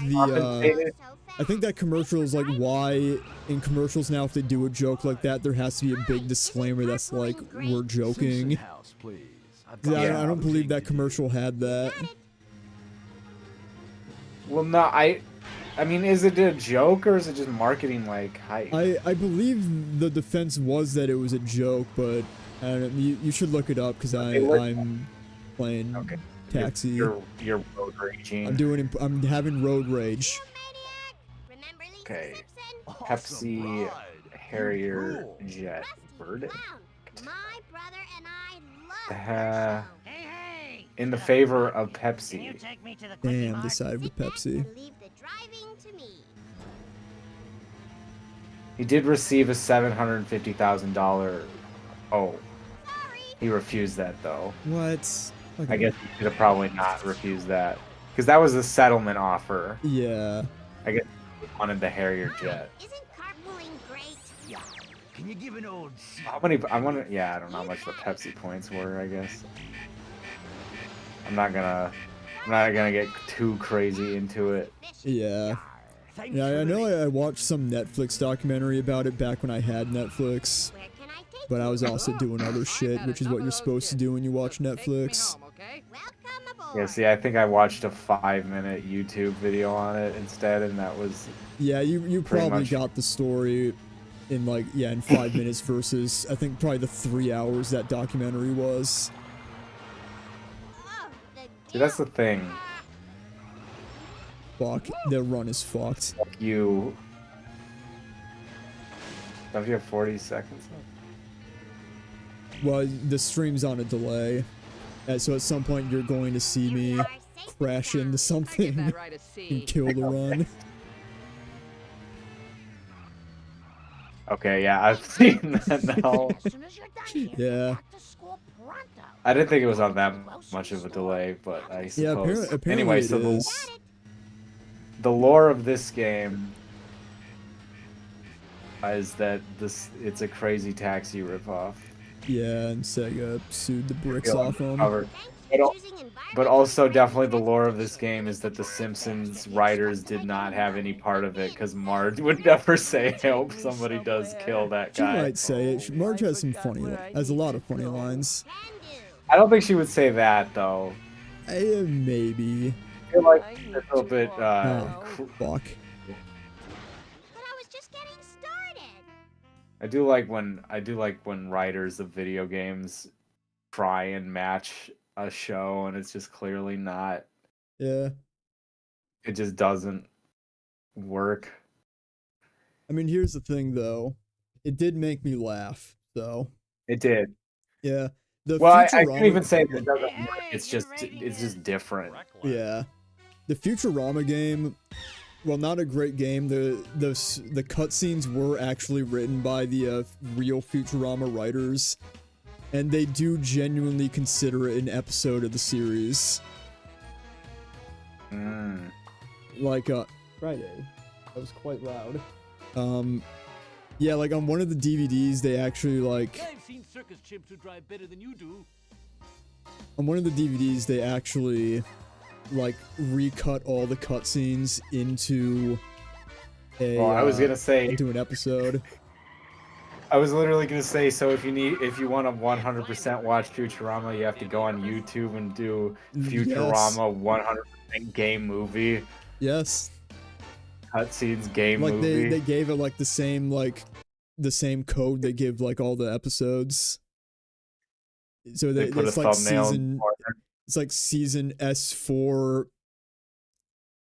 I think that commercial is like why in commercials now if they do a joke like that there has to be a big disclaimer that's like we're joking. I don't believe that commercial had that. Well, no, I mean, is it a joke or is it just marketing like hype? I believe the defense was that it was a joke, but I don't know, you should look it up because I'm playing Taxi. You're road raging. I'm having road rage. Okay. Pepsi Harrier jet verdict. In the favor of Pepsi. Damn, decided with Pepsi. He did receive a $750,000. Oh. He refused that though. What? Okay. I guess he should have probably not refused that. Because that was a settlement offer. Yeah. I guess he wanted the Harrier jet. Isn't carpooling great? Yeah. Can you give an old How many? I don't know how much the Pepsi points were. I guess. I'm not gonna get too crazy into it. Yeah. Yeah, I know I watched some Netflix documentary about it back when I had Netflix. but I was also doing other shit, which is what you're supposed to do when you watch Netflix. Yeah, see, I think I watched a 5-minute YouTube video on it instead, and that was... Yeah, you probably much. got the story in like, yeah, in 5 minutes versus, I think, probably the 3 hours that documentary was. See, that's the thing. Fuck, their run is fucked. You... Don't you have 40 seconds? Well, the stream's on a delay, so at some point you're going to see me crash into something and kill the run. Okay, yeah, I've seen that now. Yeah. I didn't think it was on that much of a delay, but I suppose. Yeah, apparently anyway, it so is. the lore of this game is that it's a Crazy Taxi ripoff. Yeah, and Sega sued the bricks off them. But also definitely the lore of this game is that the Simpsons writers did not have any part of it because Marge would never say, "I hope somebody does kill that She guy." might say it. Marge has some has a lot of funny lines. I don't think she would say that though. Maybe. I feel like it's a little bit. Fuck. I do like when writers of video games try and match a show and it's just clearly not. Yeah. It just doesn't work. I mean, here's the thing though. It did make me laugh, so. It did. Yeah. I can't even say that it doesn't work. It's just different. Yeah. The Futurama game, well, not a great game. The cutscenes were actually written by the real Futurama writers, and they do genuinely consider it an episode of the series. Like Friday. That was quite loud. Yeah, like on one of the DVDs, they actually like. I've seen circus chimps who drive better than you do. On one of the DVDs, they actually like recut all the cutscenes into a. Well, I was gonna say into an episode. I was literally gonna say, so if you want to 100% watch Futurama, you have to go on YouTube and do Futurama 100% game movie. Yes. Cutscenes game like movie. They gave it like the same code they give like all the episodes. So they put a like thumbnail. Season, it's like season S4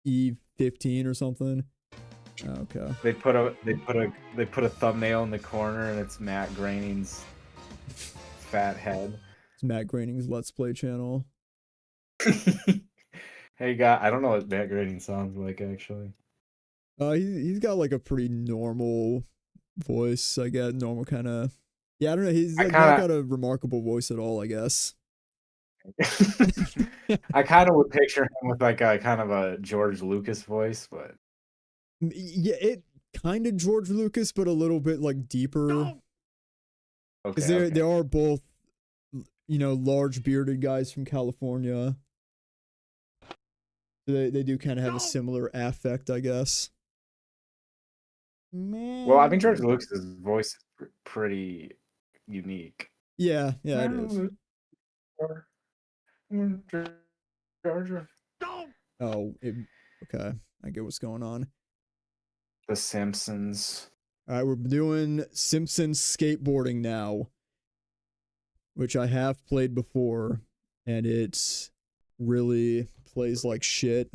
E15 or something. Okay. They put a thumbnail in the corner and it's Matt Groening's fat head. It's Matt Groening's Let's Play channel. Hey guy, I don't know what Matt Groening sounds like actually. He's got like a pretty normal voice, I guess. Normal kind of. Yeah, I don't know. He's like not got a remarkable voice at all, I guess. I kind of would picture him with like a kind of a George Lucas voice, but yeah, it kind of George Lucas, but a little bit like deeper. Because they are both, large bearded guys from California. They do kind of have a similar affect, I guess. Well, I think George Lucas's voice is pretty unique. Yeah, it is. Oh, okay. I get what's going on. The Simpsons. All right, we're doing Simpsons skateboarding now, which I have played before, and it really plays like shit.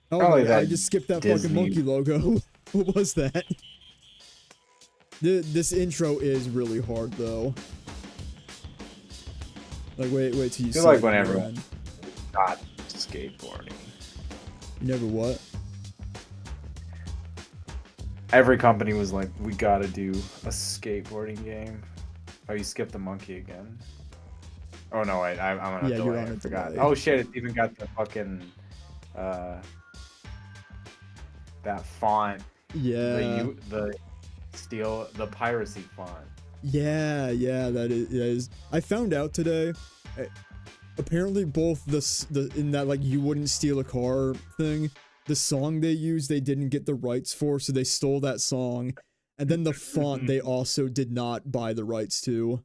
Oh, I just skipped that fucking monkey logo. What was that? This intro is really hard, though. Like, wait till you see it. I feel like when everyone got skateboarding. You never what? Every company was like, we gotta do a skateboarding game. Oh, you skipped the monkey again. Oh, no, wait, I'm on a delay. I forgot. Oh, shit, it even got the fucking... that font. Yeah. The piracy font. Yeah, that is. I found out today. Apparently, both the in that like you wouldn't steal a car thing, the song they used, they didn't get the rights for, so they stole that song. And then the font, they also did not buy the rights to.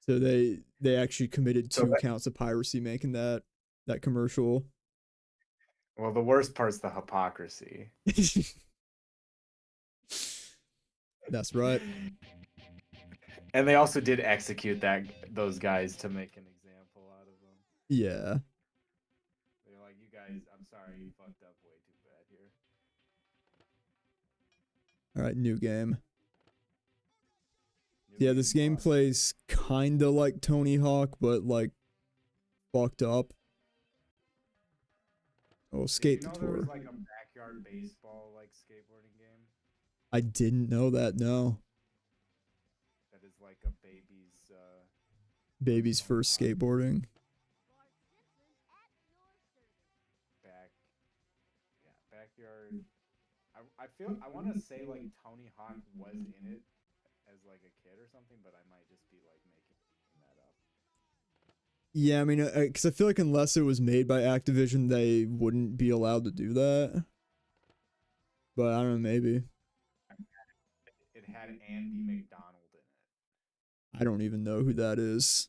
So they actually committed 2 counts of piracy making that commercial. Well, the worst part's the hypocrisy. That's right. And they also did execute those guys to make an example out of them. Yeah. They're like, you guys, I'm sorry, you fucked up way too bad here. All right, new game. Yeah, this game plays kinda like Tony Hawk, but like fucked up. Oh, skate the There was tour. like a backyard baseball like skateboarding game I didn't know that. No, that is like a baby's first skateboarding. Backyard. I want to say like Tony Hawk was in it as like a kid or something, but I might just be like making that up. Yeah, I mean, because I feel like unless it was made by Activision, they wouldn't be allowed to do that. But I don't know, maybe. It had Andy McDonald in it. I don't even know who that is.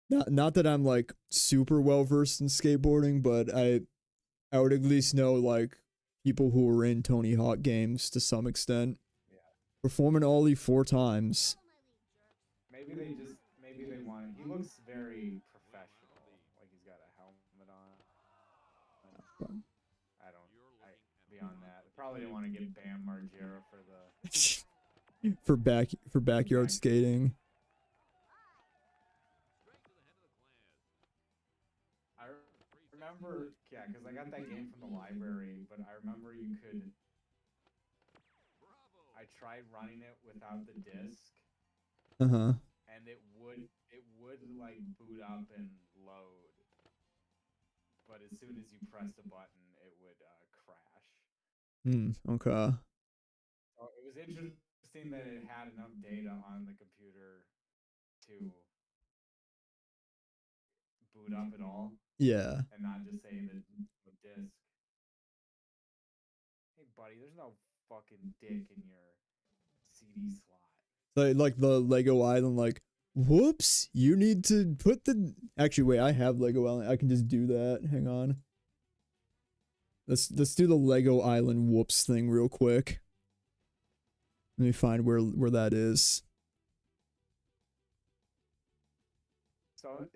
Not that I'm like super well versed in skateboarding, but I would at least know like people who were in Tony Hawk games to some extent. Yeah. Performing ollie 4 times. Maybe they want. He looks very professional. Like he's got a helmet on. Beyond that, they probably didn't want to get Bam Margera for the for backyard skating. I remember, yeah, because I got that game from the library, but I remember you could. I tried running it without the disc. And it would like boot up and load, but as soon as you pressed a button, it would crash. Okay. So it was interesting that it had enough data on the computer to boot up at all. Yeah. And not just say the disc. Hey, buddy, there's no fucking dick in your CD slot. Like the Lego Island, like, whoops, you need to put the... Actually, wait, I have Lego Island. I can just do that. Hang on. Let's do the Lego Island whoops thing real quick. Let me find where that is. So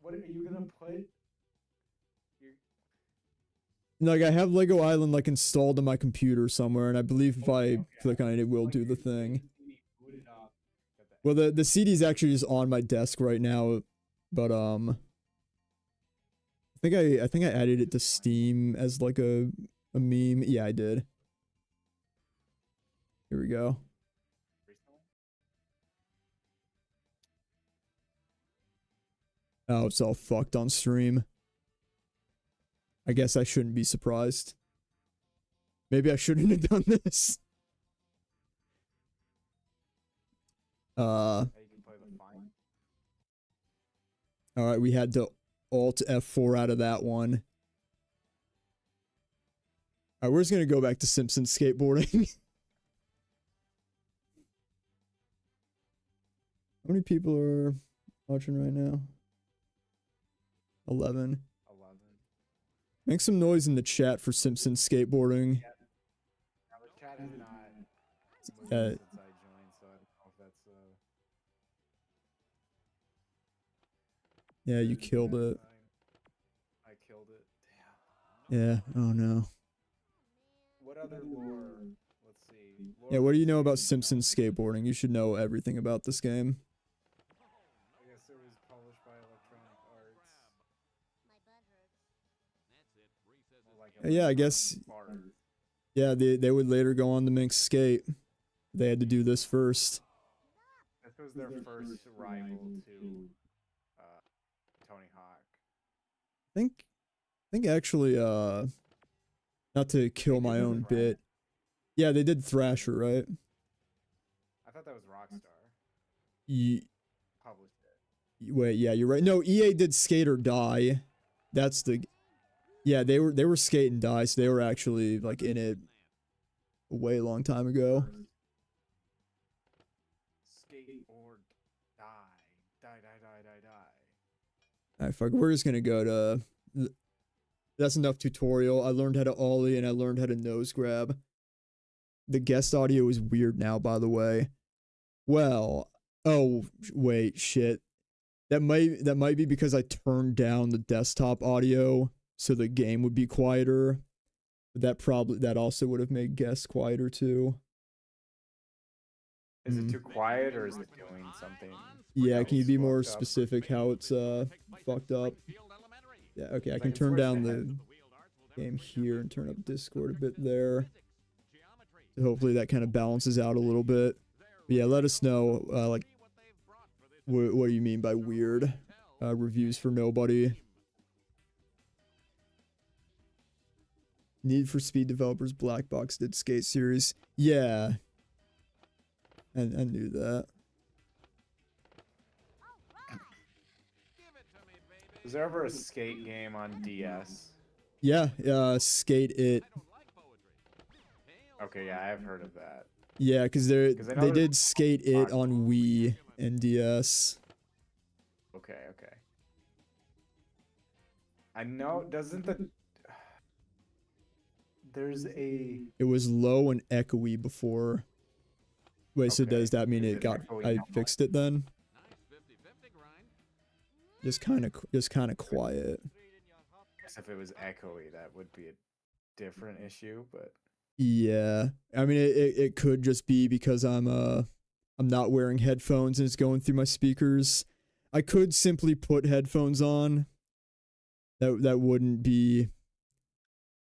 what are you gonna put? Like, I have Lego Island like installed on my computer somewhere, and I believe if I click on it, it will do the thing. Well, the CD's actually just on my desk right now, but I think I added it to Steam as like a meme. Yeah, I did. Here we go. Oh, it's all fucked on stream. I guess I shouldn't be surprised. Maybe I shouldn't have done this. Alright, we had to Alt F4 out of that one. Alright, we're just gonna go back to Simpsons skateboarding. How many people are watching right now? 11. Make some noise in the chat for Simpsons skateboarding. Yeah, the chat has not moved since I joined, so I don't know if that's Yeah, you killed it. I killed it. Damn. Yeah, oh no. What other lore? Let's see. Yeah, what do you know about Simpsons skateboarding? You should know everything about this game. I guess it was published by Electronic Arts. Yeah, I guess. Yeah, they would later go on to make Skate. They had to do this first. This was their first rival to Tony Hawk. I think actually, not to kill my own bit. Yeah, they did Thrasher, right? I thought that was Rockstar. Ye published it. Wait, yeah, you're right. No, EA did Skate or Die. That's the... Yeah, they were Skate and Die, so they were actually, like, in it a way long time ago. Skate or die. Die. Alright, fuck, we're just gonna go to... That's enough tutorial. I learned how to ollie and I learned how to nose grab. The guest audio is weird now, by the way. Well, oh, wait, shit. That might be because I turned down the desktop audio so the game would be quieter. But that also would have made guests quieter too. Is it too quiet or is it doing something? Yeah, can you be more specific how it's fucked up? Yeah, okay, I can turn down the game here and turn up Discord a bit there. So hopefully that kind of balances out a little bit. But yeah, let us know like what you mean by weird reviews for nobody. Need for Speed developers Black Box did Skate series. Yeah. I knew that. Was there ever a Skate game on DS? Yeah, Skate It. Okay, yeah, I've heard of that. Yeah, because they did Skate It on Wii and DS. Okay. I know, doesn't the... There's a... It was low and echoey before. Wait, so does that mean I fixed it then? Just kind of quiet. If it was echoey, that would be a different issue, but... Yeah, I mean it could just be because I'm not wearing headphones and it's going through my speakers. I could simply put headphones on. That wouldn't be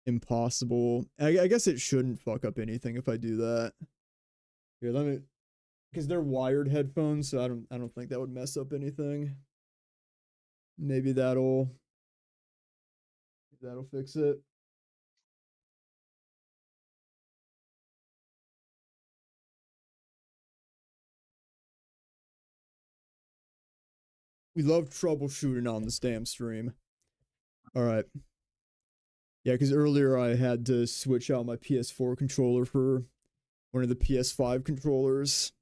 impossible. I guess it shouldn't fuck up anything if I do that. Here, let me, because they're wired headphones, so I don't think that would mess up anything. Maybe that'll fix it. We love troubleshooting on this damn stream. Alright. Yeah, because earlier I had to switch out my PS4 controller for one of the PS5 controllers.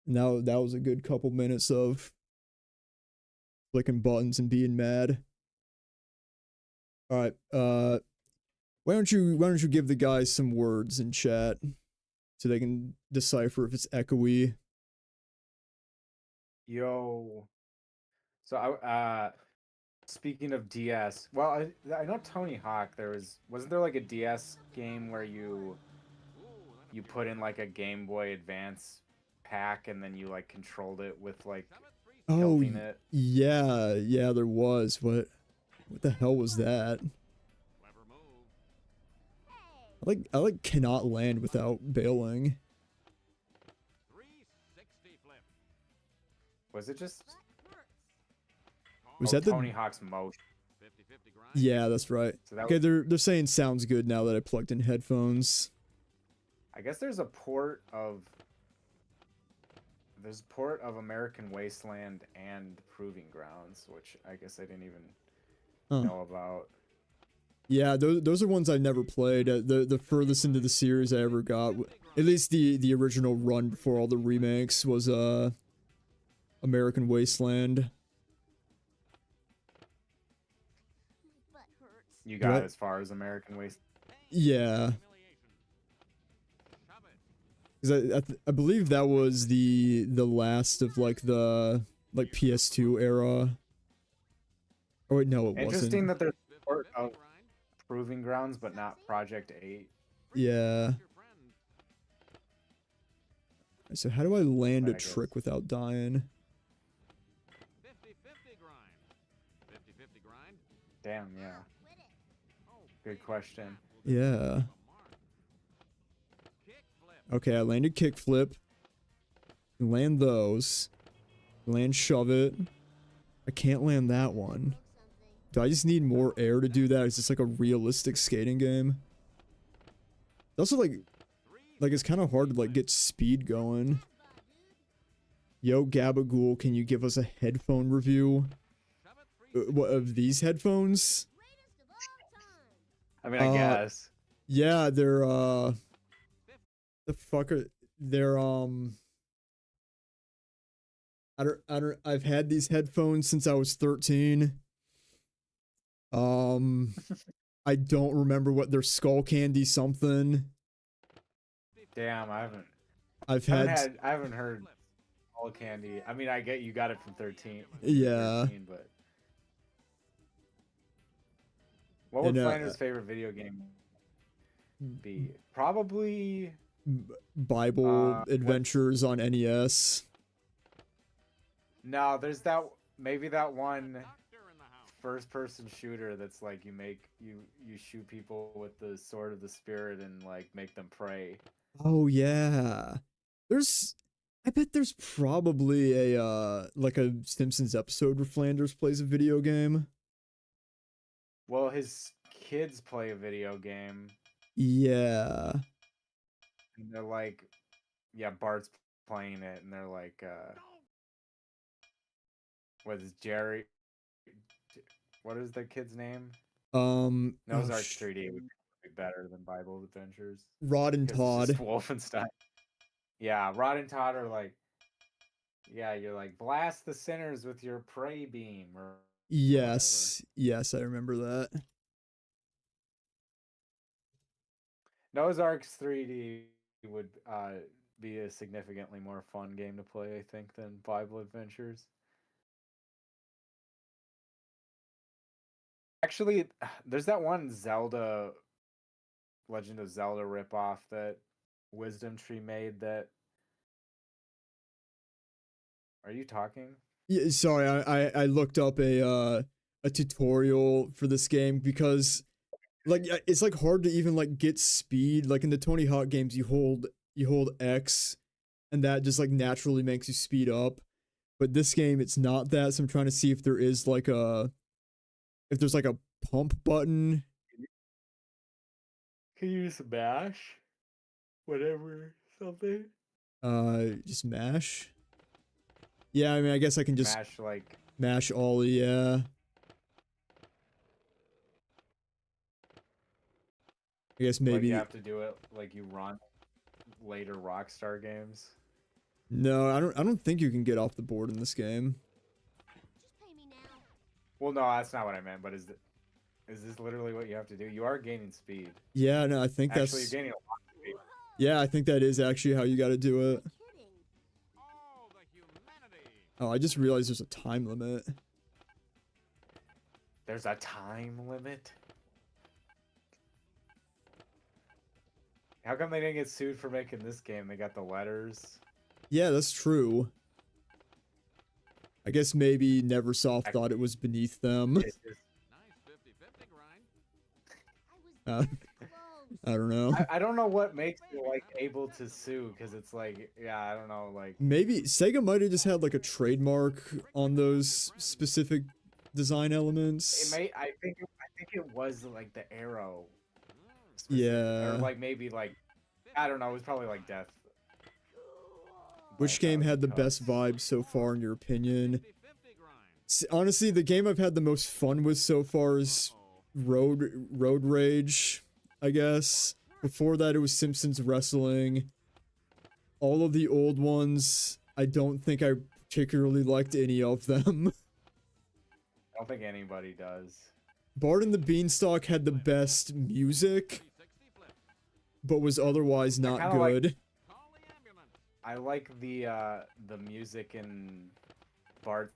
Now that was a good couple minutes of clicking buttons and being mad. Alright, why don't you give the guys some words in chat so they can decipher if it's echoey. Yo. So speaking of DS, well, I know Tony Hawk. Wasn't there like a DS game where you put in like a Game Boy Advance pack and then you like controlled it with like tilting it? Yeah, there was. What the hell was that? I like cannot land without bailing. Was it just? Was that the Tony Hawk's motion? Yeah, that's right. So that okay, they're saying sounds good now that I plugged in headphones. I guess there's a port of American Wasteland and Proving Grounds, which I guess I didn't even know about. Yeah, those are ones I've never played. The furthest into the series I ever got, at least the original run before all the remakes, was American Wasteland. You got as far as American Wasteland? Yeah. Because I believe that was the last of like the PS2 era. Oh wait, no, it wasn't. Interesting that there's part of Proving Grounds, but not Project 8. Yeah. So how do I land a trick without dying? Damn, yeah. Good question. Yeah. Okay, I landed kickflip. Land those. Land shove it. I can't land that one. Do I just need more air to do that? Is this like a realistic skating game? It's also like it's kind of hard to like get speed going. Yo, Gabagool, can you give us a headphone review? What, of these headphones? I mean, I guess. Yeah, they're, the fuck are, they're, I've had these headphones since I was 13. I don't remember what they're Skull Candy something. Damn, I haven't. I haven't heard all candy. I mean, I get you got it from 13. Yeah. 13, but what would Flanders' favorite video game be? Probably Bible Adventures on NES. No, there's maybe that one first-person shooter that's like you shoot people with the sword of the spirit and like make them pray. Oh yeah. I bet there's probably a like a Simpsons episode where Flanders plays a video game. Well, his kids play a video game. Yeah. And they're like, yeah, Bart's playing it, and they're like, what is Jerry? What is the kid's name? Noah's Ark 3D would be better than Bible Adventures. Rod and Todd. It's just Wolfenstein. Yeah, Rod and Todd are like, yeah, you're like, blast the sinners with your prey beam. Or yes, yes, I remember that. Noah's Ark 3D would be a significantly more fun game to play, I think, than Bible Adventures. Actually, there's that one Zelda, Legend of Zelda ripoff that Wisdom Tree made that... Are you talking? Yeah, sorry, I looked up a tutorial for this game because like it's like hard to even like get speed. Like in the Tony Hawk games, you hold X and that just like naturally makes you speed up. But this game it's not that, so I'm trying to see if there is like if there's like a pump button. Can you just mash? Whatever, something? Just mash? Yeah, I mean, I guess I can just mash Ollie, yeah. I guess maybe... Like you have to do it like you run later Rockstar games? No, I don't think you can get off the board in this game. Well, no, that's not what I meant, but is this literally what you have to do? You are gaining speed. Yeah, no, I think Actually, you're gaining a lot of speed. Yeah, I think that is actually how you gotta do it. Oh, I just realized there's a time limit. There's a time limit? How come they didn't get sued for making this game? They got the letters. Yeah, that's true. I guess maybe Neversoft thought it was beneath them. I don't know. I don't know what makes you like able to sue, because it's like, yeah, I don't know, like maybe Sega might have just had like a trademark on those specific design elements. it may. I think it was like the arrow. Yeah. Or like maybe like, I don't know. It was probably like Death. Which game had the best vibes so far, in your opinion? Honestly, the game I've had the most fun with so far is Road Rage, I guess. Before that, it was Simpsons Wrestling. All of the old ones, I don't think I particularly liked any of them. I don't think anybody does. Bart and the Beanstalk had the best music, but was otherwise not good. I like the music in Bart's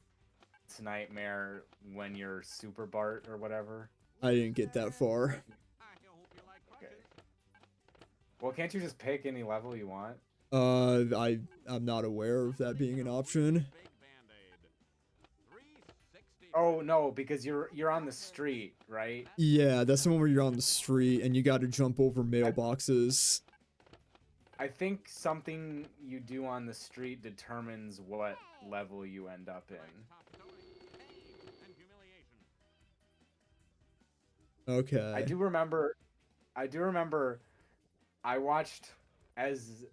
Nightmare when you're Super Bart or whatever. I didn't get that far. Okay. Well, can't you just pick any level you want? I'm not aware of that being an option. Oh no, because you're on the street, right? Yeah, that's the one where you're on the street and you got to jump over mailboxes. I think something you do on the street determines what level you end up in. Okay. I do remember I watched as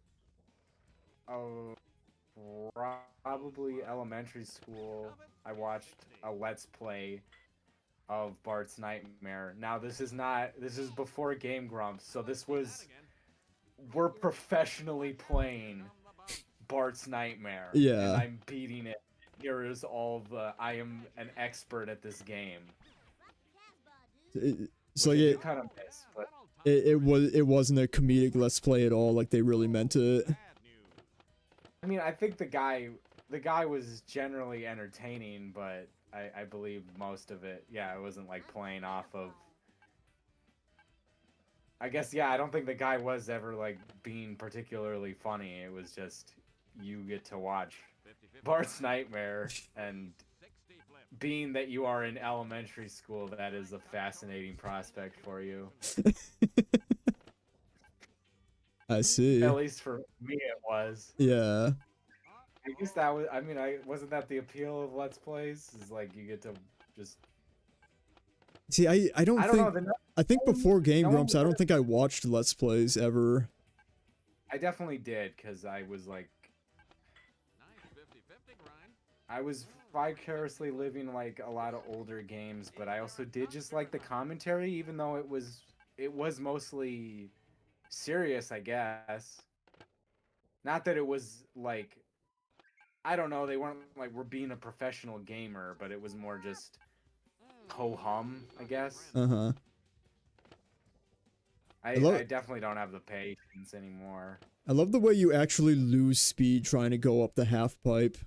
probably elementary school, I watched a Let's Play of Bart's Nightmare. Now, this is before Game Grumps, so we're professionally playing Bart's Nightmare. Yeah. And I'm beating it. Here is I am an expert at this game. So Which I yeah, do kind of miss, but it wasn't a comedic Let's Play at all. Like they really meant it. I mean, I think the guy was generally entertaining, but I believe most of it, yeah, it wasn't like playing off of. I guess, yeah, I don't think the guy was ever like being particularly funny. It was just you get to watch Bart's Nightmare, and being that you are in elementary school, that is a fascinating prospect for you. I see. At least for me, it was. Yeah. I guess wasn't that the appeal of Let's Plays? Is like you get to just. See, I don't think. Know, I think before Game Grumps, I don't think I watched Let's Plays ever. I definitely did, because I was like. I was vicariously living like a lot of older games, but I also did just like the commentary, even though it was mostly serious, I guess. Not that it was like, I don't know, they weren't like we're being a professional gamer, but it was more just ho-hum, I guess. Uh-huh. I definitely don't have the patience anymore. I love the way you actually lose speed trying to go up the half pipe.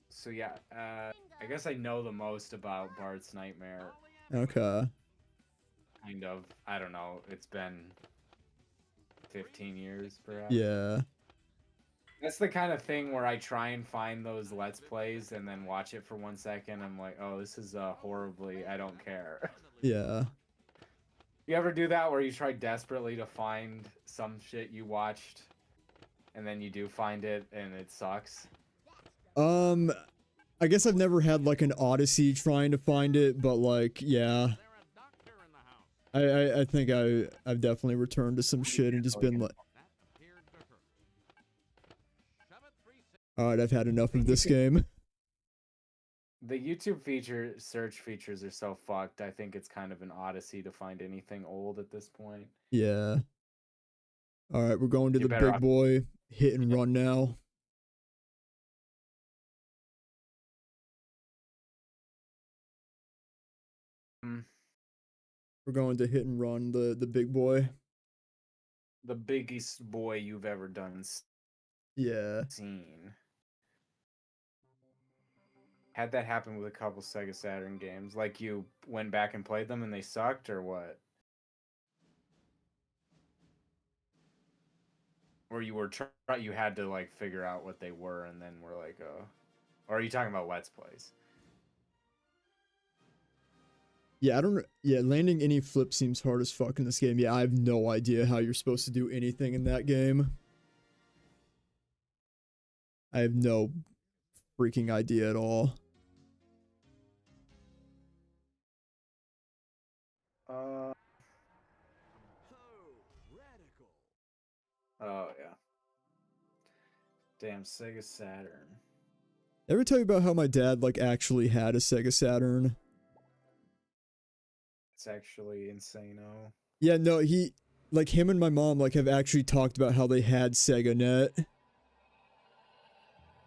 So yeah, I guess I know the most about Bart's Nightmare. Okay. Kind of. I don't know. It's been 15 years, perhaps. Yeah. That's the kind of thing where I try and find those Let's Plays and then watch it for 1 second. I'm like, oh, this is horribly, I don't care. Yeah. You ever do that where you try desperately to find some shit you watched and then you do find it and it sucks? I guess I've never had like an odyssey trying to find it, but like, yeah. I think I've definitely returned to some shit and just been like, alright, I've had enough of this game. The YouTube search features are so fucked. I think it's kind of an odyssey to find anything old at this point. Yeah. Alright, we're going to the big boy hit and run now. We're going to hit and run the big boy. The biggest boy you've ever done. Yeah. Seen. Had that happen with a couple Sega Saturn games. Like you went back and played them and they sucked, or what? Or you had to like figure out what they were and then were like, or are you talking about Let's Plays? Yeah, landing any flip seems hard as fuck in this game. Yeah, I have no idea how you're supposed to do anything in that game. I have no freaking idea at all. Oh, yeah. Damn, Sega Saturn. Ever tell you about how my dad, like, actually had a Sega Saturn? It's actually insane-o. Yeah, no, him and my mom, like, have actually talked about how they had Sega Net.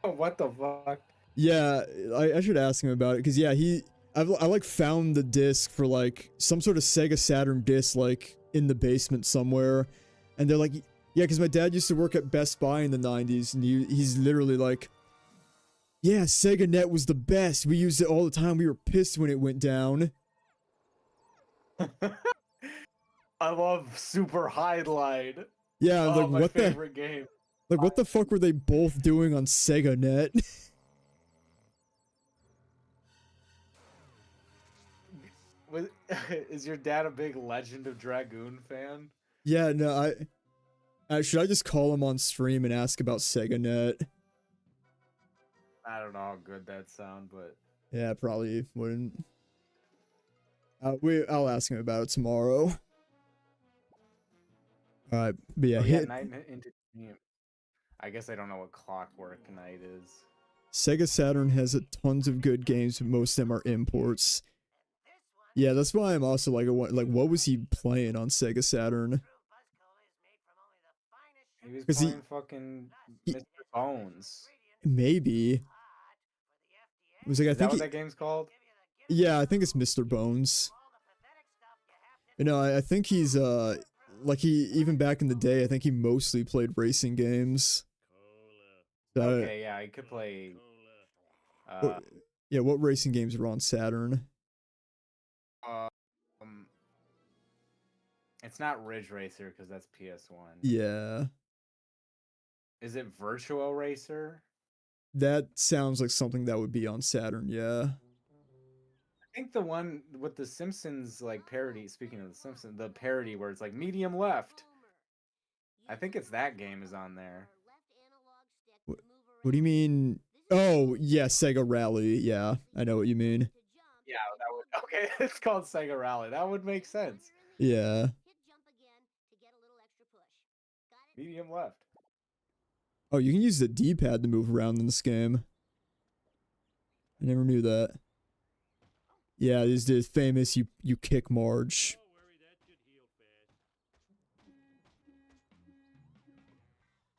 Oh, what the fuck? Yeah, I should ask him about it, because, yeah, I, like, found the disc for, like, some sort of Sega Saturn disc, like, in the basement somewhere, and they're like, yeah, because my dad used to work at Best Buy in the 90s, and he's literally like, yeah, Sega Net was the best, we used it all the time, we were pissed when it went down. I love Super Highline. Yeah, like, my what favorite game. Like, what the fuck were they both doing on Sega Net? Is your dad a big Legend of Dragoon fan? Yeah, no, should I just call him on stream and ask about Sega Net? I don't know how good that sound, but... Yeah, probably wouldn't. I'll ask him about it tomorrow. Alright, but yeah, Oh, hit Night into Dream. I guess I don't know what Clockwork Night is. Sega Saturn has tons of good games, but most of them are imports. Yeah, that's why I'm also like, what was he playing on Sega Saturn? He was playing fucking Mr. Bones. Maybe. It was like, Is that what that game's called? Yeah, I think it's Mr. Bones. You know, I think he's like even back in the day, I think he mostly played racing games. So, Okay, yeah, he could play. Yeah, what racing games were on Saturn? It's not Ridge Racer because that's PS1. Yeah. Is it Virtual Racer? That sounds like something that would be on Saturn, yeah. I think the one with the Simpsons like parody, speaking of the Simpsons, the parody where it's like medium left. I think it's that game is on there. What do you mean? Oh, yeah, Sega Rally. Yeah, I know what you mean. Yeah, that would okay, it's called Sega Rally. That would make sense. Yeah. Medium left. Oh, you can use the D-pad to move around in this game. I never knew that. Yeah, there's the famous you kick Marge.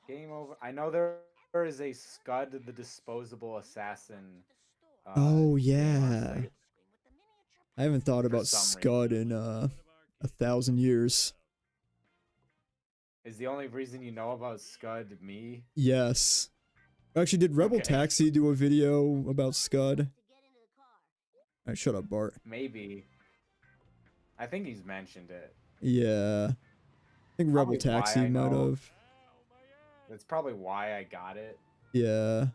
Game over. I know there is a Scud the Disposable Assassin. Oh yeah. I haven't thought about Scud in 1,000 years. Is the only reason you know about Scud me? Yes. Actually, did Rebel Taxi do a video about Scud? Alright, shut up, Bart. Maybe. I think he's mentioned it. Yeah. I think Rebel Taxi might have. That's probably why I got it. Yeah.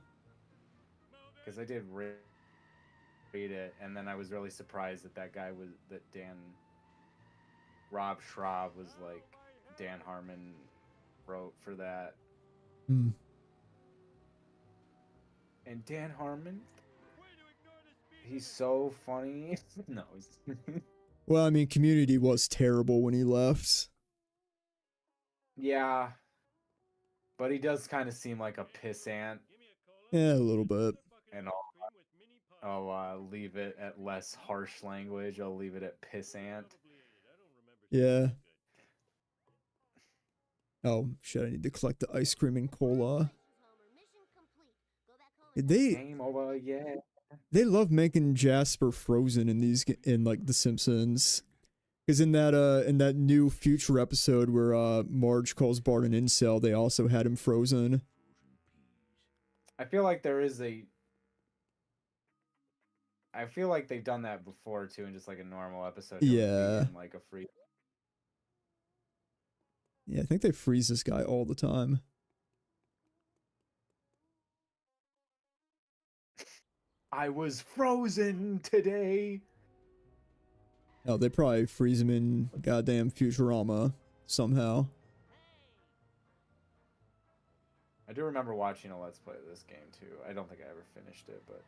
Because I did read it, and then I was really surprised that Rob Schraub was like, Dan Harmon wrote for that. Hmm. And Dan Harmon, he's so funny. No, he's Well, I mean, Community was terrible when he left. yeah, but he does kind of seem like a pissant. Yeah, a little bit. And I'll leave it at less harsh language. I'll leave it at pissant. Yeah. Oh, shit, I need to collect the ice cream and cola. Game over, yeah. They love making Jasper frozen in like The Simpsons. Because in that new future episode where Marge calls Bart an incel, they also had him frozen. I feel like I feel like they've done that before too, in just like a normal episode. Yeah. Like a free. Yeah, I think they freeze this guy all the time. I was frozen today. Oh, they probably freeze him in goddamn Futurama somehow. I do remember watching a Let's Play of this game too. I don't think I ever finished it, but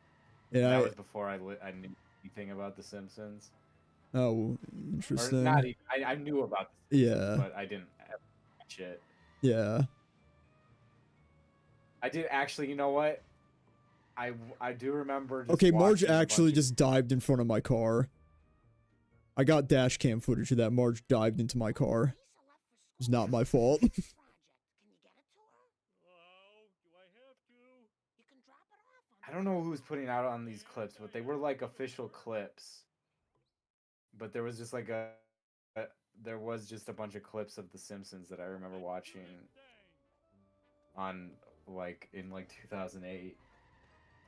yeah, that was before I knew anything about The Simpsons. Oh, interesting. Or not even, I knew about The Simpsons, yeah, but I didn't ever watch it. Yeah. I did actually. You know what? I do remember. Just okay, Marge actually just dived in front of my car. I got dash cam footage of that. Marge dived into my car. It's not my fault. I don't know who's putting out on these clips, but they were like official clips. But there was just like there was just a bunch of clips of The Simpsons that I remember watching on like in like 2008.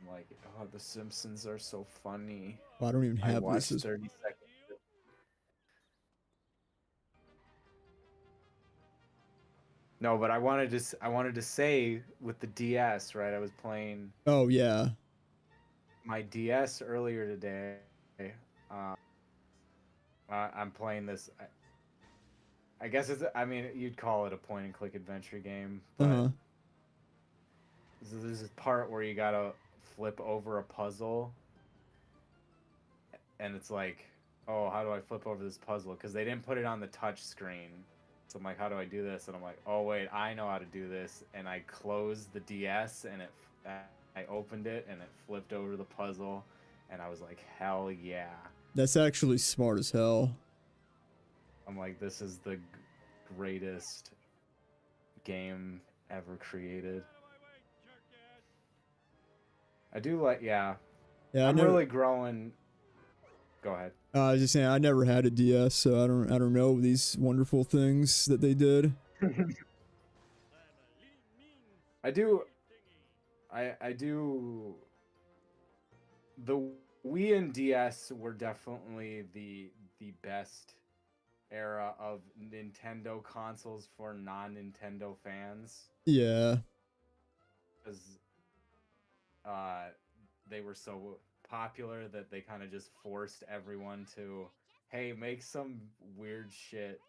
I'm like, oh, The Simpsons are so funny. I don't even have watched this. 30 seconds. No, but I wanted to say with the DS, right? I was playing. Oh yeah. My DS earlier today. I'm playing this. I guess it's. I mean, you'd call it a point-and-click adventure game, but there's this part where you gotta flip over a puzzle, and it's like oh, how do I flip over this puzzle? Because they didn't put it on the touch screen. So I'm like, how do I do this? And I'm like, oh wait, I know how to do this. And I closed the DS and I opened it and it flipped over the puzzle. And I was like, hell yeah. That's actually smart as hell. I'm like, this is the greatest game ever created. I do like, yeah. Yeah, I'm really growing. Go ahead. I was just saying, I never had a DS, so I don't know these wonderful things that they did. I do. The Wii and DS were definitely the best era of Nintendo consoles for non-Nintendo fans. Yeah. Because they were so popular that they kind of just forced everyone to, hey, make some weird shit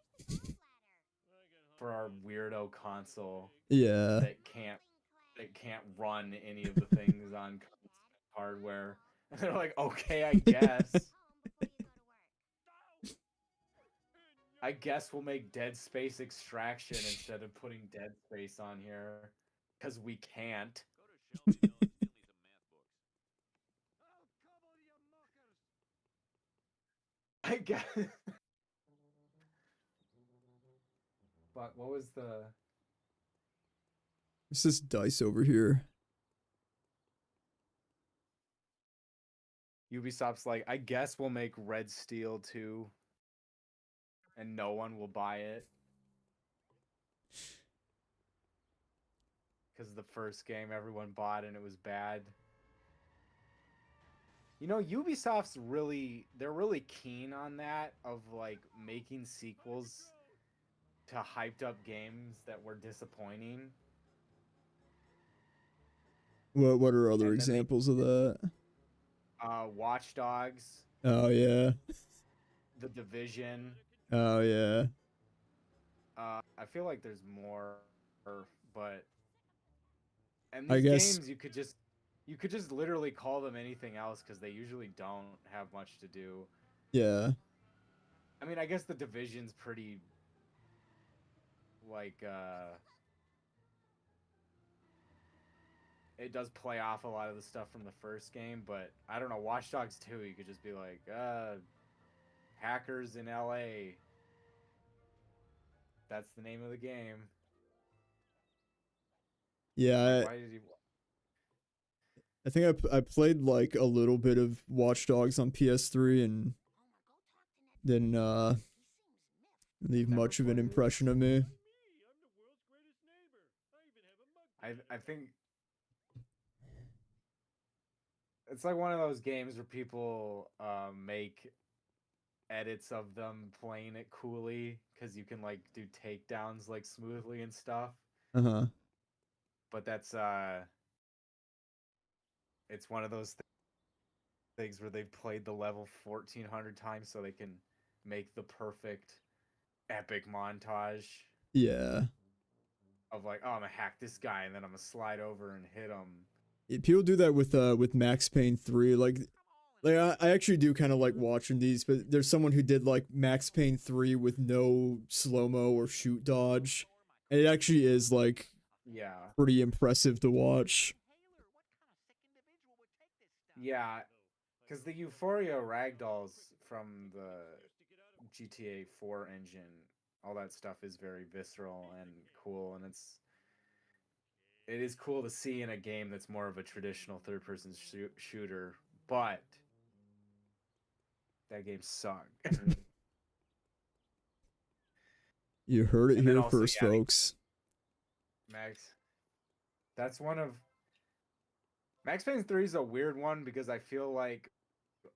for our weirdo console. Yeah. That can't run any of the things on hardware. And they're like, okay, I guess. I guess we'll make Dead Space Extraction instead of putting Dead Space on here. Because we can't. I guess. But what was the... What's this dice over here? Ubisoft's like, I guess we'll make Red Steel 2. And no one will buy it. Because the first game everyone bought and it was bad. You know, Ubisoft's they're really keen on that, of like making sequels to hyped up games that were disappointing. What are other examples of that? Watch Dogs. Oh yeah. The Division. Oh yeah. I feel like there's more, but and I these guess games you could just literally call them anything else because they usually don't have much to do. Yeah. I mean, I guess the Division's pretty like it does play off a lot of the stuff from the first game, but I don't know, Watch Dogs 2, you could just be like, hackers in LA. That's the name of the game. Yeah. Why did he... I think I played like a little bit of Watch Dogs on PS3 and didn't leave much of an impression of me. I think it's like one of those games where people make edits of them playing it coolly because you can like do takedowns like smoothly and stuff. Uh-huh. But that's it's one of those things where they've played the level 1,400 times so they can make the perfect epic montage. Yeah. Of like, oh, I'm gonna hack this guy and then I'm gonna slide over and hit him. Yeah, people do that with Max Payne 3. Like I actually do kind of like watching these, but there's someone who did like Max Payne 3 with no slow-mo or shoot dodge. And it actually is like pretty impressive to watch. Yeah, because the Euphoria ragdolls from the GTA 4 engine, all that stuff is very visceral and cool, and it is cool to see in a game that's more of a traditional third-person shooter, but that game sucked. You heard it here first, folks. Max, that's one of... Max Payne 3 is a weird one because I feel like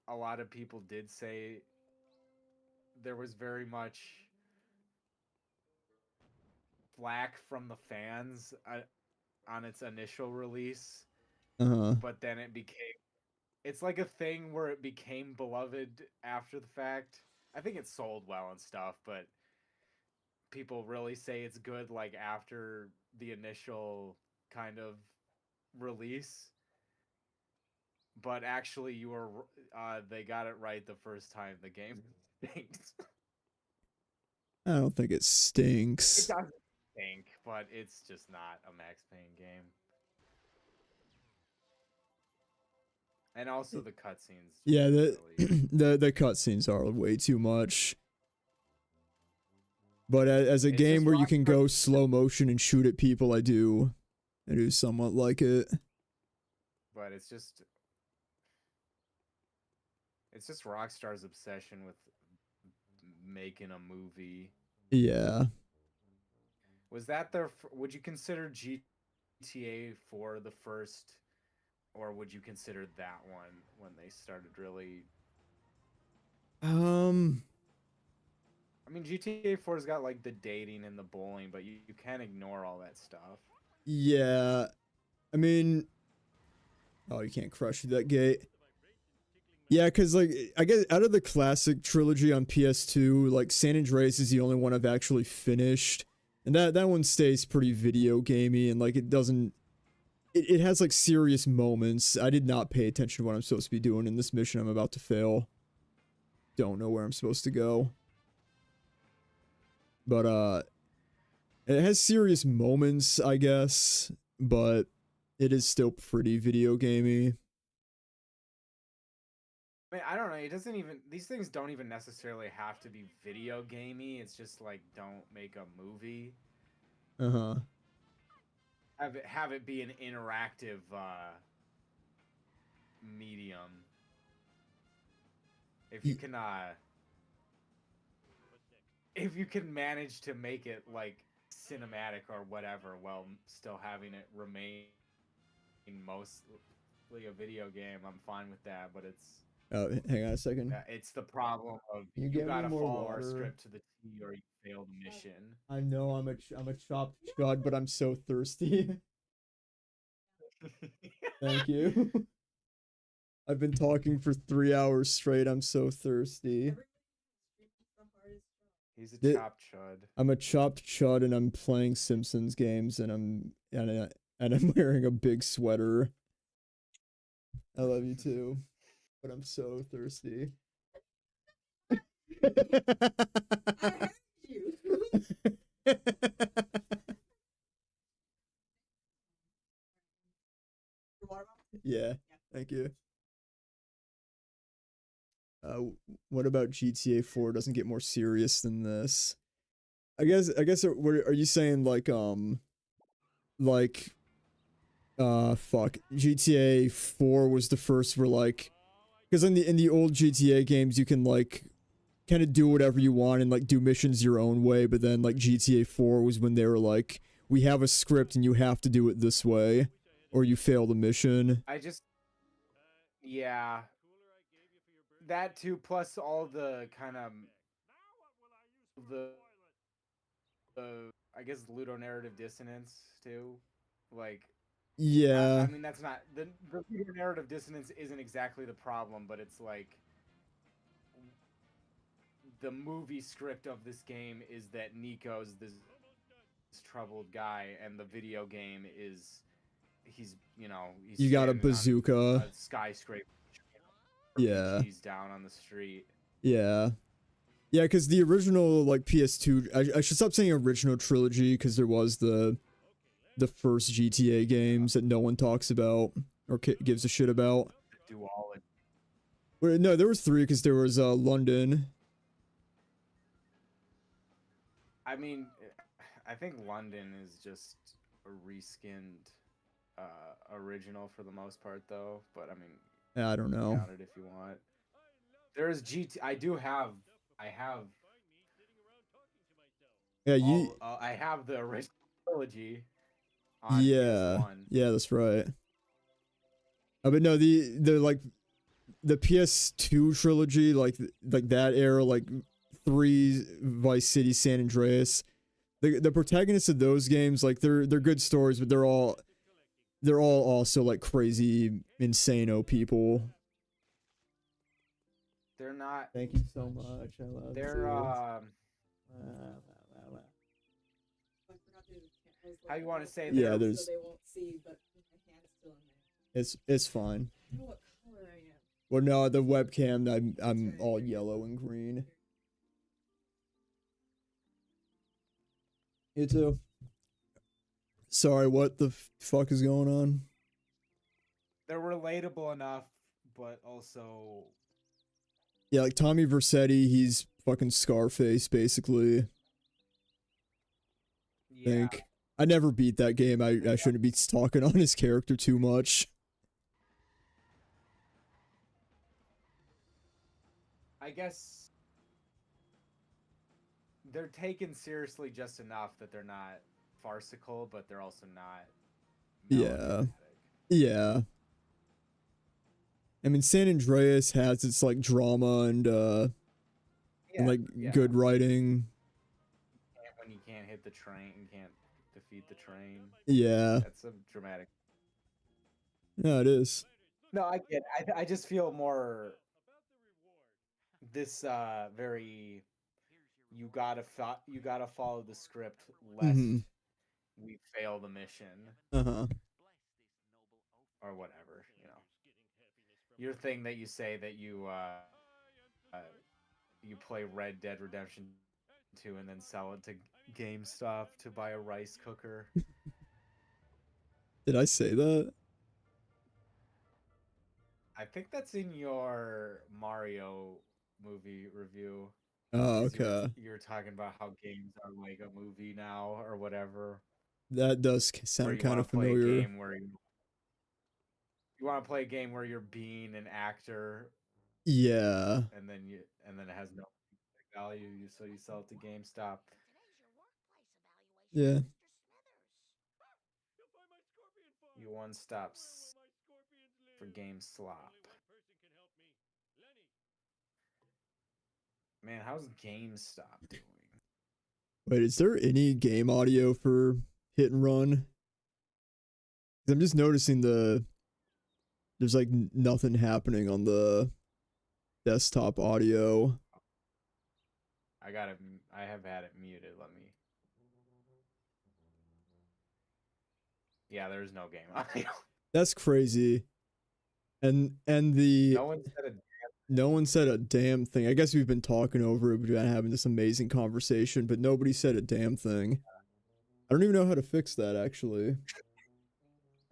a lot of people did say there was very much flack from the fans on its initial release. Uh-huh. But then it's like a thing where it became beloved after the fact. I think it sold well and stuff, but people really say it's good like after the initial kind of release. but actually you were they got it right the first time. The game stinks. I don't think it It stinks. doesn't stink, but it's just not a Max Payne game. And also the cutscenes. Yeah, really... the cutscenes are way too much. But as a game where you can go slow motion and shoot at people, I do somewhat like it. But it's just Rockstar's obsession with making a movie. Yeah. Was that would you consider GTA 4 the first, or would you consider that one when they started really? I mean, GTA 4's got like the dating and the bowling, but you can't ignore all that stuff. Yeah. I mean, oh, you can't crush that gate. Yeah, because, like, I guess out of the classic trilogy on PS2, like, San Andreas is the only one I've actually finished. And that one stays pretty video gamey, and, like, it doesn't... It has, like, serious moments. I did not pay attention to what I'm supposed to be doing in this mission I'm about to fail. Don't know where I'm supposed to go. But, it has serious moments, I guess, but it is still pretty video gamey. I mean, I don't know. It doesn't even... These things don't even necessarily have to be video gamey. It's just, like, don't make a movie. Uh-huh. Have it be an interactive, medium. If you can, if you can manage to make it, like, cinematic or whatever, while still having it remain mostly a video game, I'm fine with that, but it's... Oh, hang on a second. It's the problem of you gotta follow water? our script to the T or you fail the mission. I know I'm a chopped chud, but I'm so thirsty. Thank you. I've been talking for 3 hours straight. I'm so thirsty. He's a chopped chud. I'm a chopped chud, and I'm playing Simpsons games, and I'm wearing a big sweater. I love you too, but I'm so thirsty. I heard you. Yeah, thank you. What about GTA 4 doesn't get more serious than this? I guess what are you saying, like fuck, GTA 4 was the first where, like, because in the old GTA games you can, like, kind of do whatever you want and, like, do missions your own way, but then, like, GTA 4 was when they were like, we have a script and you have to do it this way or you fail the mission. Yeah, that too, plus all the kind of the I guess ludonarrative dissonance too, like. Yeah. I mean, that's not the ludonarrative dissonance isn't exactly the problem, but it's like the movie script of this game is that Nico's this troubled guy, and the video game is he's you got a bazooka, a skyscraper. Yeah. He's down on the street. Yeah. Yeah, because the original, like, PS2... I should stop saying original trilogy, because there was the first GTA games that no one talks about or gives a shit about. Wait, no, there was 3, because there was London. I mean, I think London is just a reskinned original for the most part, though. But I mean... I don't know. Count it if you want. There's I have. Yeah, I have the original trilogy. Yeah, PS1. Yeah, that's right. But no, the PS2 trilogy, like that era, like 3, Vice City, San Andreas. The protagonists of those games, like they're good stories, but they're all also, like, crazy, insano people. They're not. Thank you so much. I love They're how you want to say? Yeah, there's. So they won't see, but my hand's still in there. It's fine. I know what color Well, no, the webcam, I'm all yellow and green. You too. Sorry, what the fuck is going on? They're relatable enough, but also Yeah, like Tommy Vercetti, he's fucking Scarface, basically. yeah. Think. I never beat that game. I shouldn't be talking on his character too much. I guess they're taken seriously just enough that they're not farcical, but they're also not Yeah. Yeah. I mean, San Andreas has its like drama and like good writing. When you can't hit the train, you can't defeat the train. Yeah. That's a dramatic. Yeah, it is. No, I get it. I just feel more this very you gotta follow the script lest we fail the mission. Uh-huh. Or whatever, you know. Your thing that you say that you play Red Dead Redemption 2 and then sell it to GameStop to buy a rice cooker. Did I say that? I think that's in your Mario movie review. Oh, okay. You're talking about how games are like a movie now or whatever. That does sound kind of familiar. You want to play a game where you're being an actor. Yeah. And then it has no value, so you sell it to GameStop. Yeah. You one stops for GameSlop. Man, how's GameStop doing? Wait, is there any game audio for Hit and Run? I'm just noticing there's like nothing happening on the desktop audio. I have had it muted. Let me. Yeah, there's no game audio. That's crazy. And the no one said a damn thing. I guess we've been talking over it, we've been having this amazing conversation, but nobody said a damn thing. I don't even know how to fix that actually.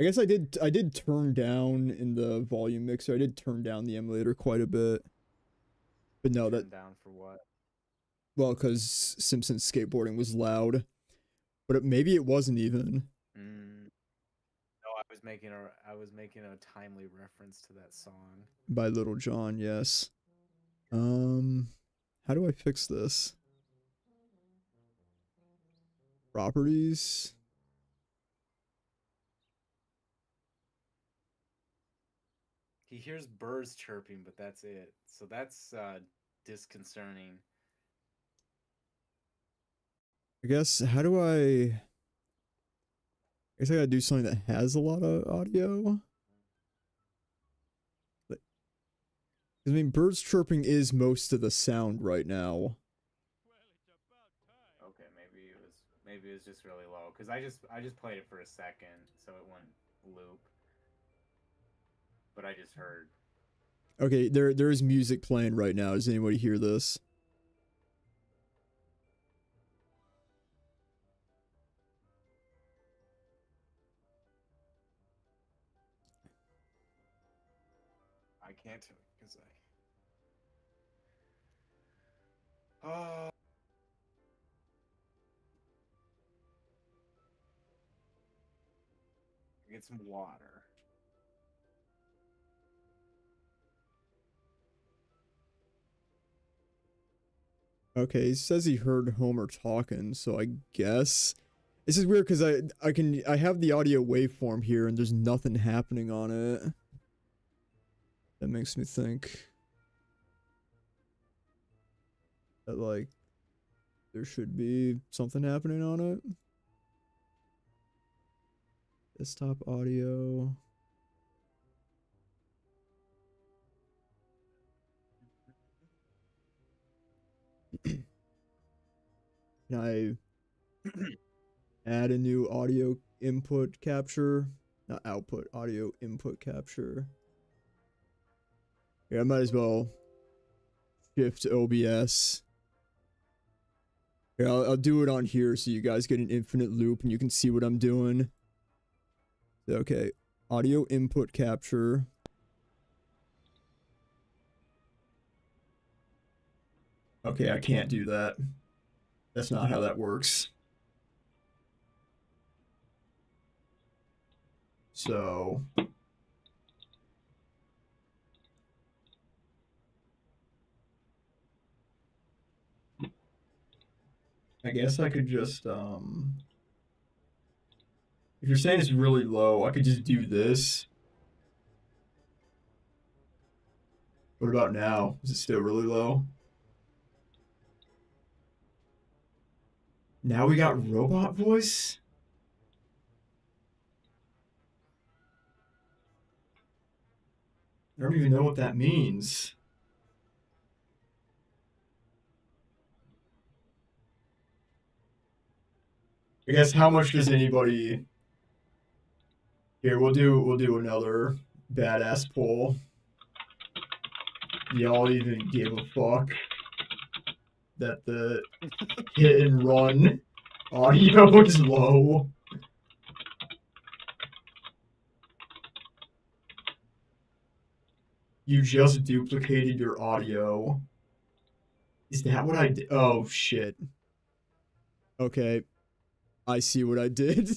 I guess I did turn down in the volume mixer. I did turn down the emulator quite a bit. But no, turn down for what? Well, because Simpsons skateboarding was loud. But maybe it wasn't even. No, I was making a timely reference to that song. By Little John, yes. How do I fix this? Properties. He hears birds chirping, but that's it. So that's disconcerting. I guess, how do I guess I gotta do something that has a lot of audio. I mean, birds chirping is most of the sound right now. Okay, maybe it was just really low because I just played it for a second, so it went loop. But I just heard. Okay, there is music playing right now. Does anybody hear this? I can't because I. Get some water. Okay, he says he heard Homer talking, so I guess this is weird because I have the audio waveform here and there's nothing happening on it. That makes me think that like there should be something happening on it. Desktop audio. Can I add a new audio input capture? Not output, audio input capture. Yeah, I might as well shift OBS. Yeah, I'll do it on here so you guys get an infinite loop and you can see what I'm doing. Okay, audio input capture. Okay, I can't do that. That's not how that works. So I guess I could just if you're saying it's really low, I could just do this. What about now? Is it still really low? Now we got robot voice? I don't even know what that means. I guess how much does anybody... Here, we'll do another badass poll. Y'all even give a fuck that the hit and run audio is low? You just duplicated your audio. Is that what I did? Oh, shit. Okay. I see what I did.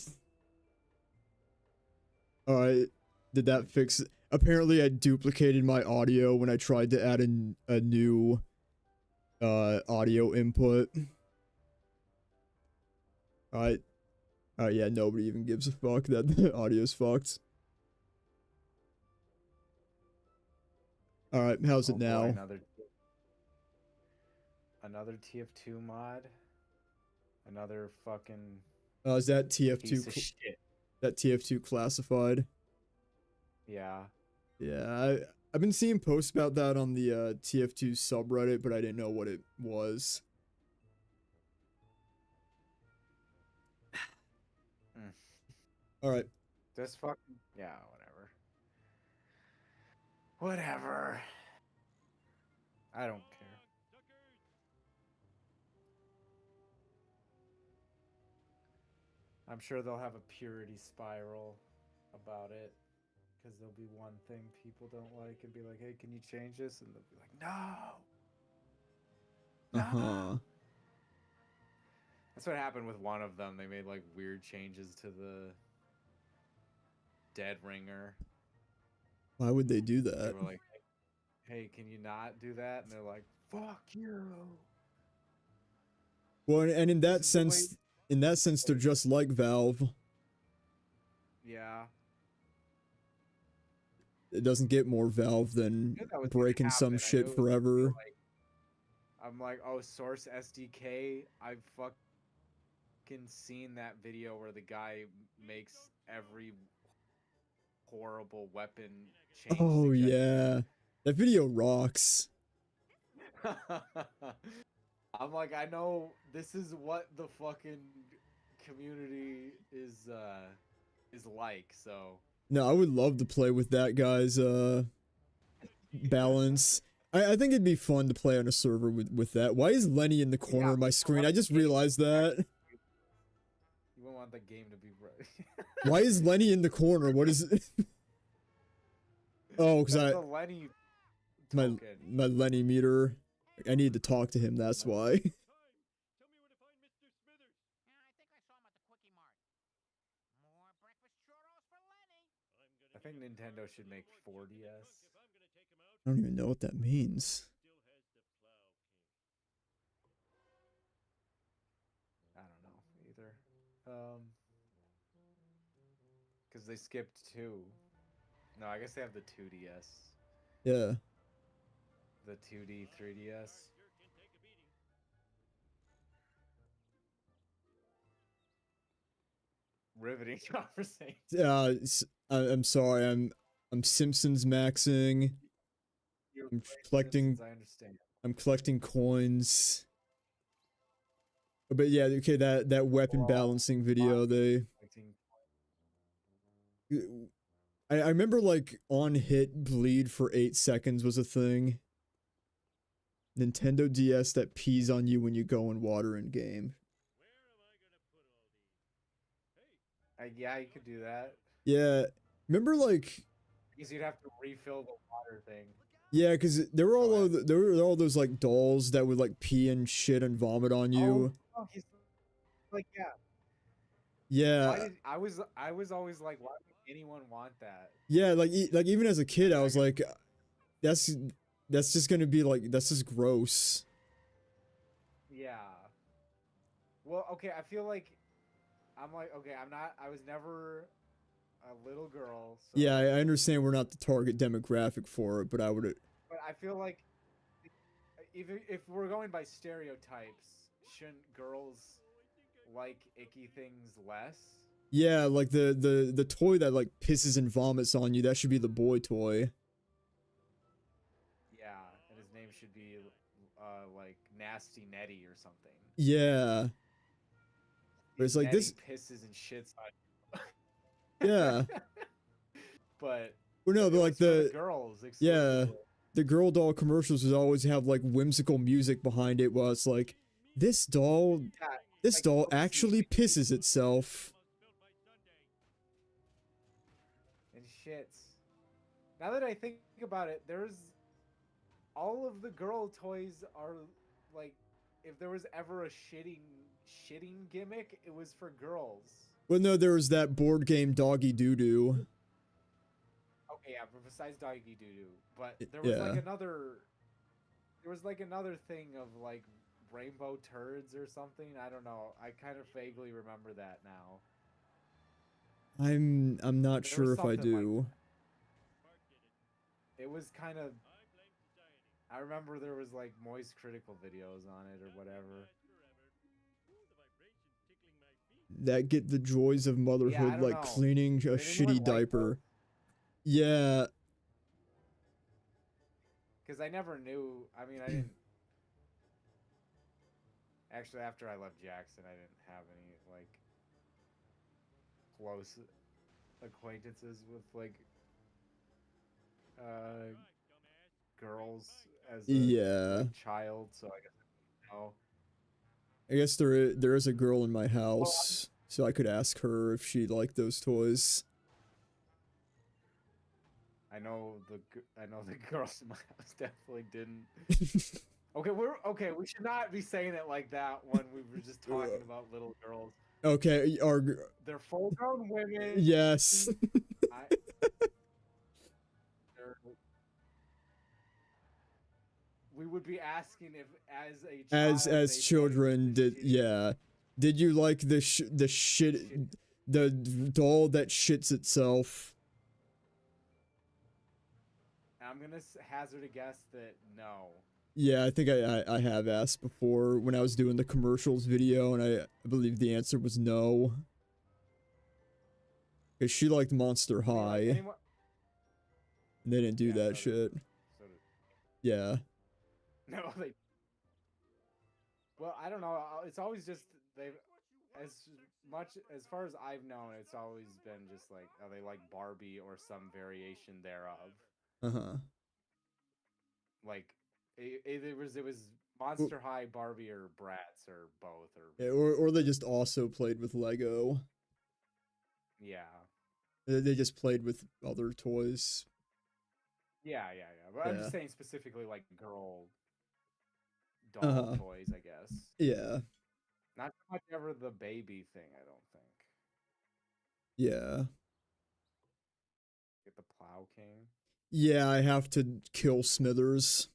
Alright. Did that fix it? Apparently I duplicated my audio when I tried to add a new audio input. Alright. Alright, yeah, nobody even gives a fuck that the audio's fucked. Alright, how's it now? Boy, another TF2 mod. Another fucking... Is that TF2? Piece of shit. That TF2 classified? Yeah. Yeah, I've been seeing posts about that on the TF2 subreddit, but I didn't know what it was. Alright. This fucking... Yeah, whatever. I don't care. I'm sure they'll have a purity spiral about it. Because there'll be one thing people don't like and be like, hey, can you change this? And they'll be like, no! Uh-huh. That's what happened with one of them. They made like weird changes to the Dead Ringer. Why would they do that? They were like, hey, can you not do that? And they're like, fuck you. Well, and in that sense, they're just like Valve. Yeah. It doesn't get more Valve than breaking some shit forever. I'm like, oh, Source SDK. I've fucking seen that video where the guy makes every horrible weapon change. Oh yeah, that video rocks. I'm like, I know this is what the fucking community is like, so. No, I would love to play with that guy's balance. I think it'd be fun to play on a server with that. Why is Lenny in the corner of my screen? I just realized that. You wouldn't want the game to be right. Why is Lenny in the corner? What is it? Oh, because my Lenny meter. I need to talk to him, that's why. I think Nintendo should make 4DS. I don't even know what that means. I don't know either. Because they skipped 2. No, I guess they have the 2DS. Yeah. The 2D, 3DS. Riveting conversation. I'm sorry. I'm Simpsons maxing. I'm collecting. Simpsons, I understand. I'm collecting coins. But yeah, okay. That weapon balancing video. I remember like on hit bleed for 8 seconds was a thing. Nintendo DS that pees on you when you go in water in game. Yeah, you could do that. Yeah, remember like Because you'd have to refill the water thing. yeah, because there were all those like dolls that would like pee and shit and vomit on you. Oh, he's like yeah. Yeah, I was always like, why would anyone want that? yeah, like even as a kid, I was like, that's just gonna be like that's just gross. Yeah. Well, okay, I feel like I'm like, okay, I was never a little girl. So, Yeah, I understand we're not the target demographic for it, but I would. but I feel like if we're going by stereotypes, shouldn't girls like icky things less? Yeah, like the toy that like pisses and vomits on you, that should be the boy toy. Yeah, and his name should be like Nasty Nettie or something. Yeah. But it's like Nettie this pisses and shits on Yeah. But Well, no, but like the girls yeah, the girl doll commercials would always have like whimsical music behind it while it's like this doll actually pisses itself. and shits. Now that I think about it, there's all of the girl toys are like, if there was ever a shitting gimmick, it was for girls. Well, no, there was that board game Doggy Doo Doo. Okay, yeah, but besides Doggy Doo Doo, but there was like another thing of like rainbow turds or something. I don't know. I kind of vaguely remember that now. I'm not sure if I do. It was kind of. I remember there was like moist critical videos on it or whatever. That get the joys of motherhood, like know. cleaning a shitty diaper. Yeah. Because I never knew. I mean, I didn't. Actually, after I left Jackson, I didn't have any like close acquaintances with like girls as a child, so I guess I don't know. I guess there is a girl in my house, so I could ask her if she liked those toys. I know the girls in my house definitely didn't. Okay, we should not be saying it like that when we were just talking about little girls. Okay, They're full-grown women. Yes. We would be asking if, as a child, as children, did you like the doll that shits itself? I'm gonna hazard a guess that no. Yeah, I think I have asked before when I was doing the commercials video, and I believe the answer was no. Because she liked Monster High. And they didn't do that shit. Yeah. No, they. Well, I don't know. It's always just they've, as far as I've known, it's always been just like, oh, they like Barbie or some variation thereof. Like, it was Monster High, Barbie, or Bratz, or both, or. Yeah, or they just also played with Lego. Yeah. They just played with other toys. Yeah. But I'm just saying specifically like girl doll toys, I guess. Yeah. Not so much ever the baby thing, I don't think. Yeah. Get the Plow King. Yeah, I have to kill Smithers.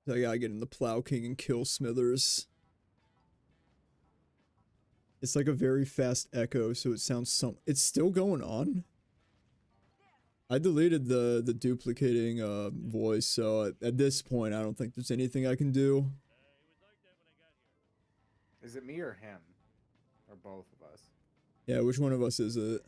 So I gotta get in the Plow King and kill Smithers. It's like a very fast echo, so it sounds it's still going on? I deleted the duplicating voice, so at this point I don't think there's anything I can do. Is it me or him? Or both of us? Yeah, which one of us is it?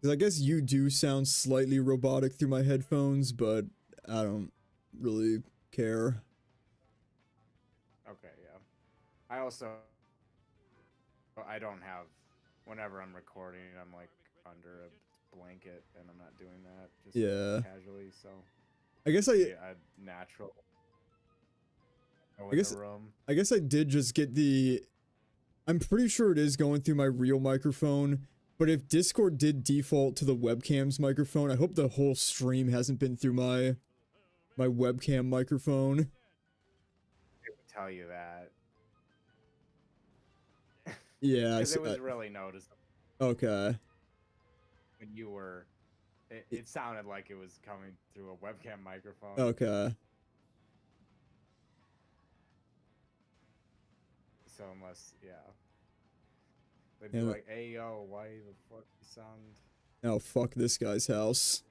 Because I guess you do sound slightly robotic through my headphones, but I don't really care. Okay, yeah. I also I don't have. Whenever I'm recording, I'm like under a blanket, and I'm not doing that just Yeah. casually. So I guess a natural. I guess I did just get the. I'm pretty sure it is going through my real microphone, but if Discord did default to the webcam's microphone, I hope the whole stream hasn't been through my webcam microphone. It would tell you that. Yeah, because it was really noticeable. Okay. When you were, it sounded like it was coming through a webcam microphone. Okay. So unless, yeah. They'd be like, hey, yo, why the fuck you sound... Oh, fuck this guy's house.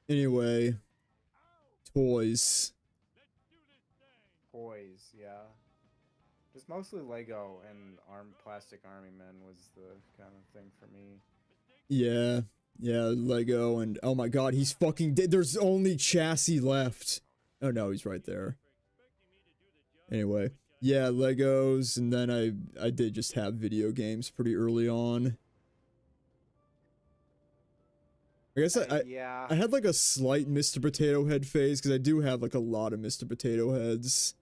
Anyway. Toys. Toys, yeah. Just mostly Lego and plastic army men was the kind of thing for me. Yeah. Yeah, Lego and oh my god, he's fucking dead. There's only chassis left. Oh no, he's right there. Anyway, yeah, Legos, and then I did just have video games pretty early on. I guess I had like a slight Mr. Potato Head phase because I do have like a lot of Mr. Potato Heads.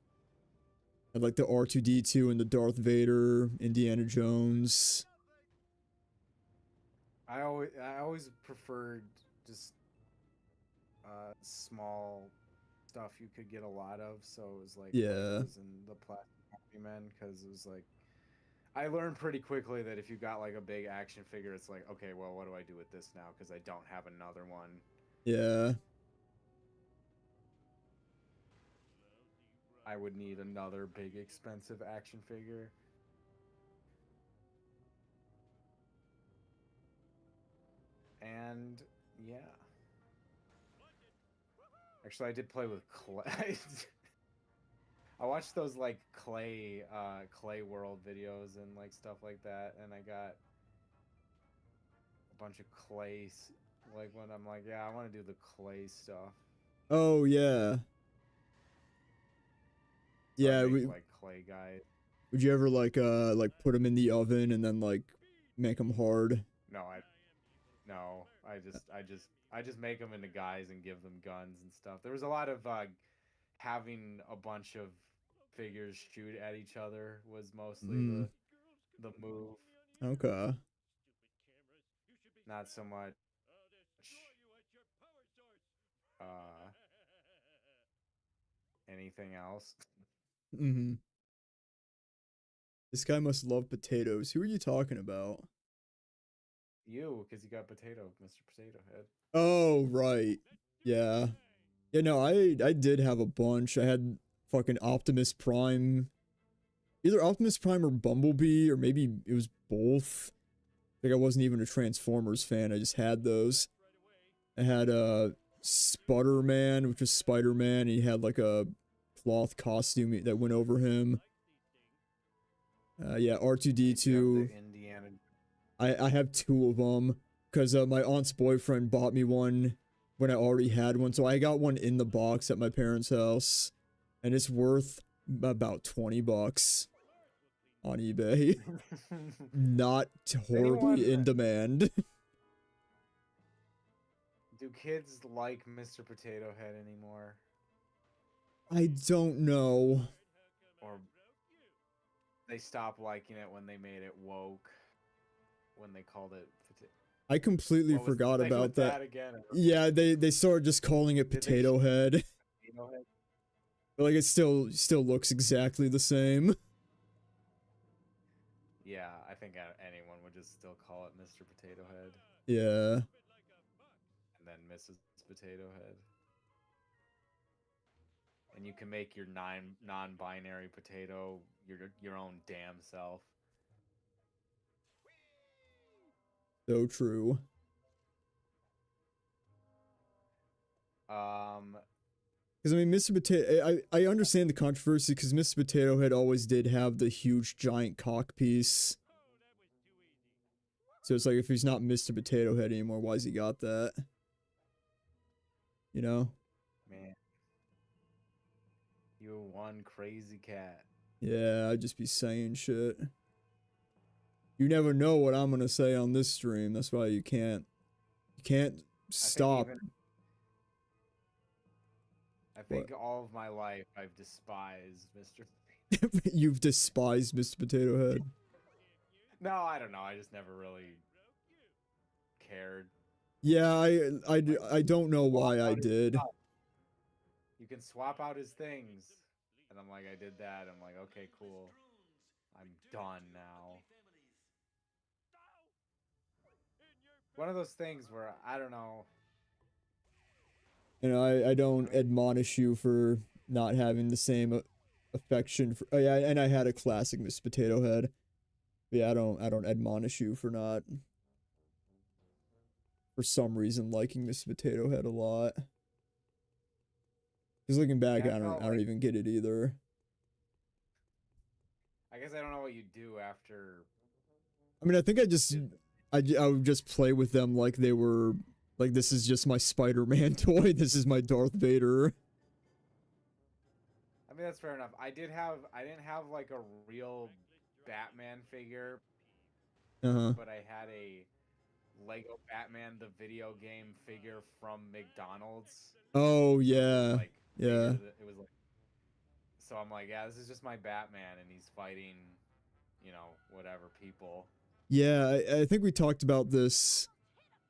I like the R2-D2 and the Darth Vader, Indiana Jones. I always preferred just small stuff you could get a lot of, so it was like Legos and the plastic Happy Men, because it was like I learned pretty quickly that if you got like a big action figure, it's like, okay, well, what do I do with this now? Because I don't have another one. Yeah. I would need another big expensive action figure. And yeah. Actually, I did play with clay. I watched those like clay world videos and like stuff like that, and I got a bunch of clay. Like when I'm like, yeah, I want to do the clay stuff. Oh yeah. So yeah, like clay guys. Would you ever like put them in the oven and then like make them hard? No, I just make them into guys and give them guns and stuff. There was a lot of having a bunch of figures shoot at each other was mostly the move. Okay. Not so much anything else. Mm-hmm. This guy must love potatoes. Who are you talking about? You, because you got potato, Mr. Potato Head. Oh, right. Yeah. Yeah, no, I did have a bunch. I had fucking Optimus Prime. Either Optimus Prime or Bumblebee, or maybe it was both. Like I wasn't even a Transformers fan. I just had those. I had Sputterman, which was Spider-Man. He had like a cloth costume that went over him. Yeah, R2-D2. I have two of them because my aunt's boyfriend bought me one when I already had one. So I got one in the box at my parents' house, and it's worth about $20 on eBay. Not horribly in demand. Do kids like Mr. Potato Head anymore? I don't know. Or they stopped liking it when they made it woke. When they called it I completely forgot about that. Again? Yeah, they started just calling it Potato Head. Potato Head? But like it still looks exactly the same. Yeah, I think anyone would just still call it Mr. Potato Head. Yeah. And then Mrs. Potato Head. And you can make your non-binary potato your own damn self. So true. Because I mean, Mr. Potato, I understand the controversy because Mr. Potato Head always did have the huge giant cock piece. So it's like, if he's not Mr. Potato Head anymore, why's he got that? You know? Man. You one crazy cat. Yeah, I'd just be saying shit. You never know what I'm gonna say on this stream. That's why you can't stop. I think all of my life I've despised Mr. You've despised Mr. Potato Head. No, I don't know. I just never really cared. Yeah, I don't know why I did. You can swap out his things. And I'm like, I did that. I'm like, okay, cool. I'm done now. One of those things where, I don't know. You know, I don't admonish you for not having the same affection for. Oh yeah, and I had a classic Mr. Potato Head. But yeah, I don't admonish you for not, for some reason, liking Mr. Potato Head a lot. Because looking back, I don't even get it either. I guess I don't know what you do after. I mean, I think I would just play with them like they were, like, this is just my Spider-Man toy. This is my Darth Vader. I mean, that's fair enough. I didn't have like a real Batman figure. But I had a Lego Batman the video game figure from McDonald's. Oh yeah. Yeah. It was like, so I'm like, yeah, this is just my Batman, and he's fighting, you know, whatever people. Yeah, I think we talked about this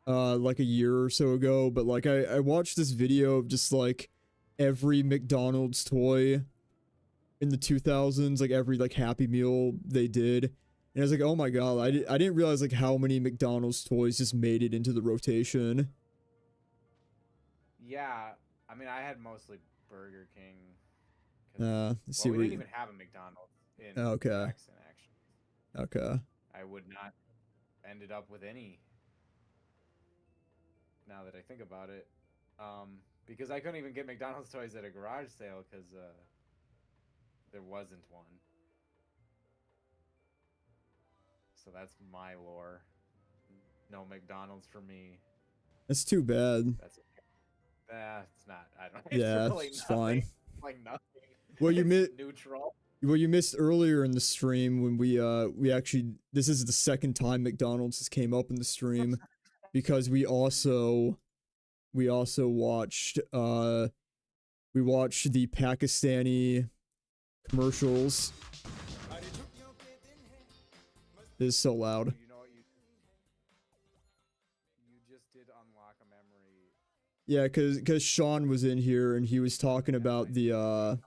like a year or so ago, but like I watched this video of just like every McDonald's toy in the 2000s, like every like Happy Meal they did. And I was like, oh my god, I didn't realize like how many McDonald's toys just made it into the rotation. Yeah, I mean, I had mostly Burger King. Let's see, we didn't even have a McDonald's in Jackson, actually. Okay. I would not ended up with any. Now that I think about it, because I couldn't even get McDonald's toys at a garage sale because there wasn't one. So that's my lore. No McDonald's for me. That's too bad. That's okay. It's not. I don't. Yeah, really it's nothing. fine. Like nothing. Well, you missed neutral. Well, you missed earlier in the stream when we actually, this is the second time McDonald's has came up in the stream, because we also watched we watched the Pakistani commercials. It is so loud. You know what you just did unlock a memory. Yeah, cause Sean was in here and he was talking about the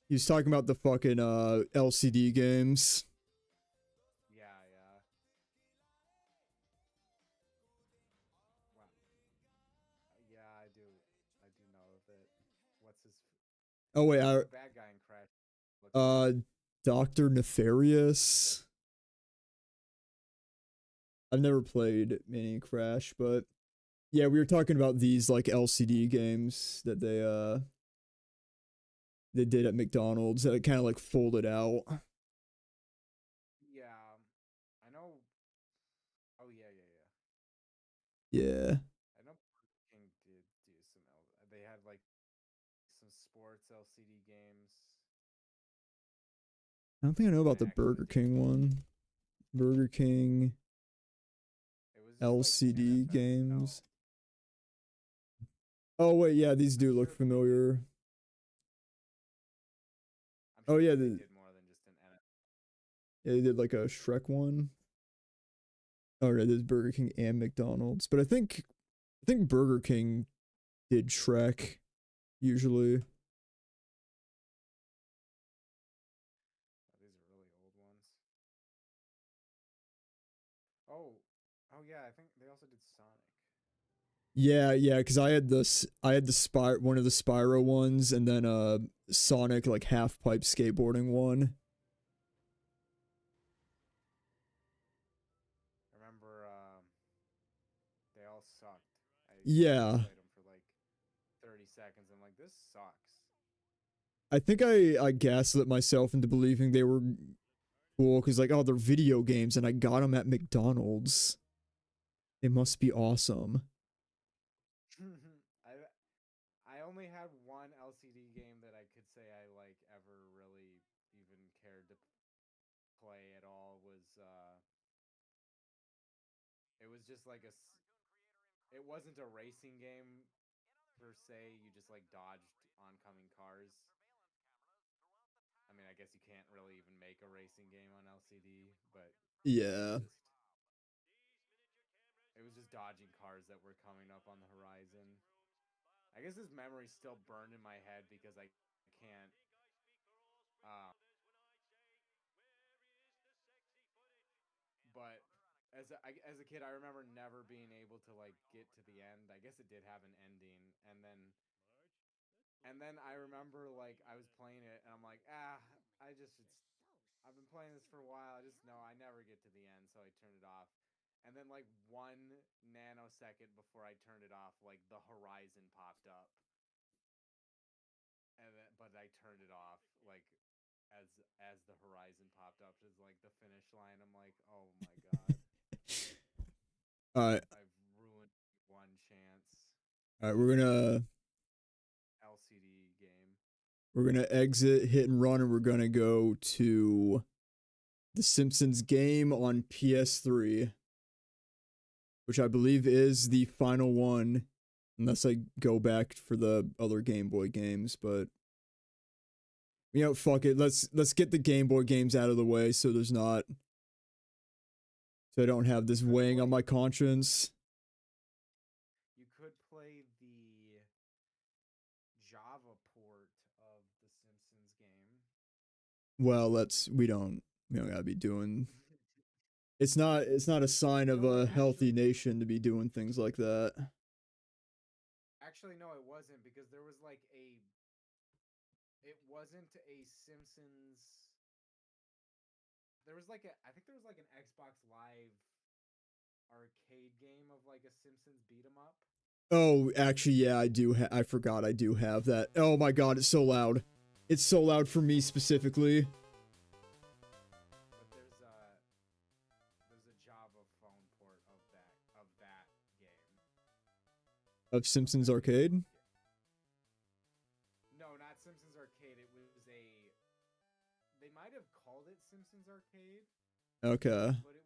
he was talking about the fucking LCD games. Yeah. Wow. Yeah, I do know of it. What's his? Oh wait, bad guy in Crash. Dr. Nefarious. I've never played Mini Crash, but yeah, we were talking about these like LCD games that they did at McDonald's that kind of like folded out. Yeah, I know. Oh yeah. Yeah. I know Burger King did do some. They had like some sports LCD games. I don't think I know about the Burger King one. Burger King LCD games. Oh wait, yeah, these do look familiar. Oh yeah, they did more than just an yeah, they did like a Shrek one. Oh right, there's Burger King and McDonald's, but I think Burger King did Shrek usually. These are really old ones. Oh yeah, I think they also did Sonic. Yeah, because I had one of the Spyro ones, and then Sonic like half pipe skateboarding one. I remember they all sucked. Yeah. Played them for like 30 seconds. I'm like, this sucks. I think I gaslit myself into believing they were cool because like, oh, they're video games and I got them at McDonald's. They must be awesome. I only had one LCD game that I could say I like ever really even cared to play at all was it was just like it wasn't a racing game per se, you just like dodged oncoming cars. I mean, I guess you can't really even make a racing game on LCD, but Yeah. it was just dodging cars that were coming up on the horizon. I guess this memory's still burned in my head because I can't. But as a kid, I remember never being able to like get to the end. I guess it did have an ending, and then I remember like I was playing it, and I'm like, I've been playing this for a while. I just know I never get to the end, so I turned it off. And then like 1 nanosecond before I turned it off, like the horizon popped up. But I turned it off like as the horizon popped up as like the finish line. I'm like, oh my god. Alright. I've ruined one chance. Alright, we're gonna LCD game. We're gonna exit, hit and run, and we're gonna go to the Simpsons game on PS3, which I believe is the final one, unless I go back for the other Game Boy games. But you know, fuck it. Let's get the Game Boy games out of the way, so there's not, so I don't have this weighing on my conscience. You could play the Java port of the Simpsons game. Well, we don't gotta be doing. It's not a sign of a healthy nation to be doing things like that. Actually, no, it wasn't, because there was like it wasn't a Simpsons. There was like I think there was like an Xbox Live arcade game of like a Simpsons beat 'em up. Oh, actually, yeah, I do. I forgot I do have that. Oh my god, it's so loud. It's so loud for me specifically. But there's a Java phone port of that game. Of Simpsons Arcade? No, not Simpsons Arcade. It was they might have called it Simpsons Arcade. Okay. But it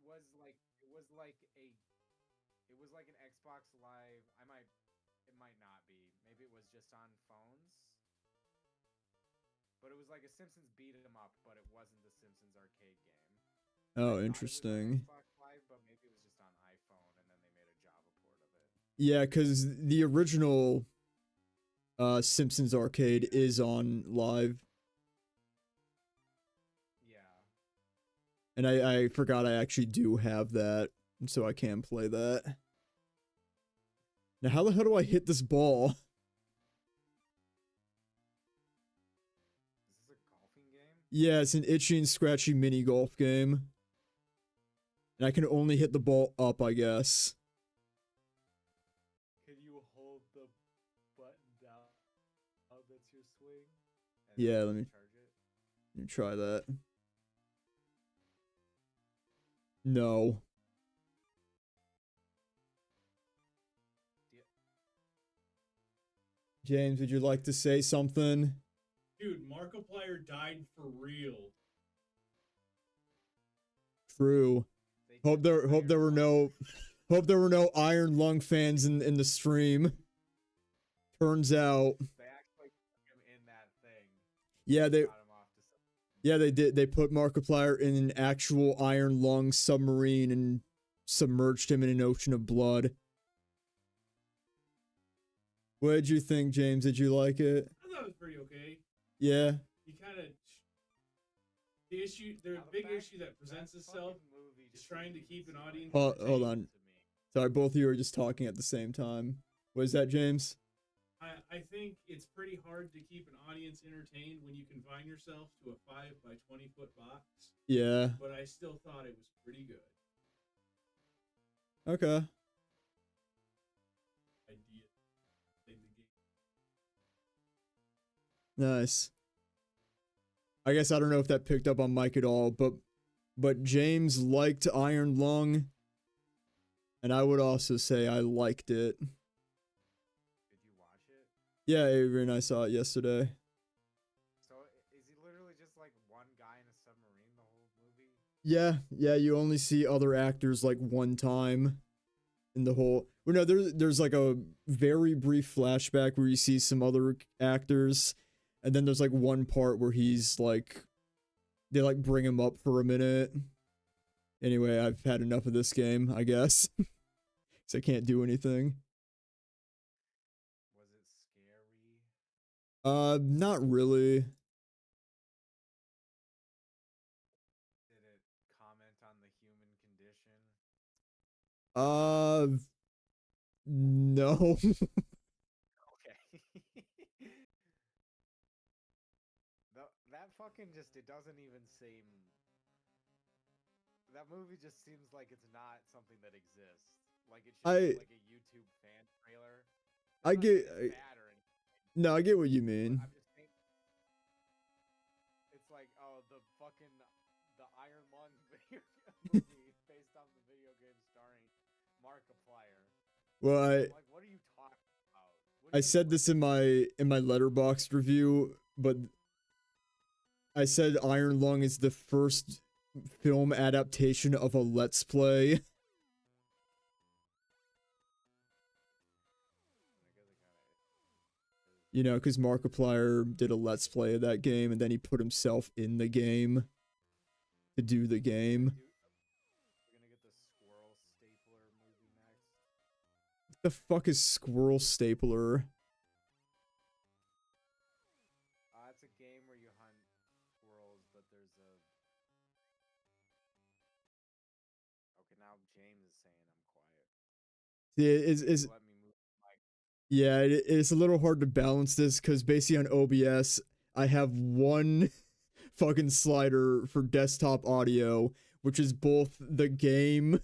was like an Xbox Live. It might not be. Maybe it was just on phones. But it was like a Simpsons beat 'em up, but it wasn't the Simpsons Arcade game. Oh, interesting. Xbox Live, but maybe it was just on iPhone, and then they made a Java port of it. Yeah, because the original Simpsons Arcade is on Live. Yeah. And I forgot I actually do have that, so I can play that. Now, how the hell do I hit this ball? Is this a golfing game? Yeah, it's an itchy and scratchy mini golf game. And I can only hit the ball up, I guess. Can you hold the button down? Oh, that's your swing? Yeah, let me Charge it? let me try that. No. James, would you like to say something? Dude, Markiplier died for real. True. Hope there were no Iron Lung fans in the stream. Turns out. They actually put him in that thing. Yeah, they did. They put Markiplier in an actual Iron Lung submarine and submerged him in an ocean of blood. What did you think, James? Did you like it? I thought it was pretty okay. Yeah. You kind of the big issue that presents itself is trying to keep an audience. Hold on. Sorry, both of you are just talking at the same time. What is that, James? I think it's pretty hard to keep an audience entertained when you confine yourself to a 5 by 20 foot box. Yeah. But I still thought it was pretty good. Okay. Idea. Nice. I guess I don't know if that picked up on Mike at all, but but James liked Iron Lung, and I would also say I liked it. Did you watch it? Yeah, Avery and I saw it yesterday. So is he literally just like one guy in a submarine the whole movie? Yeah, you only see other actors like one time in the whole. Well, no, there's like a very brief flashback where you see some other actors, and then there's like one part where he's like, they like bring him up for a minute. Anyway, I've had enough of this game, I guess. Because I can't do anything. Was it scary? Not really. Did it comment on the human condition? No. Okay. That fucking just, it doesn't even seem. That movie just seems like it's not something that exists. Like it should be like a YouTube fan trailer. I get. Bad or anything. No, I get what you mean. I'm just saying. It's like, oh, the Iron Lung video movie based on the video game starring Markiplier. Well, Like, what are you talking about? I said this in my Letterboxd review, but I said Iron Lung is the first film adaptation of a Let's Play. You know, because Markiplier did a Let's Play of that game, and then he put himself in the game to do the game. We're gonna get the Squirrel Stapler movie next. What the fuck is Squirrel Stapler? It's a game where you hunt squirrels, but there's a. Okay, now James is saying I'm quiet. Is Let me move the mic. Yeah, it's a little hard to balance this because basically on OBS, I have one fucking slider for desktop audio, which is both the game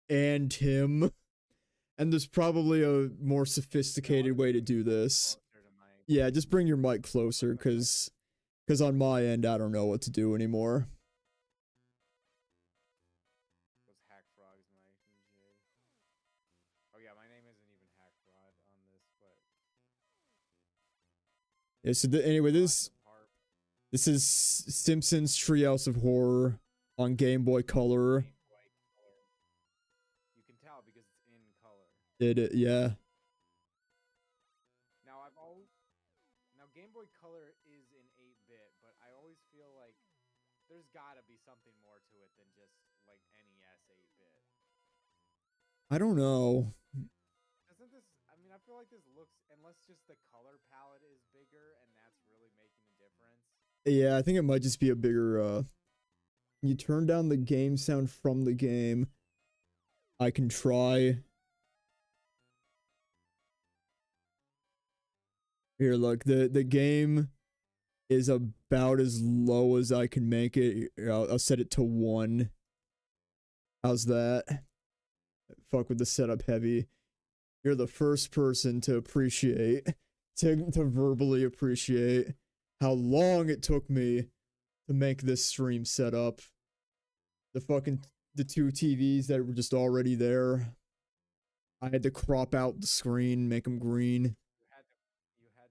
and him. And there's probably a more sophisticated way to do this. Yeah, just bring your mic closer because on my end, I don't know what to do anymore. Was Hack Frog's mic DJ? Oh yeah, my name isn't even Hack Frog on this, but Yeah, so anyway, this is Simpsons Treehouse of Horror on Game Boy Color. you can tell because it's in color. Yeah. Now Game Boy Color is in 8-bit, but I always feel like there's gotta be something more to it than just like NES 8-bit. I don't know. Doesn't this? I mean, I feel like this looks, unless just the color palette is bigger and that's really making a difference. Yeah, I think it might just be a bigger, you turn down the game sound from the game. I can try. Here, look, the game is about as low as I can make it. Here, I'll set it to 1. How's that? Fuck with the setup heavy. You're the first person to appreciate, to verbally appreciate how long it took me to make this stream setup. The 2 TVs that were just already there. I had to crop out the screen, make them green. You had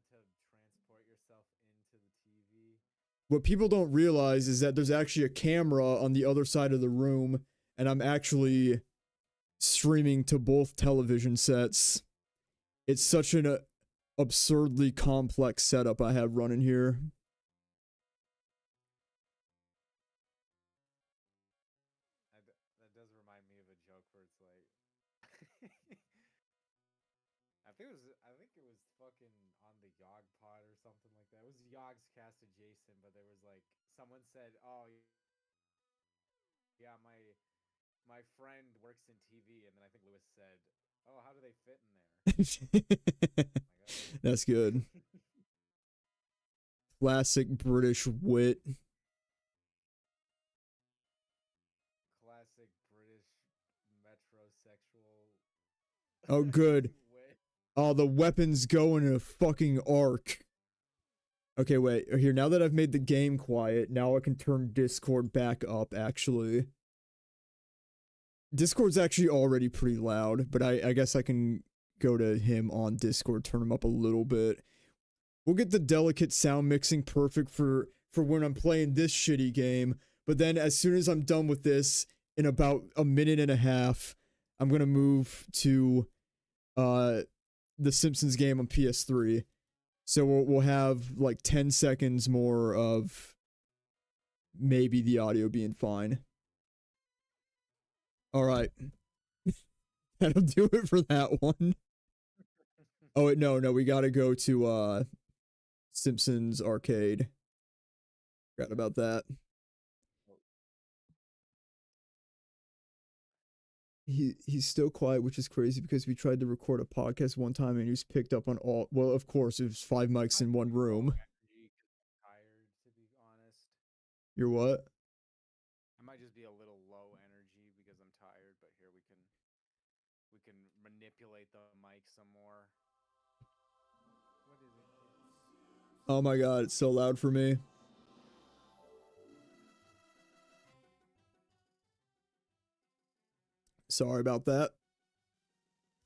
to transport yourself into the TV. What people don't realize is that there's actually a camera on the other side of the room, and I'm actually streaming to both television sets. It's such an absurdly complex setup I have running here. That does remind me of a joke where it's like, I think it was fucking on the Yog Pod or something like that. It was Yog's cast adjacent, but there was like someone said, "Oh, yeah, my friend works in TV," and then I think Lewis said, "Oh, how do they fit in there?" That's good. Classic British wit. Classic British metrosexual. Oh, good. Oh, the weapons go in a fucking arc. Okay, wait. Here, now that I've made the game quiet, now I can turn Discord back up, actually. Discord's actually already pretty loud, but I guess I can go to him on Discord, turn him up a little bit. We'll get the delicate sound mixing perfect for when I'm playing this shitty game, but then as soon as I'm done with this, in about a minute and a half, I'm gonna move to the Simpsons game on PS3. So we'll have like 10 seconds more of maybe the audio being fine. All right. That'll do it for that one. Oh, wait, no, we gotta go to Simpsons Arcade. Forgot about that. He's still quiet, which is crazy because we tried to record a podcast one time and he was picked up on all. Well, of course, it was 5 mics in one room. Tired, to be honest. You're what? I might just be a little low energy because I'm tired, but here we can manipulate the mic some more. What is it? Oh my god, it's so loud for me. Sorry about that.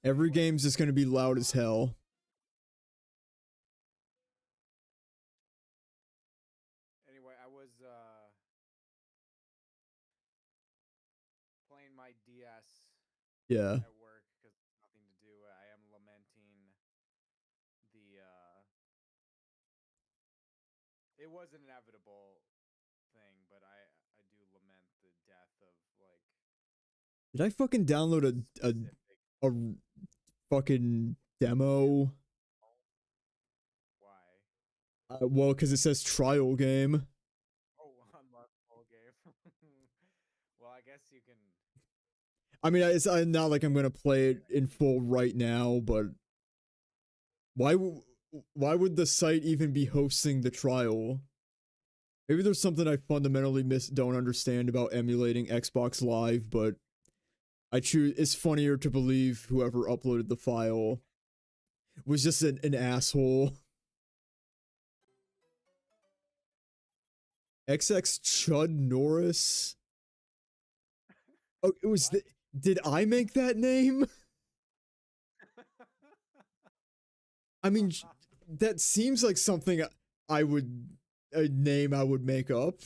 Every game's just gonna be loud as hell. Anyway, I was playing my DS Yeah. at work because nothing to do. I am lamenting the it was an inevitable thing, but I do lament the death of like. Did I fucking download a fucking demo? Why? Well, because it says trial game. Oh, unlock full game. Well, I guess you can. I mean, it's not like I'm gonna play it in full right now, but why would the site even be hosting the trial? Maybe there's something I fundamentally don't understand about emulating Xbox Live, but I choose. It's funnier to believe whoever uploaded the file was just an asshole. XX Chud Norris. Oh, it was. Did I make that name? I mean, that seems like something a name I would make up.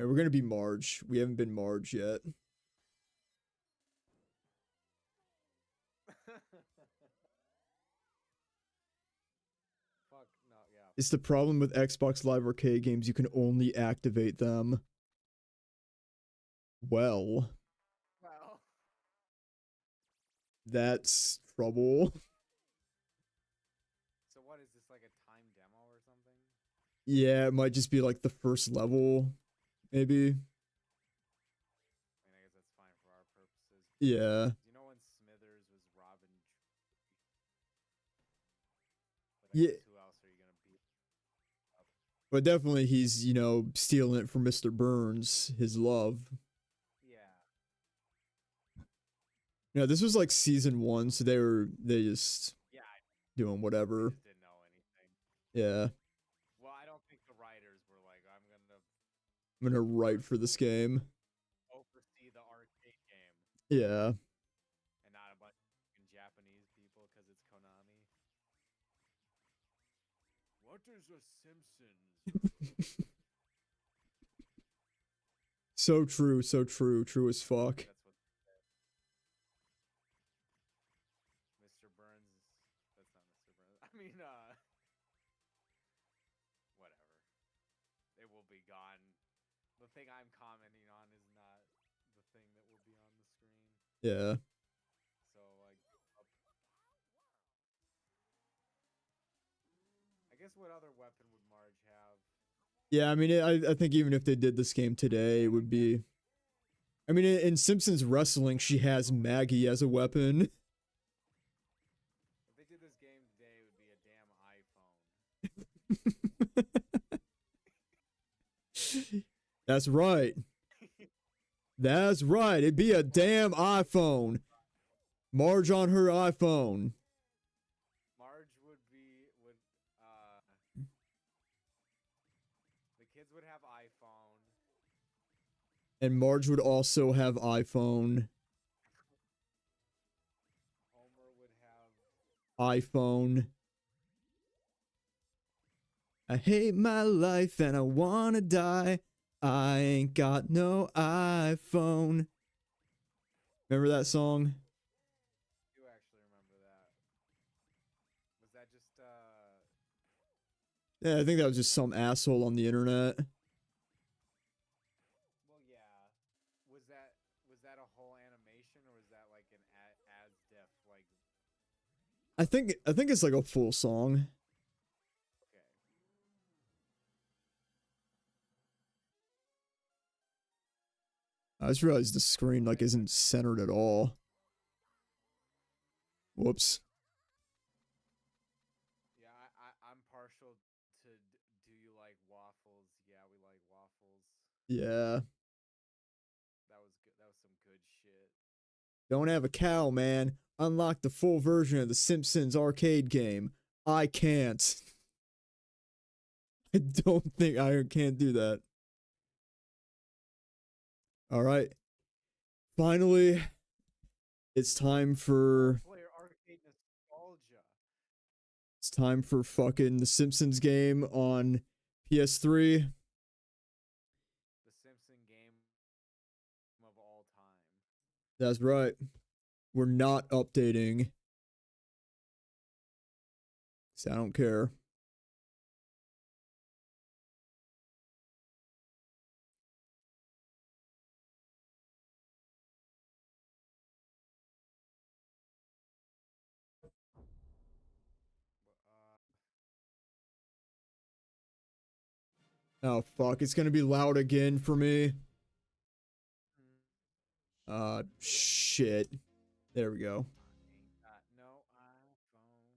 Alright, we're gonna be Marge. We haven't been Marge yet. Fuck, no, yeah. It's the problem with Xbox Live Arcade games, you can only activate them. Well. That's trouble. So what is this, like a time demo or something? Yeah, it might just be like the first level, maybe. I mean, I guess that's fine for our purposes. Yeah. Do you know when Smithers was Robin? Yeah. Who else are you gonna beat up? But definitely he's, stealing it from Mr. Burns, his love. Yeah, this was like season 1, so they just doing whatever. Just didn't know anything. Yeah. Well, I don't think the writers were like, I'm gonna write for this game. oversee the arcade game. Yeah. And not a bunch of Japanese people because it's Konami. What is a Simpsons? So true, true as fuck. Mr. Burns. That's not Mr. Burns. I mean, whatever. It will be gone. The thing I'm commenting on is not the thing that will be on the screen. Yeah. So, like, I guess what other weapon would Marge have? Yeah, I mean, I think even if they did this game today, it would be. I mean, in Simpsons Wrestling, she has Maggie as a weapon. If they did this game today, it would be a damn iPhone. That's right. That's right. It'd be a damn iPhone. Marge on her iPhone. Marge would Kids would have iPhone. And Marge would also have iPhone. Homer would have iPhone. I hate my life and I wanna die. I ain't got no iPhone. Remember that song? I do actually remember that. Was that just Yeah, I think that was just some asshole on the internet. Well, yeah. Was that a whole animation or was that like an as diff like I think it's like a full song. okay. I just realized the screen like isn't centered at all. Whoops. Yeah, I'm partial to do you like waffles? Yeah, we like waffles. Yeah. That was good. That was some good shit. Don't have a cow, man. Unlock the full version of the Simpsons arcade game. I can't. I don't think I can't do that. All right. Finally, it's time for Player arcade nostalgia. it's time for fucking the Simpsons game on PS3. The Simpson game of all time. That's right. We're not updating. So I don't care. Oh fuck, it's gonna be loud again for me. Shit. There we go. No iPhone.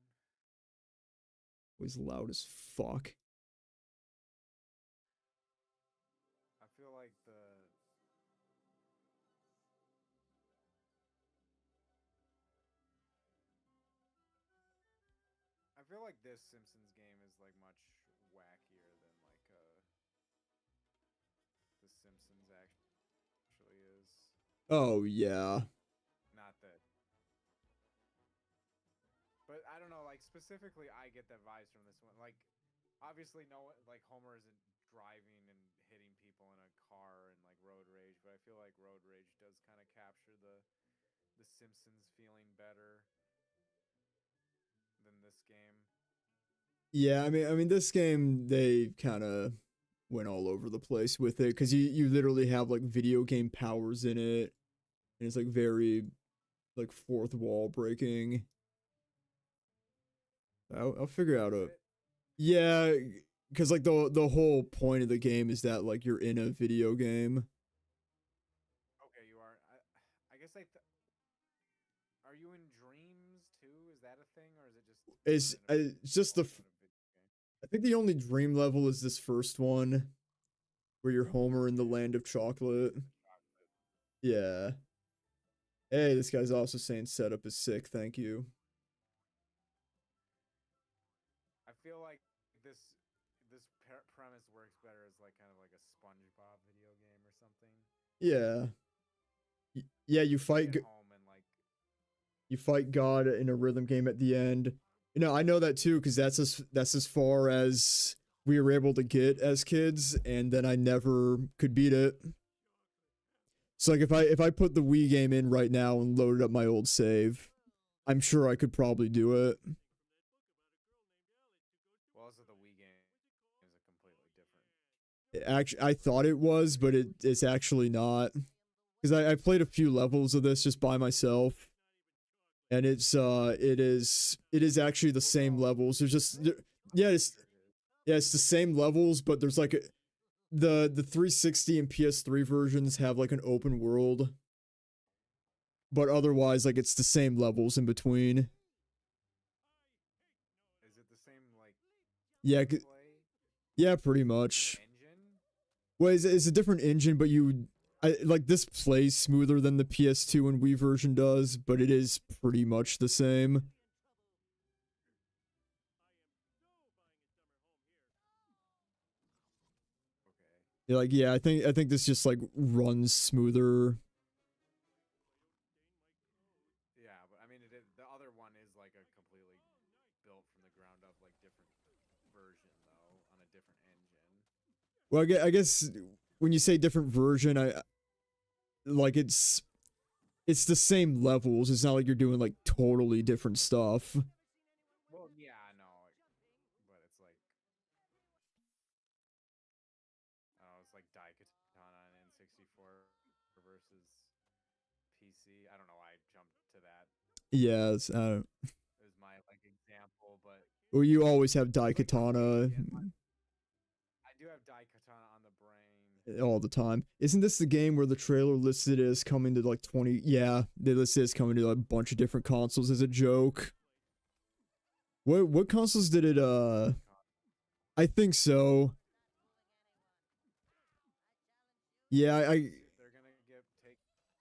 Was loud as fuck. I feel like this Simpsons game is like much wackier than like the Simpsons actually is. Oh yeah. Not that. But I don't know, like specifically I get that vibes from this one. Like obviously no like Homer isn't driving and hitting people in a car and like road rage, but I feel like road rage does kind of capture the Simpsons feeling better than this game. Yeah, I mean this game they kind of went all over the place with it cuz you literally have like video game powers in it and it's like very like fourth wall breaking. I'll figure out a yeah, cuz like the whole point of the game is that like you're in a video game. Okay, you are. I guess are you in dreams too? Is that a thing or is it just It's just I think the only dream level is this first one where you're Homer in the land of chocolate. Yeah. Hey, this guy's also saying setup is sick. Thank you. I feel like this premise works better as like kind of like a SpongeBob video game or something. Yeah. Yeah, you fight home and like you fight God in a rhythm game at the end. You know, I know that too cuz that's as far as we were able to get as kids and then I never could beat it. So like if I put the Wii game in right now and loaded up my old save, I'm sure I could probably do it. Well, also the Wii game is a completely different. Actually, I thought it was, but it's actually not. Because I played a few levels of this just by myself, and it is actually the same levels. There's just it's the same levels, but there's like the 360 and PS3 versions have like an open world, but otherwise like it's the same levels in between. Is it the same like? Yeah, yeah, pretty much. Well, it's a different engine, but like this plays smoother than the PS2 and Wii version does, but it is pretty much the same. Okay. Like, yeah, I think this just like runs smoother. Yeah, but I mean, the other one is like a completely built from the ground up, like different version though, on a different engine. Well, I guess when you say different version, I like it's the same levels. It's not like you're doing like totally different stuff. Well, yeah, I know, but it's like, oh, it's like Daikatana on N64 versus PC. I don't know why I jumped to that. Yeah, It was my like example, but well, you always have Daikatana I do have Daikatana on the brain. all the time. Isn't this the game where the trailer listed as coming to like 20? Yeah, they listed as coming to a bunch of different consoles as a joke. What consoles did it? I think so. Yeah, They're gonna take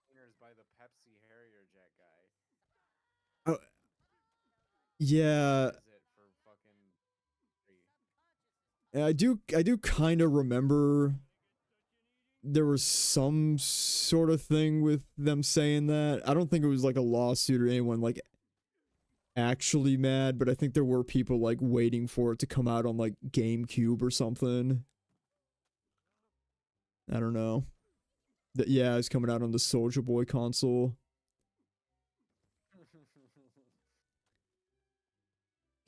winners by the Pepsi Harrier Jet guy. Yeah. I do kind of remember there was some sort of thing with them saying that. I don't think it was like a lawsuit or anyone like actually mad, but I think there were people like waiting for it to come out on like GameCube or something. I don't know. Yeah, it's coming out on the Soulja Boy console.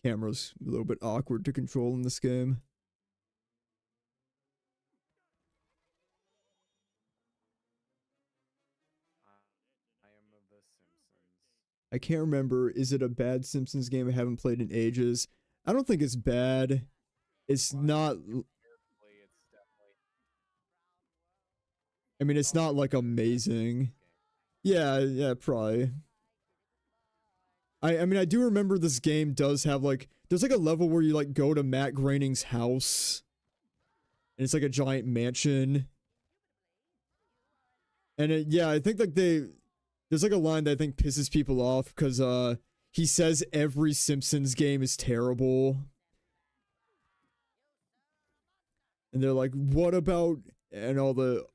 Camera's a little bit awkward to control in this game. I am of the Simpsons. I can't remember. Is it a bad Simpsons game I haven't played in ages? I don't think it's bad. It's not. I mean, it's not like amazing. Yeah, probably. I mean, I do remember this game does have like, there's like a level where you like go to Matt Groening's house. And it's like a giant mansion. And yeah, I think like there's like a line that I think pisses people off because he says every Simpsons game is terrible. And they're like, what about, and all the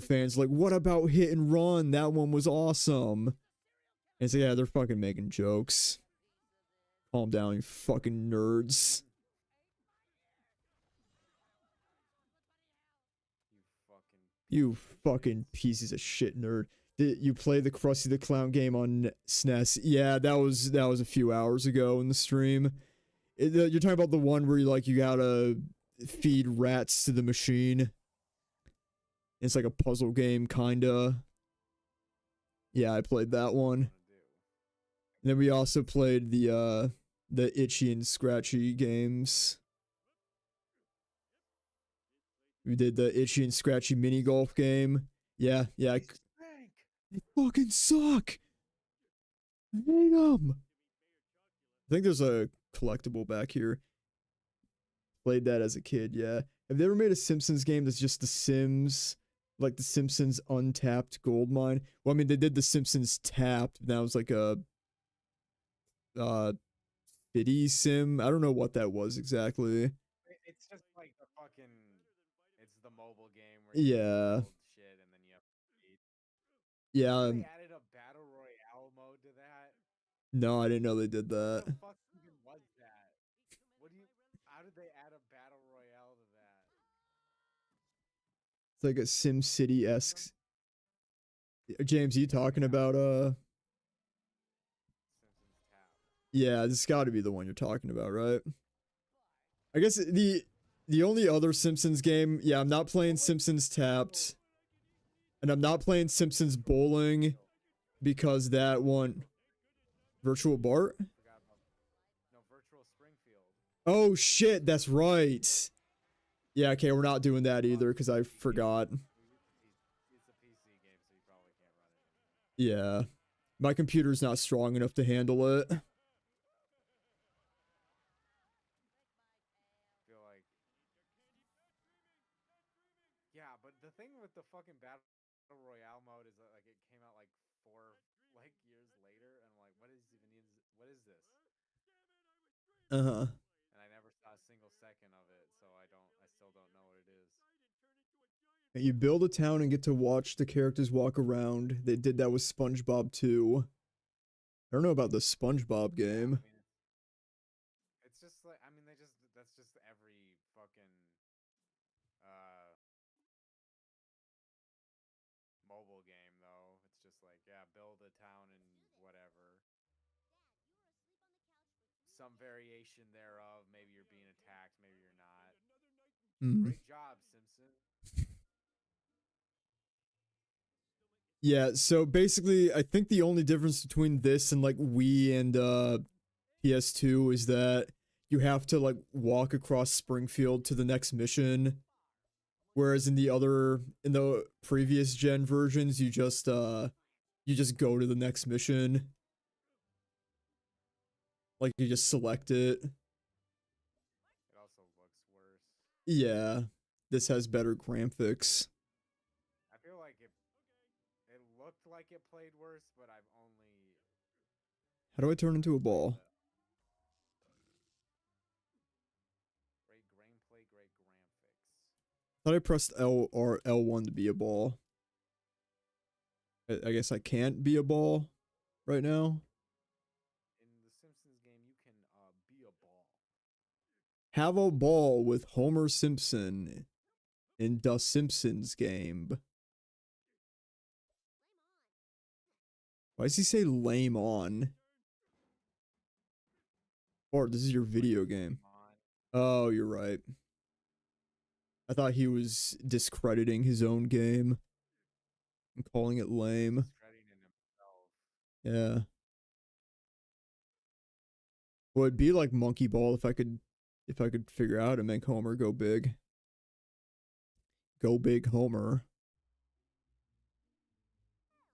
fans like, what about Hit and Run? That one was awesome. And so yeah, they're fucking making jokes. Calm down, you fucking nerds. You fucking pieces of shit nerd. Did you play the Krusty the Clown game on SNES? Yeah, that was a few hours ago in the stream. You're talking about the one where you gotta feed rats to the machine. It's like a puzzle game, kinda. Yeah, I played that one. And then we also played the Itchy and Scratchy games. We did the Itchy and Scratchy mini golf game. Yeah. They fucking suck. I hate them. I think there's a collectible back here. Played that as a kid, yeah. Have they ever made a Simpsons game that's just The Sims? Like the Simpsons Untapped Gold Mine? Well, I mean, they did the Simpsons Tapped. That was like a Fiddy Sim. I don't know what that was exactly. It's just like the fucking, it's the mobile game where you Yeah. build shit and then you have to beat. Yeah. They added a battle royale mode to that. No, I didn't know they did that. What the fuck even was that? How did they add a battle royale to that? It's like a Sim City-esque. James, you talking about yeah, this got to be the one you're talking about, right? I guess the only other Simpsons game, yeah, I'm not playing Simpsons Tapped. And I'm not playing Simpsons Bowling because that one Virtual Bart? No, Virtual Springfield. Oh shit, that's right. Yeah, okay, we're not doing that either because I forgot. It's a PC game, so you probably can't run it. Yeah. My computer's not strong enough to handle it. I feel like, yeah, but the thing with the fucking battle royale mode is that like it came out like 4 years later, and I'm like, what is this? Uh-huh. And I never saw a single second of it, so I still don't know what it is. You build a town and get to watch the characters walk around. They did that with SpongeBob too. I don't know about the SpongeBob game. It's just like, I mean, that's just every fucking mobile game though. It's just like, yeah, build a town and whatever. Some variation thereof. Maybe you're being attacked, maybe you're not. Great job, Simpson. Yeah, so basically, I think the only difference between this and like Wii and PS2 is that you have to like walk across Springfield to the next mission, whereas in the previous gen versions, you just go to the next mission. Like you just select it. It also looks worse. Yeah, this has better graphics. I feel like it looked like it played worse, but I've only. How do I turn into a ball? Great gameplay, great graphics. I thought I pressed L or L1 to be a ball. I guess I can't be a ball right now. In the Simpsons game, you can be a ball. Have a ball with Homer Simpson in the Simpsons game. Why does he say lame on? Or this is your video game. Oh, you're right. I thought he was discrediting his own game and calling it lame. Yeah. Well, it'd be like Monkey Ball if I could figure out how to make Homer go big. Go big, Homer.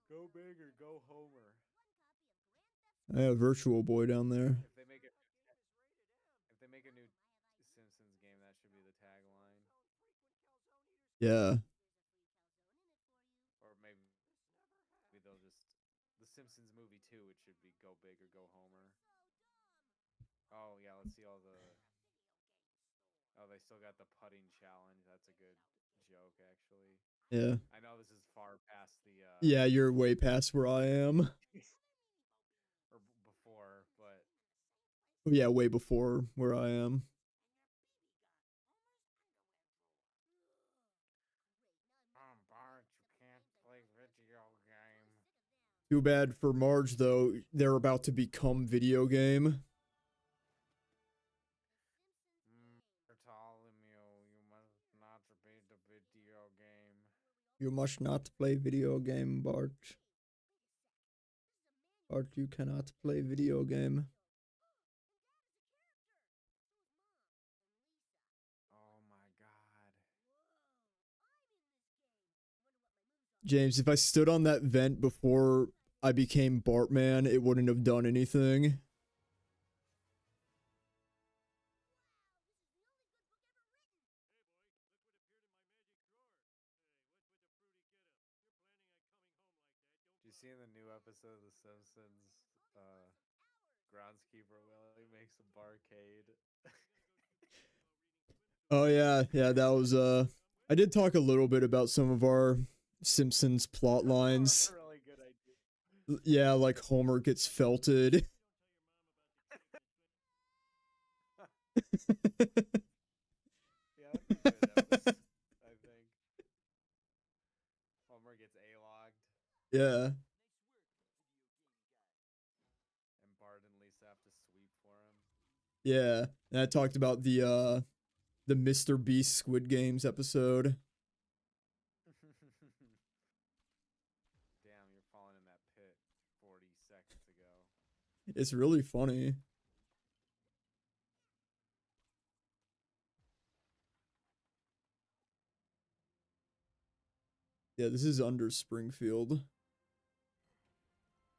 Go big or go Homer. I have Virtual Boy down there. If they make a new Simpsons game, that should be the tagline. Yeah. Or maybe they'll just the Simpsons movie too. It should be go big or go Homer. Oh yeah, let's see all the. Oh, they still got the putting challenge. That's a good joke, actually. Yeah. I know this is far past the. Yeah, you're way past where I am. Or before, but. Yeah, way before where I am. Bart, you can't play video game. Too bad for Marge, though. They're about to become video game. Bartholomew, you must not be the video game. You must not play video game, Bart. Bart, you cannot play video game. Oh my god. James, if I stood on that vent before I became Bartman, it wouldn't have done anything. Did you see in the new episode of The Simpsons, groundskeeper Willie makes a barcade? Oh yeah, that was I did talk a little bit about some of our Simpsons plot lines. Really good idea. Yeah, like Homer gets felted. Yeah, that'd be good episode, I think. Homer gets A-logged. Yeah. And Bart and Lisa have to sweep for him. Yeah. And I talked about the Mr. Beast Squid Games episode. Damn, you're falling in that pit 40 seconds ago. It's really funny. Yeah, this is under Springfield.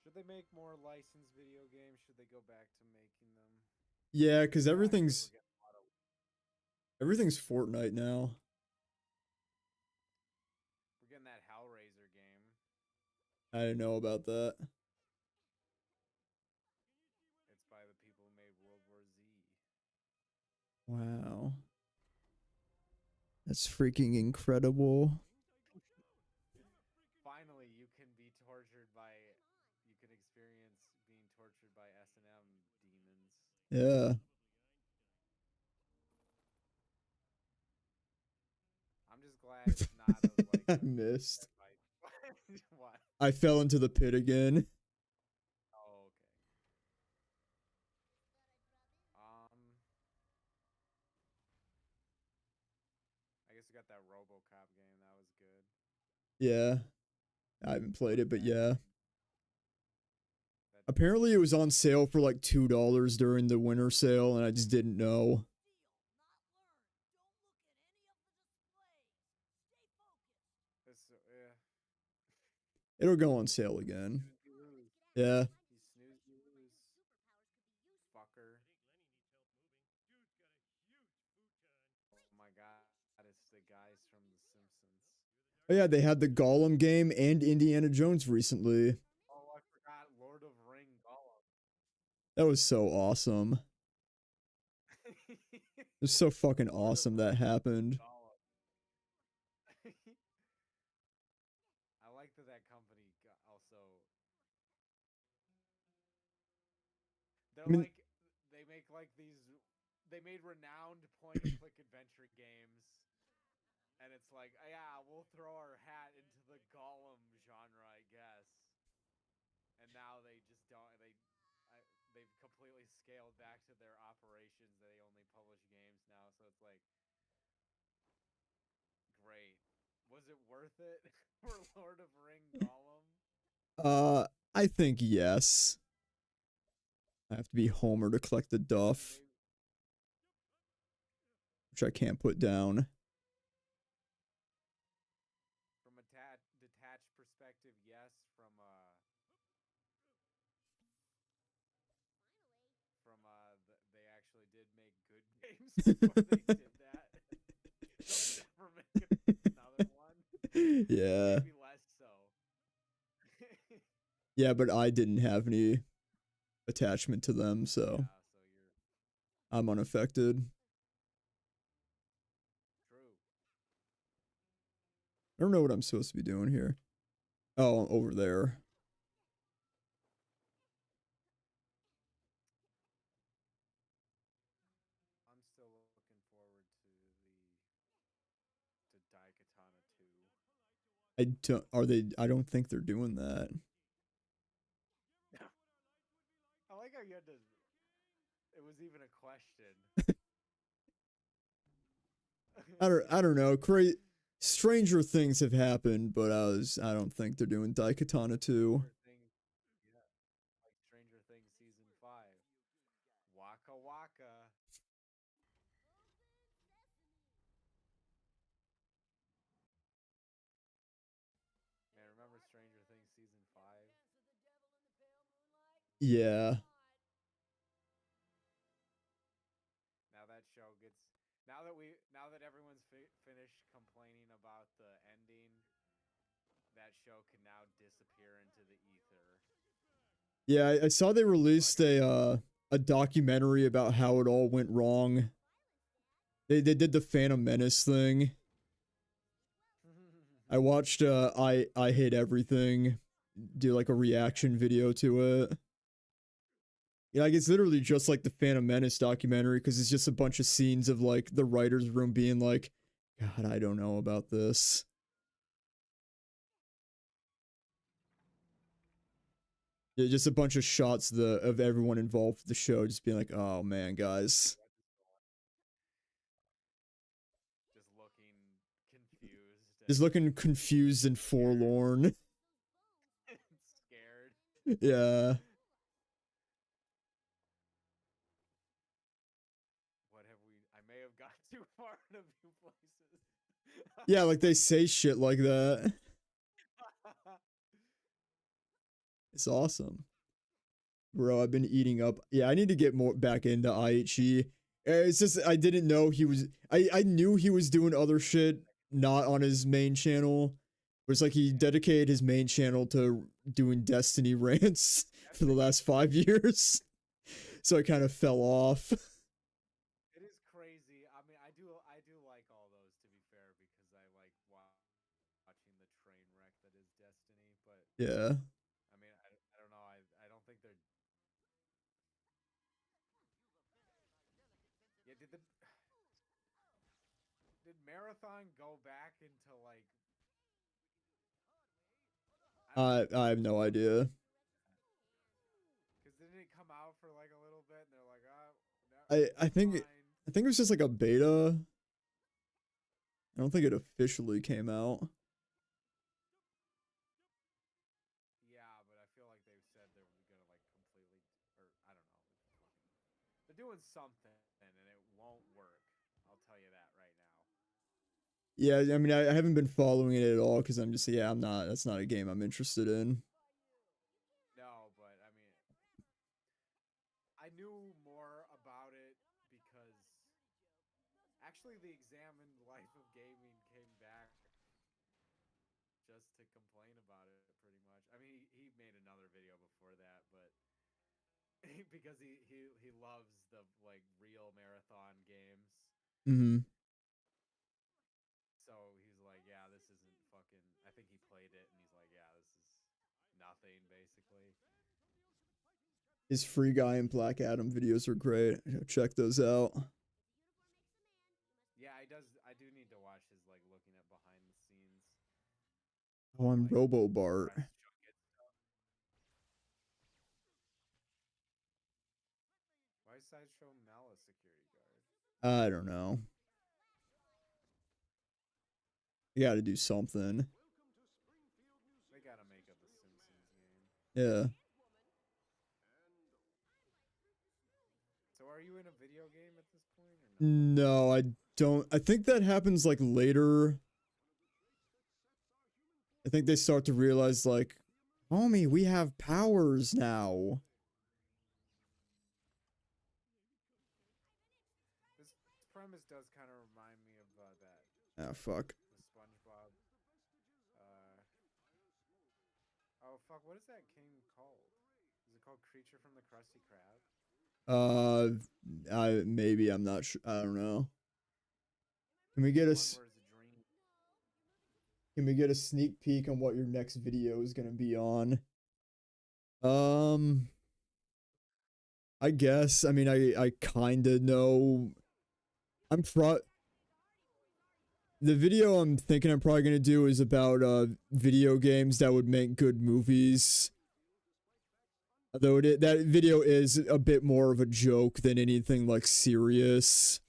Should they make more licensed video games? Should they go back to making them? Yeah, because everything's Fortnite now. We're getting that Hellraiser game. I didn't know about that. It's by the people who made World War Z. Wow. That's freaking incredible. Yeah. I'm just glad it's not a like. I missed. What? I fell into the pit again. Oh, okay. I guess you got that RoboCop game. That was good. Yeah. I haven't played it, but yeah. Apparently it was on sale for like $2 during the winter sale, and I just didn't know. Yeah. It'll go on sale again. Yeah. You snooze, you lose. Fucker. Oh my god, it's the guys from The Simpsons. Oh yeah, they had the Gollum game and Indiana Jones recently. Oh, I forgot Lord of Ring Gollum. That was so awesome. It was so fucking awesome that happened. I like that company also. They're like, they make like these. They made renowned point-and-click adventure games, and it's like, yeah, we'll throw our hat into the Gollum genre, I guess. And now they just don't. They've completely scaled back to their operations. They only publish games now, so it's like, great. Was it worth it for Lord of Ring Gollum? I think yes. I have to be Homer to collect the duff, which I can't put down. From a detached perspective, yes. They actually did make good games before they did that. They'll never make another one. Yeah. Maybe less so. Yeah, but I didn't have any attachment to them, so I'm unaffected. True. I don't know what I'm supposed to be doing here. Oh, over there. I'm still looking forward to Daikatana 2. I don't think they're doing that. I like how you had to. It was even a question. I don't know. Stranger things have happened, but I don't think they're doing Daikatana 2. Like Stranger Things season 5. Waka Waka. Man, remember Stranger Things season 5? Yeah. Now that show gets now that everyone's finished complaining about the ending, that show can now disappear into the ether. Yeah, I saw they released a documentary about how it all went wrong. They did the Phantom Menace thing. I watched I Hate Everything do like a reaction video to it. Yeah, like it's literally just like the Phantom Menace documentary because it's just a bunch of scenes of like the writer's room being like, God, I don't know about this. Yeah, just a bunch of shots of everyone involved with the show just being like, oh man, guys. Just looking confused and forlorn. Scared. Yeah. What have we? I may have got too far in a few places. Yeah, like they say shit like that. It's awesome. Bro, I've been eating up. Yeah, I need to get more back into IHE. It's just I didn't know he was I knew he was doing other shit not on his main channel. It's like he dedicated his main channel to doing Destiny rants for the last 5 years. So I kind of fell off. It is crazy. I mean, I do like all those, to be fair, because I like watching the train wreck that is Destiny. But Yeah. I mean, I don't know. I don't think they're. Did Marathon go back into like? I have no idea. Because didn't it come out for like a little bit, and they're like, no, I think it was just like a beta. I don't think it officially came out. Yeah, but I feel like they said they were gonna like completely, or I don't know. They're doing something, and it won't work. I'll tell you that right now. Yeah, I mean, I haven't been following it at all because I'm just, yeah, I'm not. That's not a game I'm interested in. No, but I mean, I knew more about it because actually the Examined Life of Gaming came back just to complain about it pretty much. I mean, he made another video before that, but because he loves the like real marathon games. Mm-hmm. So he's like, yeah, this isn't fucking. I think he played it and he's like, yeah, this is nothing basically. His Free Guy and Black Adam videos are great. Check those out. Yeah, I do need to watch his like looking at behind the scenes. Oh, I'm Robo-Bart. Why is Sideshow Mel a security guard? I don't know. You got to do something. They gotta make up a Simpsons game. Yeah. So are you in a video game at this point or no? No, I don't. I think that happens like later. I think they start to realize like, homie, we have powers now. This premise does kind of remind me of that. Ah, fuck. The SpongeBob. Oh fuck! What is that game called? Is it called Creature from the Krusty Krab? Maybe, I'm not sure. I don't know. Can we get a sneak peek on what your next video is gonna be on? I guess. I mean, I kinda know. The video I'm thinking I'm probably gonna do is about video games that would make good movies. Although that video is a bit more of a joke than anything like serious.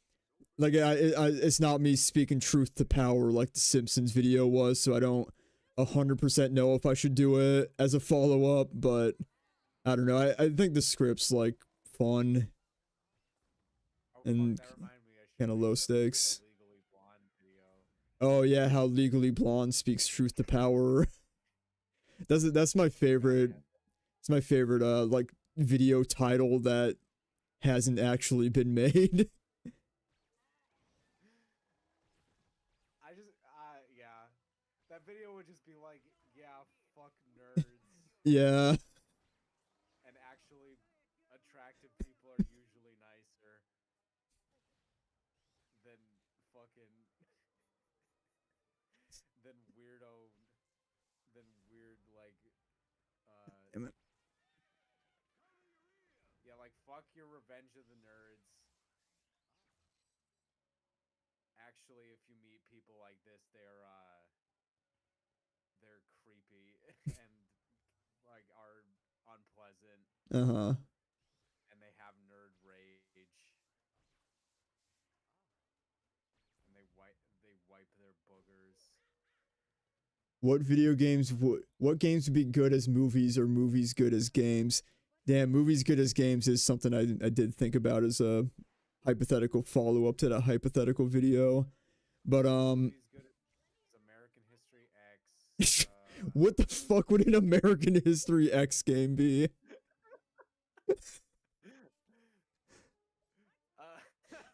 Like it's not me speaking truth to power like the Simpsons video was, so I don't 100% know if I should do it as a follow-up, but I don't know. I think the script's like fun and kind of low stakes. Oh yeah, how Legally Blonde speaks truth to power. That's my favorite. It's my favorite like video title that hasn't actually been made. Yeah. That video would just be like, yeah, fuck nerds. Yeah. And actually, attractive people are usually nicer than fucking than weird like Damn it. yeah, like fuck your Revenge of the Nerds. Actually, if you meet people like this, they're creepy and like are unpleasant. Uh-huh. And they have nerd rage. And they wipe their boogers. What games would be good as movies or movies good as games? Damn, movies good as games is something I did think about as a hypothetical follow-up to that hypothetical video. But American History X. What the fuck would an American History X game be?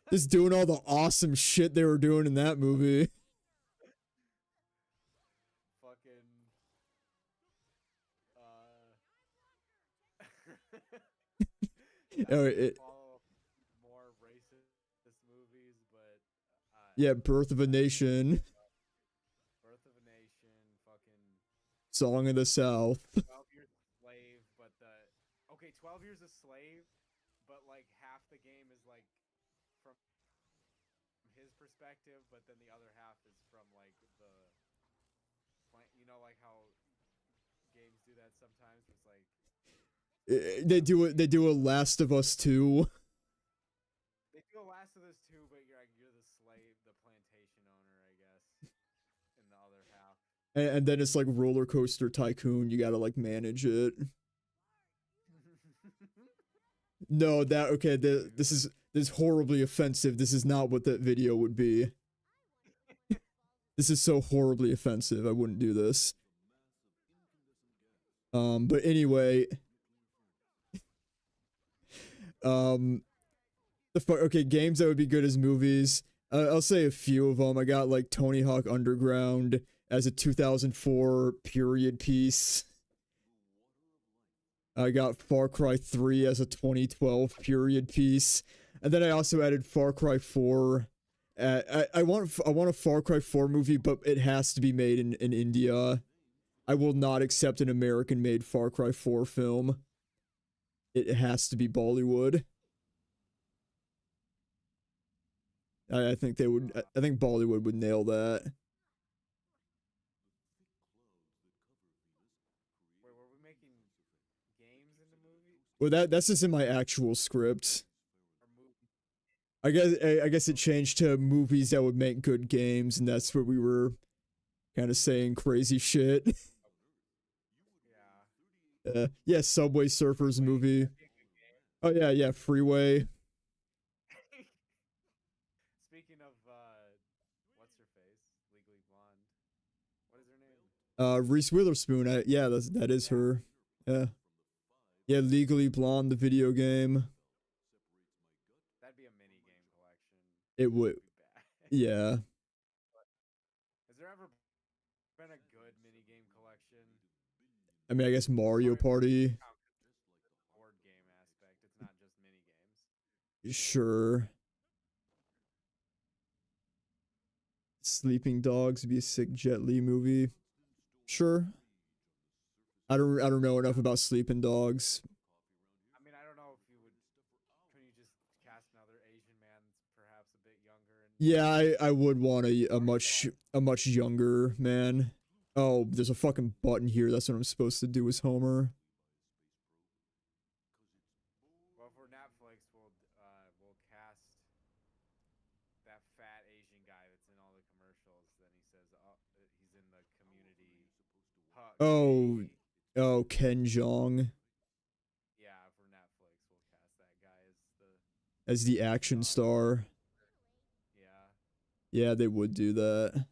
Just doing all the awesome shit they were doing in that movie. Fucking more racist movies, but yeah, Birth of a Nation. Birth of a Nation, fucking Song of the South. 12 Years a Slave, but 12 Years a Slave, but like half the game is like from his perspective perspective, but then the other half is from like the you know, like how games do that sometimes. It's like They do it. They do a Last of Us 2. they do a Last of Us 2, but you're the slave, the plantation owner, I guess, in the other half. And then it's like Roller Coaster Tycoon. You gotta like manage it. No, that okay. This is horribly offensive. This is not what that video would be. This is so horribly offensive. I wouldn't do this. But anyway, okay, games that would be good as movies. I'll say a few of them. I got like Tony Hawk Underground as a 2004 period piece. I got Far Cry 3 as a 2012 period piece. And then I also added Far Cry 4. I want a Far Cry 4 movie, but it has to be made in India. I will not accept an American-made Far Cry 4 film. It has to be Bollywood. I think they would. I think Bollywood would nail that. Wait, were we making games in the movie? Well, that's just in my actual script. I guess it changed to movies that would make good games, and that's where we were kind of saying crazy shit. Yeah, Subway Surfers movie. Oh yeah, Freeway. Speaking of what's her face? Legally Blonde. What is her name? Reese Witherspoon. Yeah, that is her. Yeah. Yeah, Legally Blonde, the video game. That'd be a mini game collection. It would. Yeah. Has there ever been a good mini game collection? I mean, I guess Mario Party. Board game aspect. It's not just mini games. Sure. Sleeping Dogs would be a sick Jet Li movie. Sure. I don't know enough about Sleeping Dogs. I mean, I don't know if you would. Can you just cast another Asian man that's perhaps a bit younger? Yeah, I would want a much younger man. Oh, there's a fucking button here. That's what I'm supposed to do as Homer. Well, for Netflix, we'll cast that fat Asian guy that's in all the commercials. Then he says, "Oh, he's in the community." Oh, Ken Jeong Yeah, for Netflix, we'll cast that guy as the action star. Yeah. Yeah, they would do that.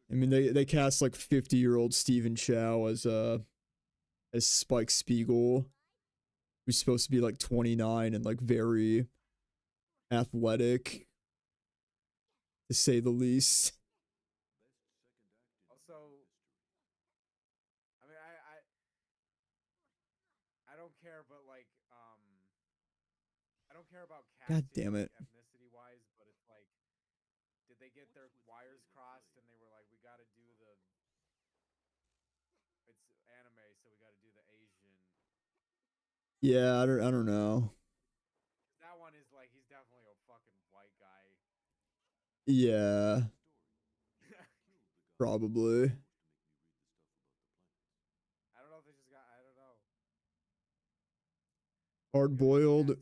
I mean, they cast like 50-year-old Stephen Chow as Spike Spiegel, who's supposed to be like 29 and like very athletic, to say the least. Also, I mean, I don't care, but like, I don't care about casting. God damn it. Ethnicity wise, but it's like, did they get their wires crossed and they were like, we got to do it's anime, so we got to do the Asian. Yeah, I don't know. That one is like, he's definitely a fucking white guy. Yeah. Probably. I don't know if they just got. I don't know. Hard Boiled.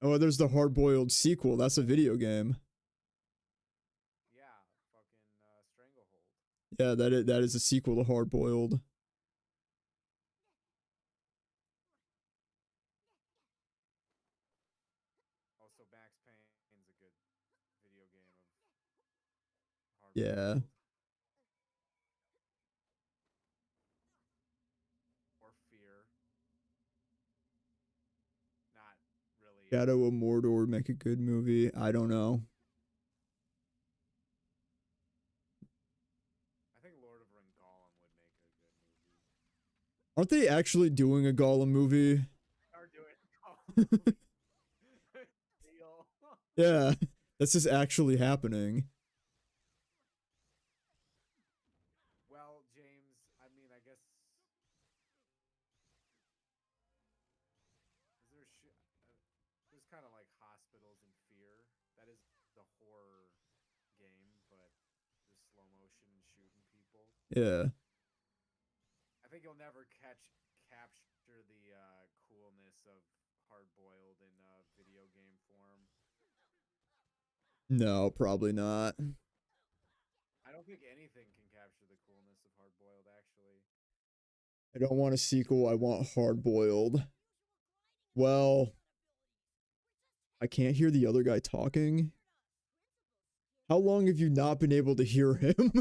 Oh, there's the Hard Boiled sequel. That's a video game. Yeah, fucking Stranglehold. Yeah, that is a sequel to Hard Boiled. Also, Max Payne's a good video game of Hard Yeah. Boiled. Or Fear. Not really. Shadow of Mordor make a good movie. I don't know. I think Lord of Ring Gollum would make a good movie. Aren't they actually doing a Gollum movie? Are doing Gollum. Deal. Yeah, that's just actually happening. Well, James, I mean, I guess. Is there there's kind of like hot the horror game, but the slow motion shooting people. Yeah. I think you'll never capture the coolness of hard boiled in video game form. No, probably not. I don't think anything can capture the coolness of hard boiled actually. I don't want a sequel. I want hard boiled. Well, I can't hear the other guy talking. How long have you not been able to hear him?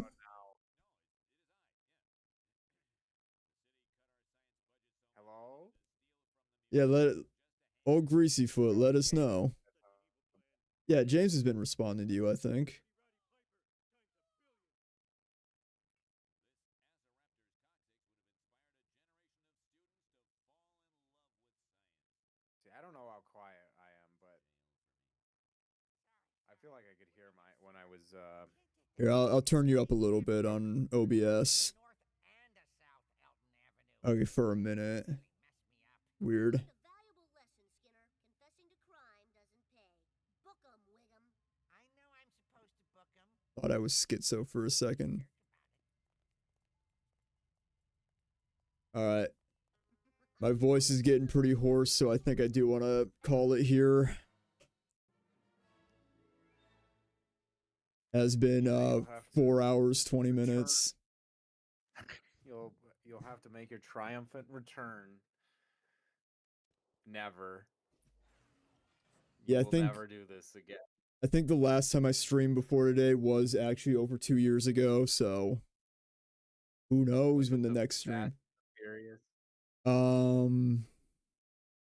Hello? Yeah, old Greasy Foot, let us know. Yeah, James has been responding to you, I think. See, I don't know how quiet I am, but I feel like I could hear when I was Here, I'll turn you up a little bit on OBS. Okay, for a minute. Weird. Thought I was schizo for a second. Alright. My voice is getting pretty hoarse, so I think I do want to call it here. Has been 4 hours, 20 minutes. You'll have to make your triumphant return. Never. Yeah, We'll never do this again. I think the last time I streamed before today was actually over 2 years ago, so who knows when the next stream. Furious.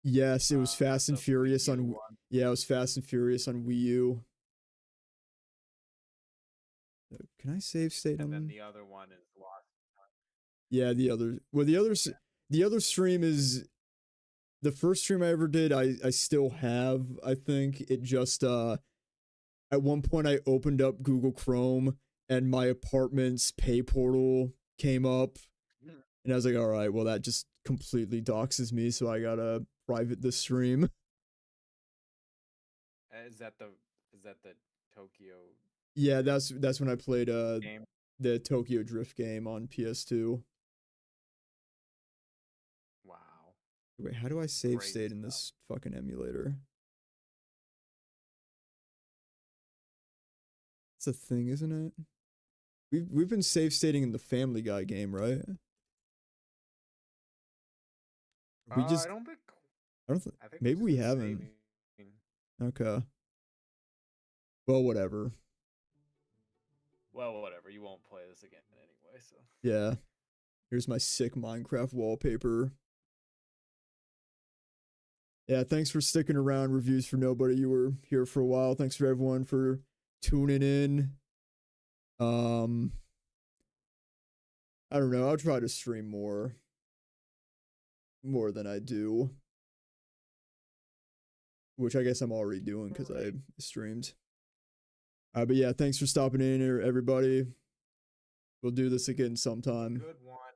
Yes, it was Fast and Furious on it was Fast and Furious on Wii U. Can I save state on? And then the other one is Lost. Yeah, the other stream is the first stream I ever did. I still have. I think it just at one point I opened up Google Chrome and my apartment's pay portal came up, and I was like, all right, well that just completely doxes me, so I gotta private this stream. Is that the Tokyo? Yeah, that's when I played the Tokyo Drift game on PS2. Wow. Wait, how do I save state in this fucking emulator? It's a thing, isn't it? We've been save stating in the Family Guy game, right? I don't think. Maybe we haven't. Okay. Well, whatever. Well, whatever. You won't play this again anyway, so. Yeah. Here's my sick Minecraft wallpaper. Yeah, thanks for sticking around. Reviews for Nobody. You were here for a while. Thanks for everyone for tuning in. I don't know. I'll try to stream more than I do. Which I guess I'm already doing because I streamed. But yeah, thanks for stopping in here, everybody. We'll do this again sometime. Good one.